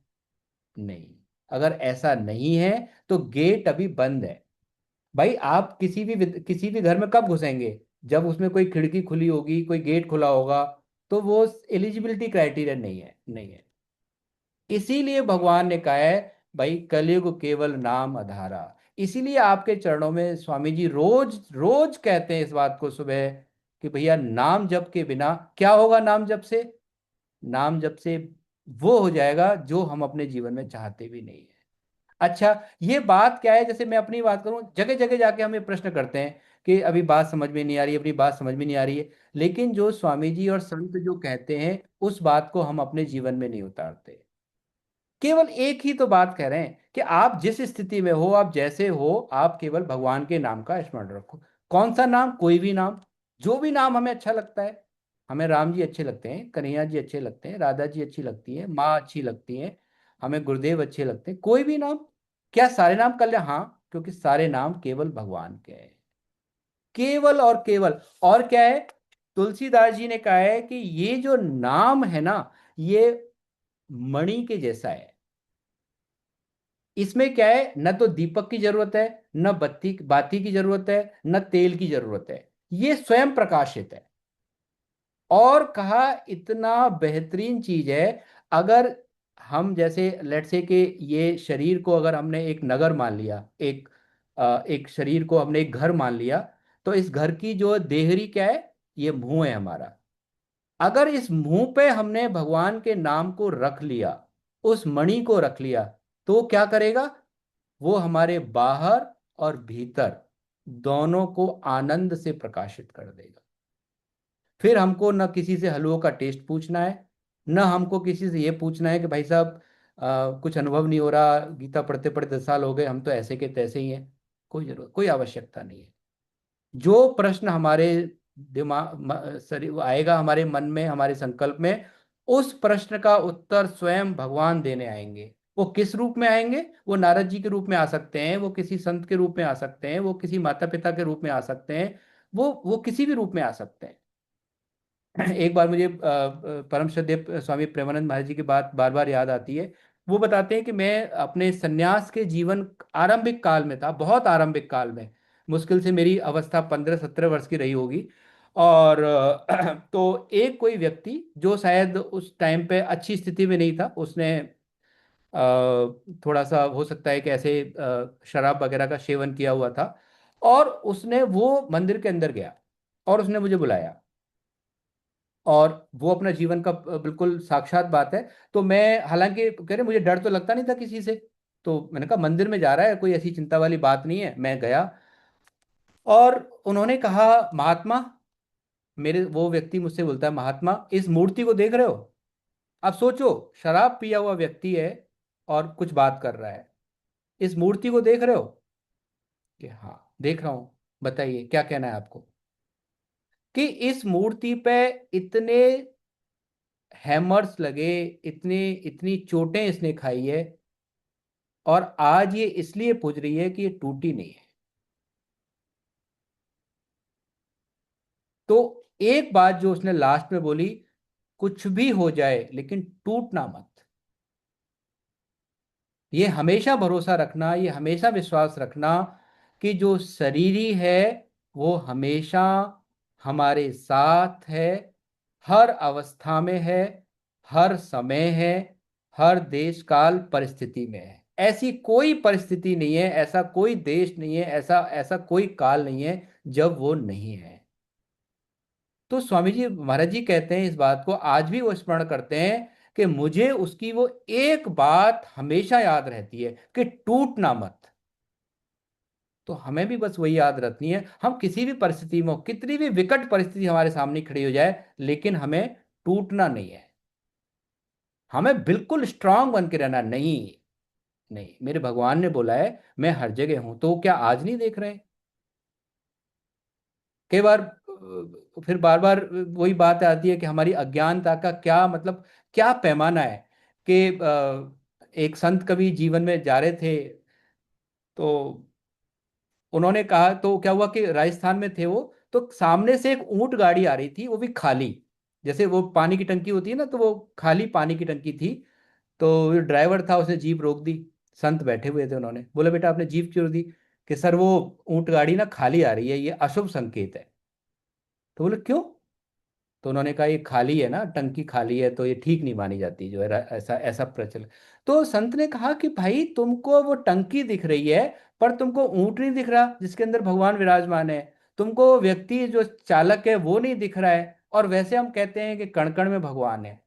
नहीं। अगर ऐसा नहीं है तो गेट अभी बंद है। भाई आप किसी भी घर में कब घुसेंगे? जब उसमें कोई खिड़की खुली होगी, कोई गेट खुला होगा, तो वो एलिजिबिलिटी क्राइटेरिया नहीं है, नहीं है। इसीलिए भगवान ने कहा है भाई कलयुग केवल नाम आधारा। इसीलिए आपके चरणों में स्वामी जी रोज रोज कहते हैं इस बात को सुबह कि भैया नाम जप के बिना क्या होगा। नाम जप से, नाम जप से वो हो जाएगा जो हम अपने जीवन में चाहते भी नहीं है। अच्छा, ये बात क्या है? जैसे मैं अपनी बात करूं, जगह जगह जाके हम ये प्रश्न करते हैं कि अभी बात समझ में नहीं आ रही है, अपनी बात समझ में नहीं आ रही है, लेकिन जो स्वामी जी और संत जो कहते हैं उस बात को हम अपने जीवन में नहीं उतारते। केवल एक ही तो बात कह रहे हैं कि आप जिस स्थिति में हो, आप जैसे हो, आप केवल भगवान के नाम का स्मरण रखो। कौन सा नाम? कोई भी नाम, जो भी नाम हमें अच्छा लगता है। हमें राम जी अच्छे लगते हैं, कन्हैया जी अच्छे लगते हैं, राधा जी अच्छी लगती है, माँ अच्छी लगती है, हमें गुरुदेव अच्छे लगते हैं, कोई भी नाम। क्या सारे नाम कल्याण? हाँ, क्योंकि सारे नाम केवल भगवान के हैं, केवल और केवल। और क्या है? तुलसीदास जी ने कहा है कि ये जो नाम है ना, ये मणि के जैसा है। इसमें क्या है, न तो दीपक की जरूरत है, न बत्ती बाती की जरूरत है, न तेल की जरूरत है, ये स्वयं प्रकाशित है। और कहा इतना बेहतरीन चीज है, अगर हम जैसे लेट से कि ये शरीर को अगर हमने एक नगर मान लिया, एक शरीर को हमने एक घर मान लिया, तो इस घर की जो देहरी क्या है, ये मुंह है हमारा। अगर इस मुंह पे हमने भगवान के नाम को रख लिया, उस मणि को रख लिया, तो वो क्या करेगा? वो हमारे बाहर और भीतर दोनों को आनंद से प्रकाशित कर देगा। फिर हमको न किसी से हलवों का टेस्ट पूछना है, न हमको किसी से ये पूछना है कि भाई साहब कुछ अनुभव नहीं हो रहा, गीता पढ़ते पढ़ते 10 साल हो गए, हम तो ऐसे के तैसे ही हैं। कोई जरूरत, कोई आवश्यकता नहीं है। जो प्रश्न हमारे शरीर आएगा, हमारे मन में, हमारे संकल्प में, उस प्रश्न का उत्तर स्वयं भगवान देने आएंगे। वो किस रूप में आएंगे? वो नारद जी के रूप में आ सकते हैं, वो किसी संत के रूप में आ सकते हैं, वो किसी माता पिता के रूप में आ सकते हैं, वो किसी भी रूप में आ सकते हैं। एक बार मुझे परम श्रद्धेय स्वामी प्रेमानंद महाराज जी की बात बार बार याद आती है। वो बताते हैं कि मैं अपने सन्यास के जीवन आरंभिक काल में था, बहुत आरंभिक काल में, मुश्किल से मेरी अवस्था 15-17 वर्ष की रही होगी। और तो एक कोई व्यक्ति जो शायद उस टाइम पे अच्छी स्थिति में नहीं था, उसने थोड़ा सा हो सकता है कि ऐसे शराब वगैरह का सेवन किया हुआ था, और उसने वो मंदिर के अंदर गया और उसने मुझे बुलाया, और वो अपना जीवन का बिल्कुल साक्षात बात है। तो मैं, हालांकि कह रहे, मुझे डर तो लगता नहीं था किसी से, तो मैंने कहा मंदिर में जा रहा है, कोई ऐसी चिंता वाली बात नहीं है। मैं गया और उन्होंने कहा, महात्मा, मेरे वो व्यक्ति मुझसे बोलता है, महात्मा इस मूर्ति को देख रहे हो? अब सोचो, शराब पिया हुआ व्यक्ति है और कुछ बात कर रहा है, इस मूर्ति को देख रहे हो? कि हाँ देख रहा हूं, बताइए क्या कहना है आपको? कि इस मूर्ति पे इतने हैमर्स लगे, इतने इतनी चोटें इसने खाई है, और आज ये इसलिए पुज रही है कि ये टूटी नहीं है। तो एक बात जो उसने लास्ट में बोली, कुछ भी हो जाए लेकिन टूटना मत। ये हमेशा भरोसा रखना, ये हमेशा विश्वास रखना कि जो शरीरी है वो हमेशा हमारे साथ है, हर अवस्था में है, हर समय है, हर देश काल परिस्थिति में है। ऐसी कोई परिस्थिति नहीं है, ऐसा कोई देश नहीं है, ऐसा ऐसा कोई काल नहीं है जब वो नहीं है। तो स्वामी जी महाराज जी कहते हैं इस बात को, आज भी वो स्मरण करते हैं कि मुझे उसकी वो एक बात हमेशा याद रहती है कि टूटना मत। तो हमें भी बस वही याद रखनी है, हम किसी भी परिस्थिति में हो, कितनी भी विकट परिस्थिति हमारे सामने खड़ी हो जाए, लेकिन हमें टूटना नहीं है, हमें बिल्कुल स्ट्रांग बन के रहना। नहीं, नहीं, मेरे भगवान ने बोला है मैं हर जगह हूं, तो क्या आज नहीं देख रहे? कई बार फिर बार बार वही बात आती है कि हमारी अज्ञानता का क्या मतलब, क्या पैमाना है। कि एक संत कभी जीवन में जा रहे थे, तो उन्होंने कहा, तो क्या हुआ कि राजस्थान में थे वो, तो सामने से एक ऊंट गाड़ी आ रही थी, वो भी खाली, जैसे वो पानी की टंकी होती है ना, तो वो खाली पानी की टंकी थी। तो जो ड्राइवर था उसने जीप रोक दी, संत बैठे हुए थे, उन्होंने बोला, बेटा आपने जीप क्यों रोक दी? कि सर वो ऊंट गाड़ी ना खाली आ रही है, ये अशुभ संकेत है। तो बोले क्यों? तो उन्होंने कहा ये खाली है ना, टंकी खाली है, तो ये ठीक नहीं मानी जाती, जो है ऐसा ऐसा प्रचलन। तो संत ने कहा कि भाई तुमको वो टंकी दिख रही है, पर तुमको ऊंट नहीं दिख रहा जिसके अंदर भगवान विराजमान है, तुमको व्यक्ति जो चालक है वो नहीं दिख रहा है, और वैसे हम कहते हैं कि कण कण में भगवान है।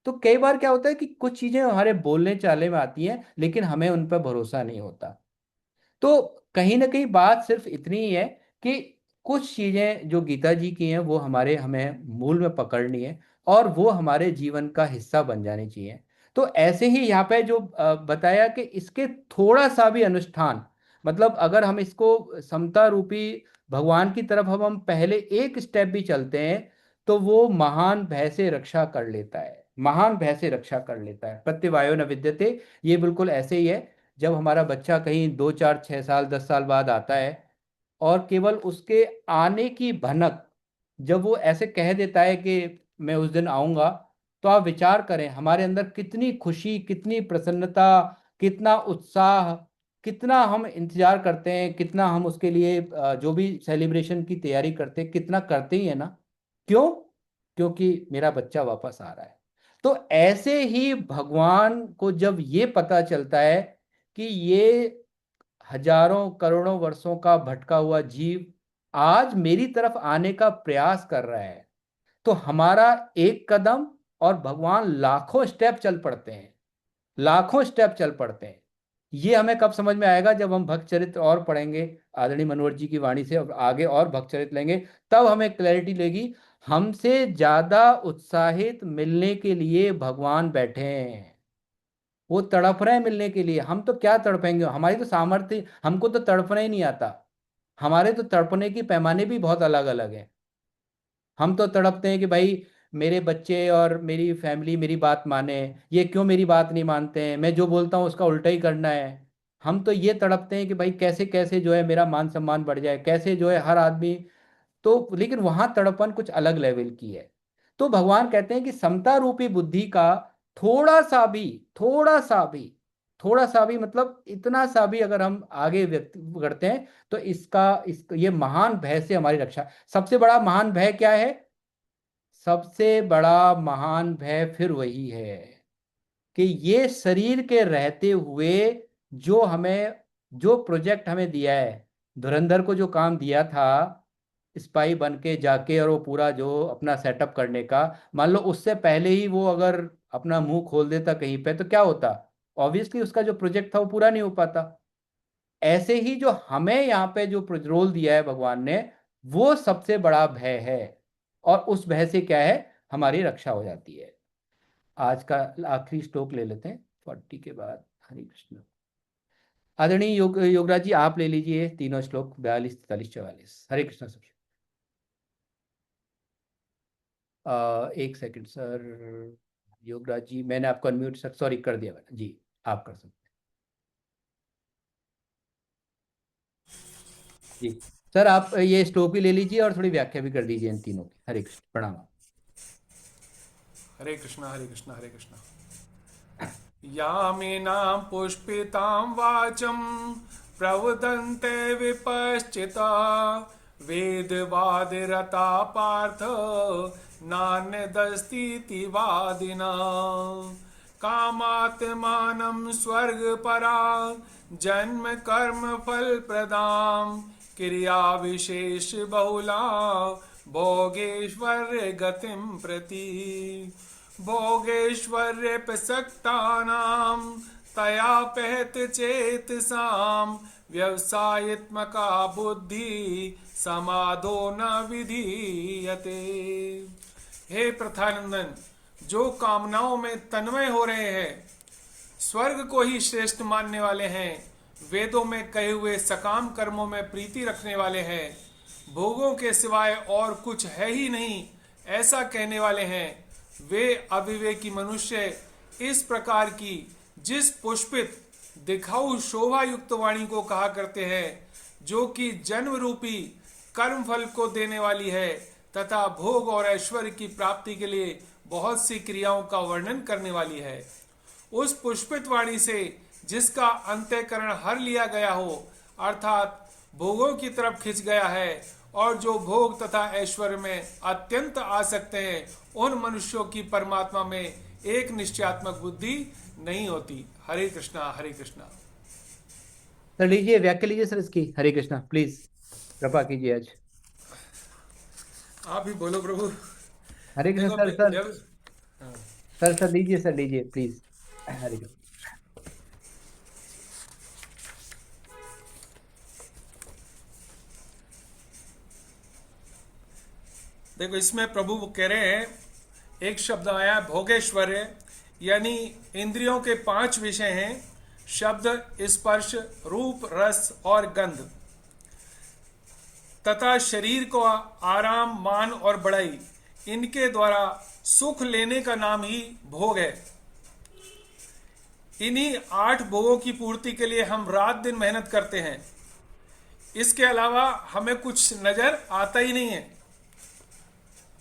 तो कई बार क्या होता है कि कुछ चीजें हमारे बोलने चाले में आती हैं, लेकिन हमें उन पर भरोसा नहीं होता। तो कहीं ना कहीं बात सिर्फ इतनी ही है कि कुछ चीजें जो गीता जी की हैं वो हमारे हमें मूल में पकड़नी है, और वो हमारे जीवन का हिस्सा बन जानी चाहिए। तो ऐसे ही यहाँ पे जो बताया कि इसके थोड़ा सा भी अनुष्ठान, मतलब अगर हम इसको समता रूपी भगवान की तरफ हम पहले एक स्टेप भी चलते हैं, तो वो महान भय से रक्षा कर लेता है, महान भय से रक्षा कर लेता है। प्रत्यवायो न विद्यते, ये बिल्कुल ऐसे ही है। जब हमारा बच्चा कहीं 2 4 6 साल 10 साल बाद आता है, और केवल उसके आने की भनक, जब वो ऐसे कह देता है कि मैं उस दिन आऊंगा, तो आप विचार करें हमारे अंदर कितनी खुशी, कितनी प्रसन्नता, कितना उत्साह, कितना हम इंतजार करते हैं, कितना हम उसके लिए जो भी सेलिब्रेशन की तैयारी करते हैं, कितना करते ही है ना। क्यों? क्योंकि मेरा बच्चा वापस आ रहा है। तो ऐसे ही भगवान को जब ये पता चलता है कि ये हजारों करोड़ों वर्षों का भटका हुआ जीव आज मेरी तरफ आने का प्रयास कर रहा है, तो हमारा एक कदम और भगवान लाखों स्टेप चल पड़ते हैं, लाखों स्टेप चल पड़ते हैं। ये हमें कब समझ में आएगा? जब हम भक्त चरित्र और पढ़ेंगे आदरणीय मनोहर जी की वाणी से, और आगे और भक्त चरित्र लेंगे, तब हमें क्लैरिटी लेगी। हमसे ज्यादा उत्साहित मिलने के लिए भगवान बैठे हैं, वो तड़प रहे हैं मिलने के लिए। हम तो क्या तड़पेंगे, हमारी तो सामर्थ्य, हमको तो तड़पना ही नहीं आता। हमारे तो तड़पने की पैमाने भी बहुत अलग अलग हैं। हम तो तड़पते हैं कि भाई मेरे बच्चे और मेरी फैमिली मेरी बात माने, ये क्यों मेरी बात नहीं मानते हैं, मैं जो बोलता हूँ उसका उल्टा ही करना है। हम तो ये तड़पते हैं कि भाई कैसे कैसे जो है मेरा मान सम्मान बढ़ जाए, कैसे जो है हर आदमी। तो लेकिन वहां तड़पन कुछ अलग लेवल की है। तो भगवान कहते हैं कि समता रूपी बुद्धि का थोड़ा सा भी, थोड़ा सा भी, थोड़ा सा भी मतलब इतना सा भी अगर हम आगे व्यक्त करते हैं तो ये महान भय से हमारी रक्षा। सबसे बड़ा महान भय क्या है? सबसे बड़ा महान भय फिर वही है कि ये शरीर के रहते हुए जो प्रोजेक्ट हमें दिया है, धुरंधर को जो काम दिया था स्पाई बन के जाके, और वो पूरा जो अपना सेटअप करने का, मान लो उससे पहले ही वो अगर अपना मुंह खोल देता कहीं पे तो क्या होता? ऑब्वियसली उसका जो प्रोजेक्ट था वो पूरा नहीं हो पाता। ऐसे ही जो हमें यहाँ पे जो रोल दिया है भगवान ने, वो सबसे बड़ा भय है, और उस भय से क्या है, हमारी रक्षा हो जाती है। आज का आखिरी श्लोक ले लेते हैं 40 के बाद। हरे कृष्ण। आदरणीय योगराज जी आप ले लीजिए तीनों श्लोक 42, 43, 44। हरे कृष्ण सर। एक सेकंड सर, योगराज जी मैंने आपको अनम्यूट सर, सॉरी कर दिया मैंने जी, आप कर सकते हैं जी। सर आप ये श्लोक भी ले लीजिए और थोड़ी व्याख्या भी कर दीजिए इन तीनों की। हरे कृष्ण, प्रणाम।
हरे कृष्णा हरे कृष्णा हरे कृष्णा। यामिनां पुष्पितां वाचं प्रवदन्ते विपश्चिता वेदवादिरता पार्थ नान्यदस्तीति वादिनां कामात्मानं स्वर्गपरा जन्म कर्म फलप्रदां क्रिया विशेष बहुला भोगेश्वर्य गतिं प्रति भोगेश्वर्य प्रसक्तानां तयापहत चेतसां व्यवसायत्मका बुद्धि समाधो न विधीयते। हे प्रथानंदन, जो कामनाओं में तन्मय हो रहे हैं, स्वर्ग को ही श्रेष्ठ मानने वाले हैं, वेदों में कहे हुए सकाम कर्मों में प्रीति रखने वाले हैं, भोगों के सिवाय और कुछ है ही नहीं ऐसा कहने वाले हैं, वे अविवेकी मनुष्य इस प्रकार की जिस पुष्पित दिखाऊ शोभा युक्त वाणी को कहा करते हैं, जो कि जन्म रूपी कर्म फल को देने वाली है तथा भोग और ऐश्वर्य की प्राप्ति के लिए बहुत सी क्रियाओं का वर्णन करने वाली है, उस पुष्पित वाणी से जिसका अंतःकरण हर लिया गया हो, अर्थात भोगों की तरफ खिंच गया है, और जो भोग तथा ऐश्वर्य में अत्यंत आसक्त हैं, उन मनुष्यों की परमात्मा में एक निश्चयात्मक बुद्धि नहीं होती। हरे कृष्णा हरे कृष्णा।
सर लीजिए व्याख्या लीजिए सर इसकी। हरे कृष्णा, प्लीज कृपा कीजिए आज।
आप ही बोलो प्रभु।
हरे कृष्ण सर। सर लीजिए सर, लीजिए प्लीज। हरे कृष्ण।
देखो इसमें प्रभु कह रहे हैं, एक शब्द आया भोगेश्वर्य, यानी इंद्रियों के 5 विषय हैं, शब्द, स्पर्श, रूप, रस और गंध, तथा शरीर को आराम, मान और बड़ाई, इनके द्वारा सुख लेने का नाम ही भोग है। इन्हीं 8 भोगों की पूर्ति के लिए हम रात दिन मेहनत करते हैं, इसके अलावा हमें कुछ नजर आता ही नहीं है।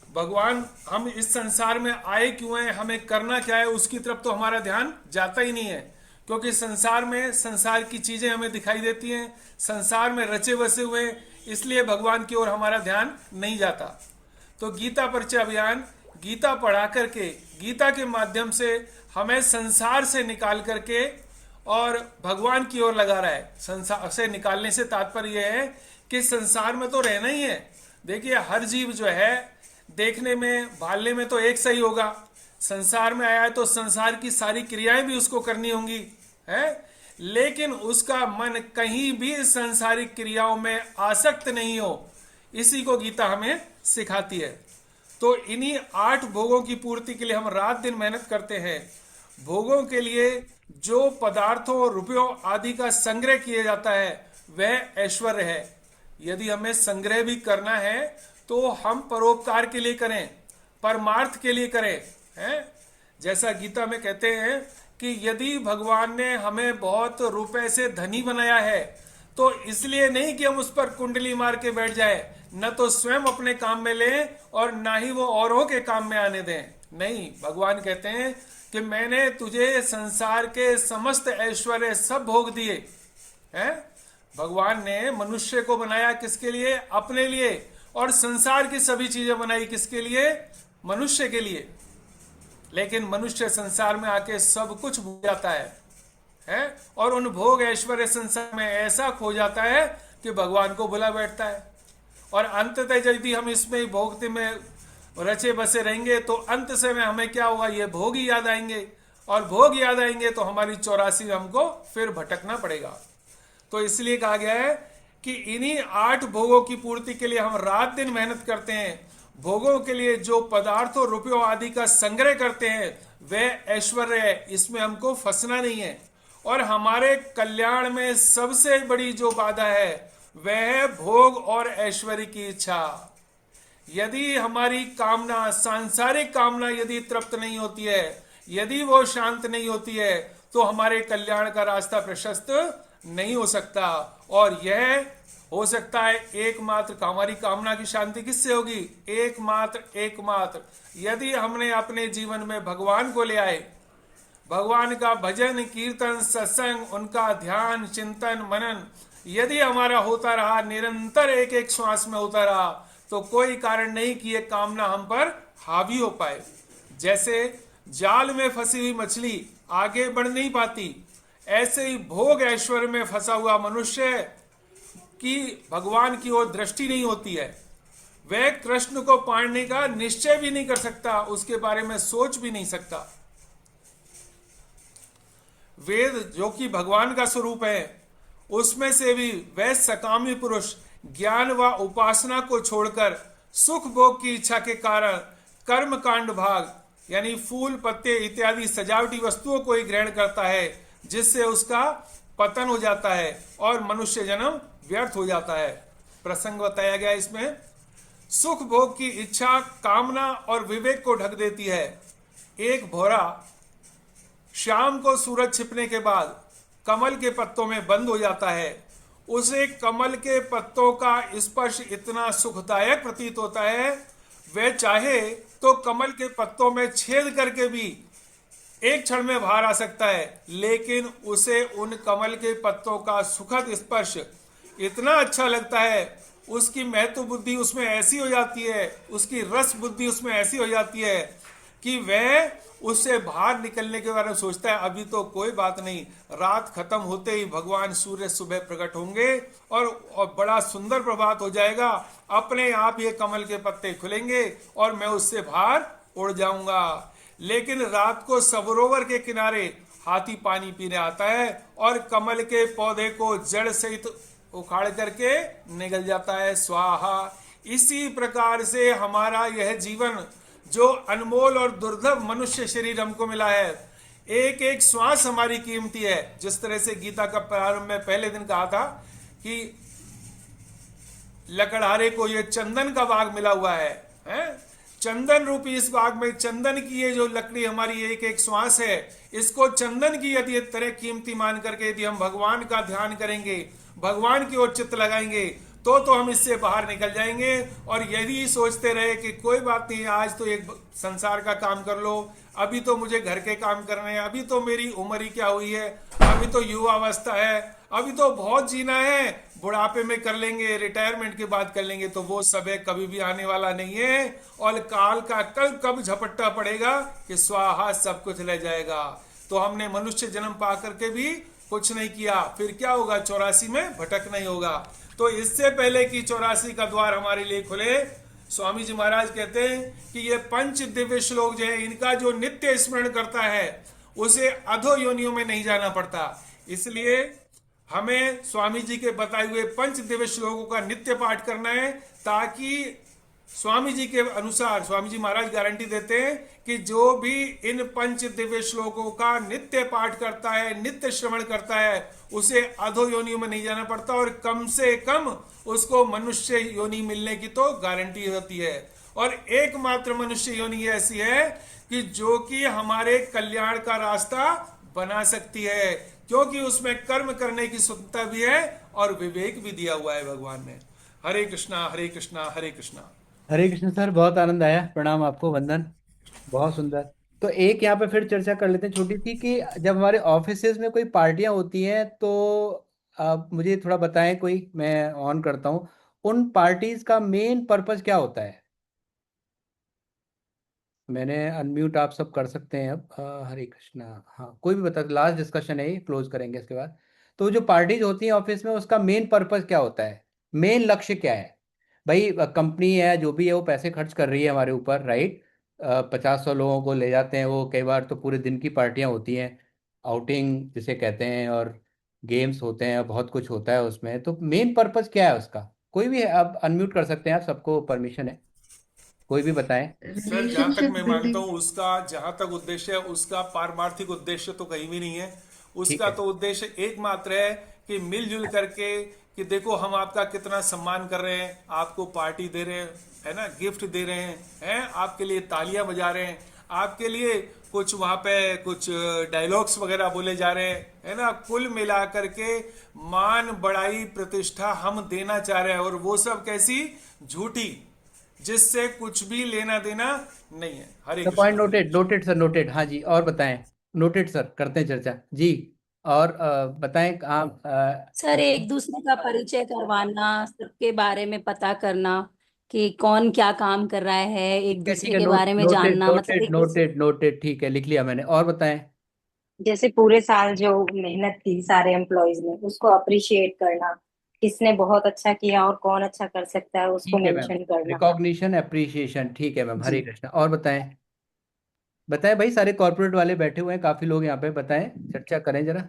भगवान हम इस संसार में आए क्यों हैं, हमें करना क्या है, उसकी तरफ तो हमारा ध्यान जाता ही नहीं है, क्योंकि संसार में संसार की चीजें हमें दिखाई देती हैं, संसार में रचे बसे हुए, इसलिए भगवान की ओर हमारा ध्यान नहीं जाता। तो गीता परिचय अभियान गीता पढ़ा करके, गीता के माध्यम से हमें संसार से निकाल करके और भगवान की ओर लगा रहा है। संसार से निकालने से तात्पर्य यह है कि संसार में तो रहना ही है। देखिए हर जीव जो है देखने में, भालने में तो एक सही होगा, संसार में आया है तो संसार की सारी क्रियाएं भी उसको करनी होंगी, है, लेकिन उसका मन कहीं भी संसारिक क्रियाओं में आसक्त नहीं हो, इसी को गीता हमें सिखाती है। तो इन्हीं 8 भोगों की पूर्ति के लिए हम रात दिन मेहनत करते हैं। भोगों के लिए जो पदार्थों, रुपयों आदि का संग्रह किया जाता है वह ऐश्वर्य है। यदि हमें संग्रह भी करना है तो हम परोपकार के लिए करें, परमार्थ के लिए करें, हैं? जैसा गीता में कहते हैं कि यदि भगवान ने हमें बहुत रुपए से धनी बनाया है तो इसलिए नहीं कि हम उस पर कुंडली मार के बैठ जाए, न तो स्वयं अपने काम में लें और ना ही वो औरों के काम में आने दें। नहीं, भगवान कहते हैं कि मैंने तुझे संसार के समस्त ऐश्वर्य सब भोग दिए हैं। भगवान ने मनुष्य को बनाया किसके लिए? अपने लिए। और संसार की सभी चीजें बनाई किसके लिए? मनुष्य के लिए। लेकिन मनुष्य संसार में आके सब कुछ भूल जाता है और उन भोग ऐश्वर्य संसार में ऐसा खो जाता है कि भगवान को भुला बैठता है। और अंततः यदि हम इसमें भोगते में रचे बसे रहेंगे तो अंत से में हमें क्या होगा? ये भोग ही याद आएंगे, और भोग याद आएंगे तो हमारी 84 में हमको फिर भटकना पड़ेगा। तो इसलिए कहा गया है कि इन्हीं 8 भोगों की पूर्ति के लिए हम रात दिन मेहनत करते हैं। भोगों के लिए जो पदार्थों रुपयों आदि का संग्रह करते हैं वह ऐश्वर्य है, इसमें हमको फंसना नहीं है। और हमारे कल्याण में सबसे बड़ी जो बाधा है वह है भोग और ऐश्वर्य की इच्छा। यदि हमारी कामना, सांसारिक कामना यदि तृप्त नहीं होती है, यदि वो शांत नहीं होती है, तो हमारे कल्याण का रास्ता प्रशस्त नहीं हो सकता। और यह हो सकता है एकमात्र हमारी कामना की शांति किससे होगी? एकमात्र यदि हमने अपने जीवन में भगवान को ले आए, भगवान का भजन कीर्तन सत्संग, उनका ध्यान चिंतन मनन यदि हमारा होता रहा, निरंतर एक एक श्वास में होता रहा, तो कोई कारण नहीं कि ये कामना हम पर हावी हो पाए। जैसे जाल में फंसी हुई मछली आगे बढ़ नहीं पाती, ऐसे ही भोग ऐश्वर्य में फंसा हुआ मनुष्य की भगवान की ओर दृष्टि नहीं होती है। वह कृष्ण को पाने का निश्चय भी नहीं कर सकता, उसके बारे में सोच भी नहीं सकता। वेद जो कि भगवान का स्वरूप है, उसमें से भी वह सकामी पुरुष ज्ञान व उपासना को छोड़कर सुख भोग की इच्छा के कारण कर्म कांड भाग यानी फूल पत्ते इत्यादि सजावटी वस्तुओं को ही ग्रहण करता है, जिससे उसका पतन हो जाता है और मनुष्य जन्म व्यर्थ हो जाता है। प्रसंग बताया गया इसमें, सुख भोग की इच्छा कामना और विवेक को ढक देती है। एक भौरा शाम को सूरज छिपने के बाद कमल के पत्तों में बंद हो जाता है। उसे कमल के पत्तों का स्पर्श इतना सुखदायक प्रतीत होता है, वह चाहे तो कमल के पत्तों में छेद करके भी एक क्षण में बाहर आ सकता है, लेकिन उसे उन कमल के पत्तों का सुखद स्पर्श इतना अच्छा लगता है, उसकी महत्व बुद्धि उसमें ऐसी हो जाती है, उसकी रस बुद्धि उसमें ऐसी हो जाती है कि वह उससे बाहर निकलने के बारे में सोचता है अभी तो कोई बात नहीं, रात खत्म होते ही भगवान सूर्य सुबह प्रकट होंगे और बड़ा सुंदर प्रभात हो जाएगा, अपने आप ये कमल के पत्ते खुलेंगे और मैं उससे बाहर उड़ जाऊंगा। लेकिन रात को सरोवर के किनारे हाथी पानी पीने आता है और कमल के पौधे को जड़ सहित उखाड़ करके निगल जाता है, स्वाहा। इसी प्रकार से हमारा यह जीवन जो अनमोल और दुर्लभ मनुष्य शरीर हमको मिला है, एक एक श्वास हमारी कीमती है। जिस तरह से गीता का प्रारंभ में पहले दिन कहा था कि लकड़हारे को ये चंदन का बाग मिला हुआ है, चंदन रूपी इस बाग में चंदन की ये जो लकड़ी हमारी एक एक श्वास है, इसको चंदन की यदि तरह कीमती मान करके यदि हम भगवान का ध्यान करेंगे, भगवान की ओर चित्त लगाएंगे, तो हम इससे बाहर निकल जाएंगे। और यदि सोचते रहे कि कोई बात नहीं, आज तो एक संसार का काम कर लो, अभी तो मुझे घर के काम करने हैं, अभी तो मेरी उम्र ही क्या हुई है, अभी तो युवा अवस्था है, अभी तो बहुत जीना है, बुढ़ापे में कर लेंगे, रिटायरमेंट के बाद कर लेंगे, तो वो समय कभी भी आने वाला नहीं है। और काल का कल कब झपट्टा पड़ेगा कि स्वाहा सब कुछ ले जाएगा। तो हमने मनुष्य जन्म पा करके भी कुछ नहीं किया, फिर क्या होगा? 84 में भटकना ही होगा। तो इससे पहले कि 84 का द्वार हमारे लिए खुले, स्वामी जी महाराज कहते हैं कि ये 5 दिव्य श्लोक जो है, इनका जो नित्य स्मरण करता है उसे अधो योनियों में नहीं जाना पड़ता। इसलिए हमें स्वामी जी के बताए हुए 5 दिव्य श्लोकों का नित्य पाठ करना है, ताकि स्वामी जी के अनुसार स्वामी जी महाराज गारंटी देते हैं कि जो भी इन 5 दिव्य श्लोकों का नित्य पाठ करता है, नित्य श्रवण करता है, उसे अधो योनियों में नहीं जाना पड़ता और कम से कम उसको मनुष्य योनि मिलने की तो गारंटी होती है। और एकमात्र मनुष्य योनि ऐसी है कि जो कि हमारे कल्याण का रास्ता बना सकती है, क्योंकि उसमें कर्म करने की स्वतंत्रता भी है और विवेक भी दिया हुआ है भगवान ने। हरे कृष्णा, हरे कृष्णा, हरे कृष्णा।
हरे कृष्ण सर, बहुत आनंद आया। प्रणाम आपको, वंदन। बहुत सुंदर। तो एक यहाँ पे फिर चर्चा कर लेते हैं छोटी सी, कि जब हमारे ऑफिसेज में कोई पार्टियां होती हैं तो आप मुझे थोड़ा बताएं, कोई मैं ऑन करता हूँ, उन पार्टीज का मेन पर्पस क्या होता है? मैंने अनम्यूट, आप सब कर सकते हैं अब। हरे कृष्णा। हाँ, कोई भी बता, लास्ट डिस्कशन है ये, क्लोज करेंगे इसके बाद। तो जो पार्टीज होती हैं ऑफिस में, उसका मेन पर्पस क्या होता है? मेन लक्ष्य क्या है? भाई कंपनी है जो भी है, वो पैसे खर्च कर रही है हमारे ऊपर, राइट? 50-100 लोगों को ले जाते हैं वो, कई बार तो पूरे दिन की पार्टियां होती हैं, आउटिंग जिसे कहते हैं, और गेम्स होते हैं, बहुत कुछ होता है उसमें। तो मेन पर्पस क्या है उसका? कोई भी है, आप अनम्यूट कर सकते हैं, आप सबको परमिशन है, कोई भी बताएं।
सर जहाँ तक
रिलेशनशिप
मैं मानता
बिल्डिंग।
हूँ, उसका जहाँ तक उद्देश्य है, उसका पारमार्थिक उद्देश्य तो कहीं भी नहीं है।
ठीक
उसका
है।
तो उद्देश्य एकमात्र है कि मिलजुल करके, कि देखो हम आपका कितना सम्मान कर रहे हैं, आपको पार्टी दे रहे हैं, है ना, गिफ्ट दे रहे हैं आपके लिए तालियां बजा रहे हैं, आपके लिए कुछ वहां पे कुछ डायलॉग्स वगैरह बोले जा रहे हैं, है ना। कुल मिलाकर के मान बढ़ाई प्रतिष्ठा हम देना चाह रहे हैं, और वो सब कैसी? झूठी, जिससे कुछ भी लेना देना नहीं है। Hare
the point
Krishna, Hare
noted,
Krishna.
Noted sir, noted. हाँ जी, और बताएं। नोटेड सर, करते हैं चर्चा जी। और बताएं आप
सर, एक दूसरे का परिचय करवाना, सबके बारे में पता करना कि कौन क्या काम कर रहा है, एक
ठीक
दूसरे
है,
के बारे में
नोटेड,
जानना, मतलब
नोटेड,
एक दूसरे।
नोटेड, नोटेड, ठीक है, लिख लिया मैंने। और बताएं।
जैसे पूरे साल जो मेहनत की सारे एम्प्लॉयज ने, उसको अप्रिशिएट करना, किसने बहुत अच्छा किया और कौन अच्छा कर सकता है उसको
ठीक है मैम,
मेंशन करना।
रिकॉग्निशन, अप्रिसिएशन, ठीक है मैम, हरे
जी।
कृष्णा। और बताएं। बताएं भाई, सारे कॉर्पोरेट वाले बैठे हुए हैं, काफी लोग यहाँ पे, बताएं, चर्चा करें जरा।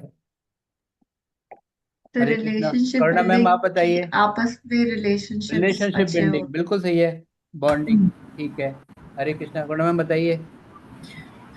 तो
हरे कृष्णा।
रिलेशनशिप
करुणा मैम,
बिल्डिंग
आप
की
बताइए।
आपस में रिलेशनशिप्स
रिलेशनशिप
अच्छे हो।
बिल्डिंग, बिल्कुल सही है। बॉन्डिंग, ठीक है। हरे कृष्णा। करुणा मैम बताइए।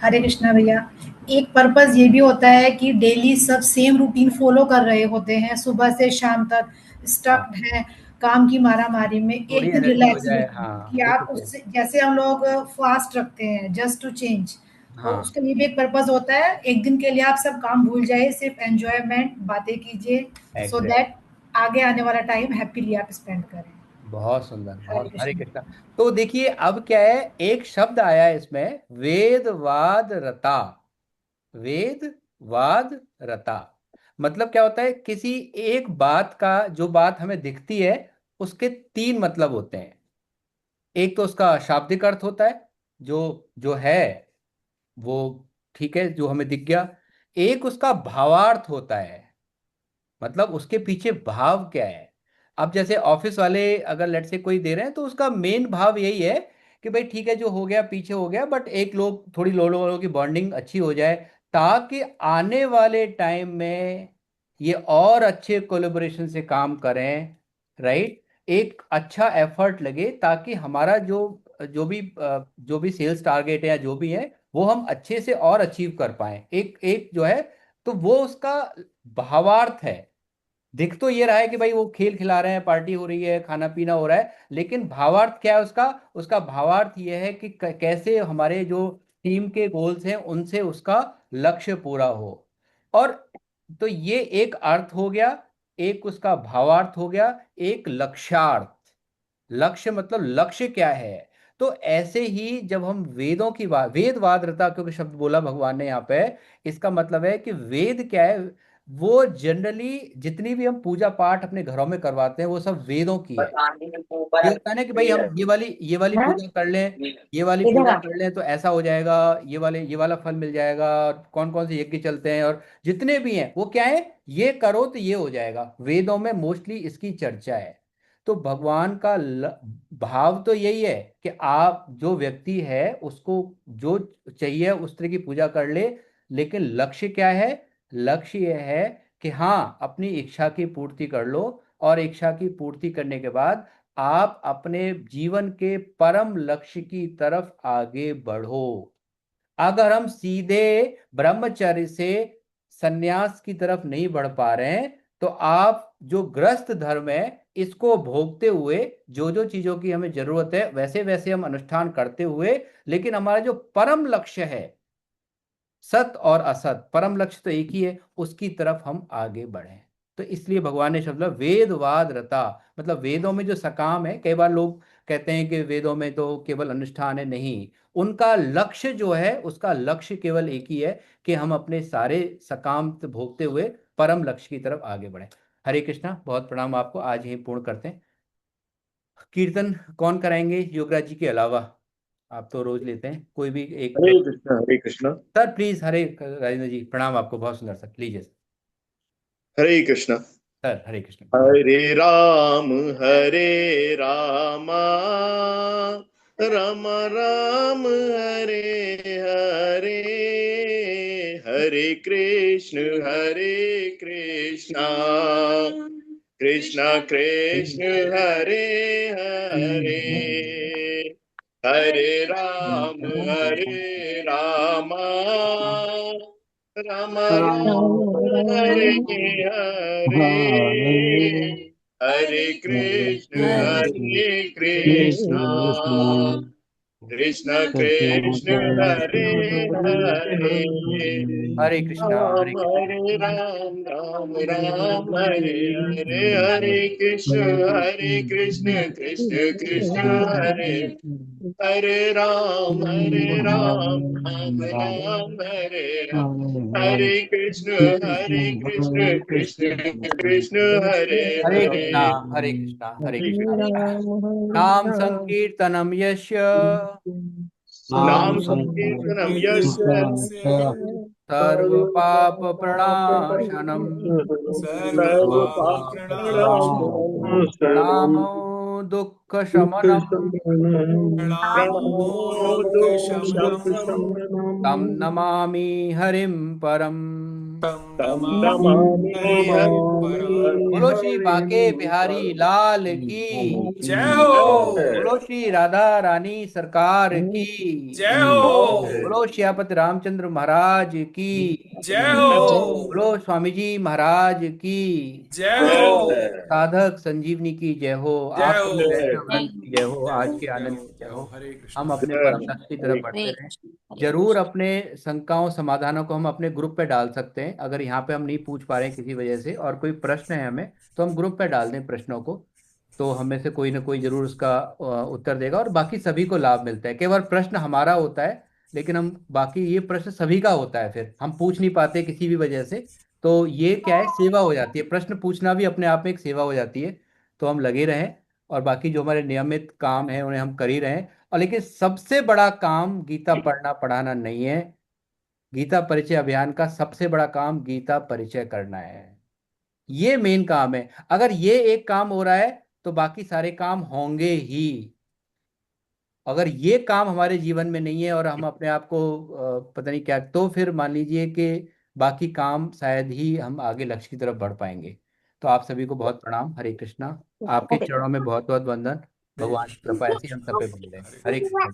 हरे कृष्णा भैया। एक पर्पस ये भी होता है कि डेली सब सेम रूटीन फॉलो कर रहे होते हैं, सुबह से शाम तक
हाँ,
स्टक है काम की मारामारी में,
थोड़ी
एक दिन
एनर्जी हो
रिलैक्स
जाए,
मिले
हाँ
कि
वो तो
आप
सही।
उससे, जैसे हम लोग फास्ट रखते हैं जस्ट टू चेंज, तो
हाँ,
उसका ये भी एक पर्पस होता है, एक दिन के लिए आप सब काम भूल जाइए, सिर्फ एंजॉयमेंट बातें कीजिए, सो
एग्जैक्ट।
दैट आगे आने वाला टाइम हैप्पीली आप स्पेंड करें।
बहुत सुंदर,
हरे
बहुत, हरे
कृष्ण।
कृष्णा। तो देखिए अब क्या है, एक शब्द आया है इसमें, वेदवाद रता। वेदवाद रता मतलब क्या होता है? किसी एक बात का, जो बात हमें दिखती है, उसके तीन मतलब होते हैं। एक तो उसका शाब्दिक अर्थ होता है, जो जो है वो, ठीक है, जो हमें दिख गया। एक उसका भावार्थ होता है, मतलब उसके पीछे भाव क्या है। अब जैसे ऑफिस वाले अगर लेट से कोई दे रहे हैं, तो उसका मेन भाव यही है कि भाई ठीक है, जो हो गया पीछे हो गया, बट एक लोग, थोड़ी लोगों की बॉन्डिंग अच्छी हो जाए, ताकि आने वाले टाइम में ये और अच्छे कोलेबोरेशन से काम करें, राइट? एक अच्छा एफर्ट लगे, ताकि हमारा जो भी सेल्स टारगेट है या जो भी है, वो हम अच्छे से और अचीव कर पाए, एक एक जो है। तो वो उसका भावार्थ है। दिख तो ये रहा है कि भाई वो खेल खिला रहे हैं, पार्टी हो रही है, खाना पीना हो रहा है, लेकिन भावार्थ क्या है उसका? उसका भावार्थ ये है कि कैसे हमारे जो टीम के गोल्स हैं, उनसे उसका लक्ष्य पूरा हो। और तो ये एक अर्थ हो गया, एक उसका भावार्थ हो गया, एक लक्ष्यार्थ। लक्ष्य मतलब लक्ष्य क्या है? तो ऐसे ही जब हम वेदों की बात, वेदवादरता क्योंकि शब्द बोला भगवान ने यहाँ पे, इसका मतलब है कि वेद क्या है? वो जनरली जितनी भी हम पूजा पाठ अपने घरों में करवाते हैं, वो सब वेदों की है। ये होता है ना कि भाई हम ये वाली
हाँ,
पूजा कर लें, ये वाली
इधर
पूजा
आ।
कर लें तो ऐसा हो जाएगा, ये वाला फल मिल जाएगा, कौन कौन से यज्ञ चलते हैं, और जितने भी हैं वो क्या है, ये करो तो ये हो जाएगा। वेदों में मोस्टली इसकी चर्चा है। तो भगवान का भाव तो यही है कि आप जो व्यक्ति है उसको जो चाहिए उस तरह की पूजा कर ले, लेकिन लक्ष्य क्या है? लक्ष्य यह है कि हाँ, अपनी इच्छा की पूर्ति कर लो, और इच्छा की पूर्ति करने के बाद आप अपने जीवन के परम लक्ष्य की तरफ आगे बढ़ो। अगर हम सीधे ब्रह्मचर्य से सन्यास की तरफ नहीं बढ़ पा रहे हैं, तो आप जो ग्रस्त धर्म है, इसको भोगते हुए, जो जो चीजों की हमें जरूरत है वैसे वैसे हम अनुष्ठान करते हुए, लेकिन हमारा जो परम लक्ष्य है, सत और असत, परम लक्ष्य तो एक ही है, उसकी तरफ हम आगे बढ़े। तो इसलिए भगवान ने शब्द वेदवाद रता, मतलब वेदों में जो सकाम है, कई बार लोग कहते हैं कि वेदों में तो केवल अनुष्ठान है, नहीं, उनका लक्ष्य जो है, उसका लक्ष्य केवल एक ही है कि हम अपने सारे सकाम भोगते हुए परम लक्ष्य की तरफ आगे बढ़े। हरे कृष्णा, बहुत प्रणाम आपको, आज यही पूर्ण करते हैं। कीर्तन कौन कराएंगे योगराज जी के अलावा? आप तो रोज लेते हैं, कोई भी एक
हरे कृष्णा हरे कृष्णा।
Sir please. हरे राजेंद्र जी प्रणाम आपको, बहुत सुंदर सर, लीजिए सर।
हरे कृष्णा।
सर हरे कृष्ण।
हरे रामा राम राम हरे हरे, हरे कृष्ण कृष्ण कृष्ण हरे हरे, हरे राम राम राम हरे हरे, हरे कृष्ण कृष्ण कृष्ण हरे हरे,
हरे कृष्णा हरे कृष्णा।
राम राम हरे हरे, हरे कृष्ण कृष्ण कृष्ण हरे राम राम राम हरे हरे कृष्ण कृष्ण कृष्ण हरे
हरे
हरे,
कृष्णा हरे कृष्णा हरे कृष्णा। नाम संकीर्तनम यस्य
नाम संकीर्तनम यस्य
सर्व पाप प्रणाशनम
सर्व पाप प्रणाशनम,
प्रणामो दुःख शमनम
प्रणमो दुःख शमनम,
तम नमामि हरिम परम।
तम नमामि
बोलो श्री बांके बिहारी लाल की
जय हो।
बोलो श्री राधा रानी सरकार की
जय हो।
बोलो श्यापति रामचंद्र महाराज की
जय हो।
बोलो स्वामी जी महाराज की
जय हो।
साधक संजीवनी की जय हो,
जय
आप
हो।
सभी वैष्णव वृंद की जय हो, आज के
जय
आनंद
हो।
की जय
जय
हो।
हो। हरे
हम
कृष्णा
अपने परम लक्ष्य की तरफ बढ़ते रहें। जरूर अपने शंकाओं समाधानों को हम अपने ग्रुप पे डाल सकते हैं, अगर यहाँ पे हम नहीं पूछ पा रहे हैं किसी वजह से और कोई प्रश्न है हमें, तो हम ग्रुप पे डाल दें प्रश्नों को, तो हमें से कोई ना कोई जरूर उसका उत्तर देगा और बाकी सभी को लाभ मिलता है। केवल प्रश्न हमारा होता है, लेकिन हम बाकी ये प्रश्न सभी का होता है, फिर हम पूछ नहीं पाते किसी भी वजह से, तो ये क्या है, सेवा हो जाती है, प्रश्न पूछना भी अपने आप में एक सेवा हो जाती है। तो हम लगे रहें और बाकी जो हमारे नियमित काम है उन्हें हम कर ही रहें। और लेकिन सबसे बड़ा काम गीता पढ़ना पढ़ाना नहीं है, गीता परिचय अभियान का सबसे बड़ा काम गीता परिचय करना है, ये मेन काम है। अगर ये एक काम हो रहा है तो बाकी सारे काम होंगे ही। अगर ये काम हमारे जीवन में नहीं है और हम अपने आप को पता नहीं क्या, तो फिर मान लीजिए कि बाकी काम शायद ही हम आगे लक्ष्य की तरफ बढ़ पाएंगे। तो आप सभी को बहुत प्रणाम, हरे कृष्णा। आपके चरणों में बहुत बहुत वंदन। भगवान की कृपा ऐसी हम सब पे बनी रहे। हरे कृष्णा।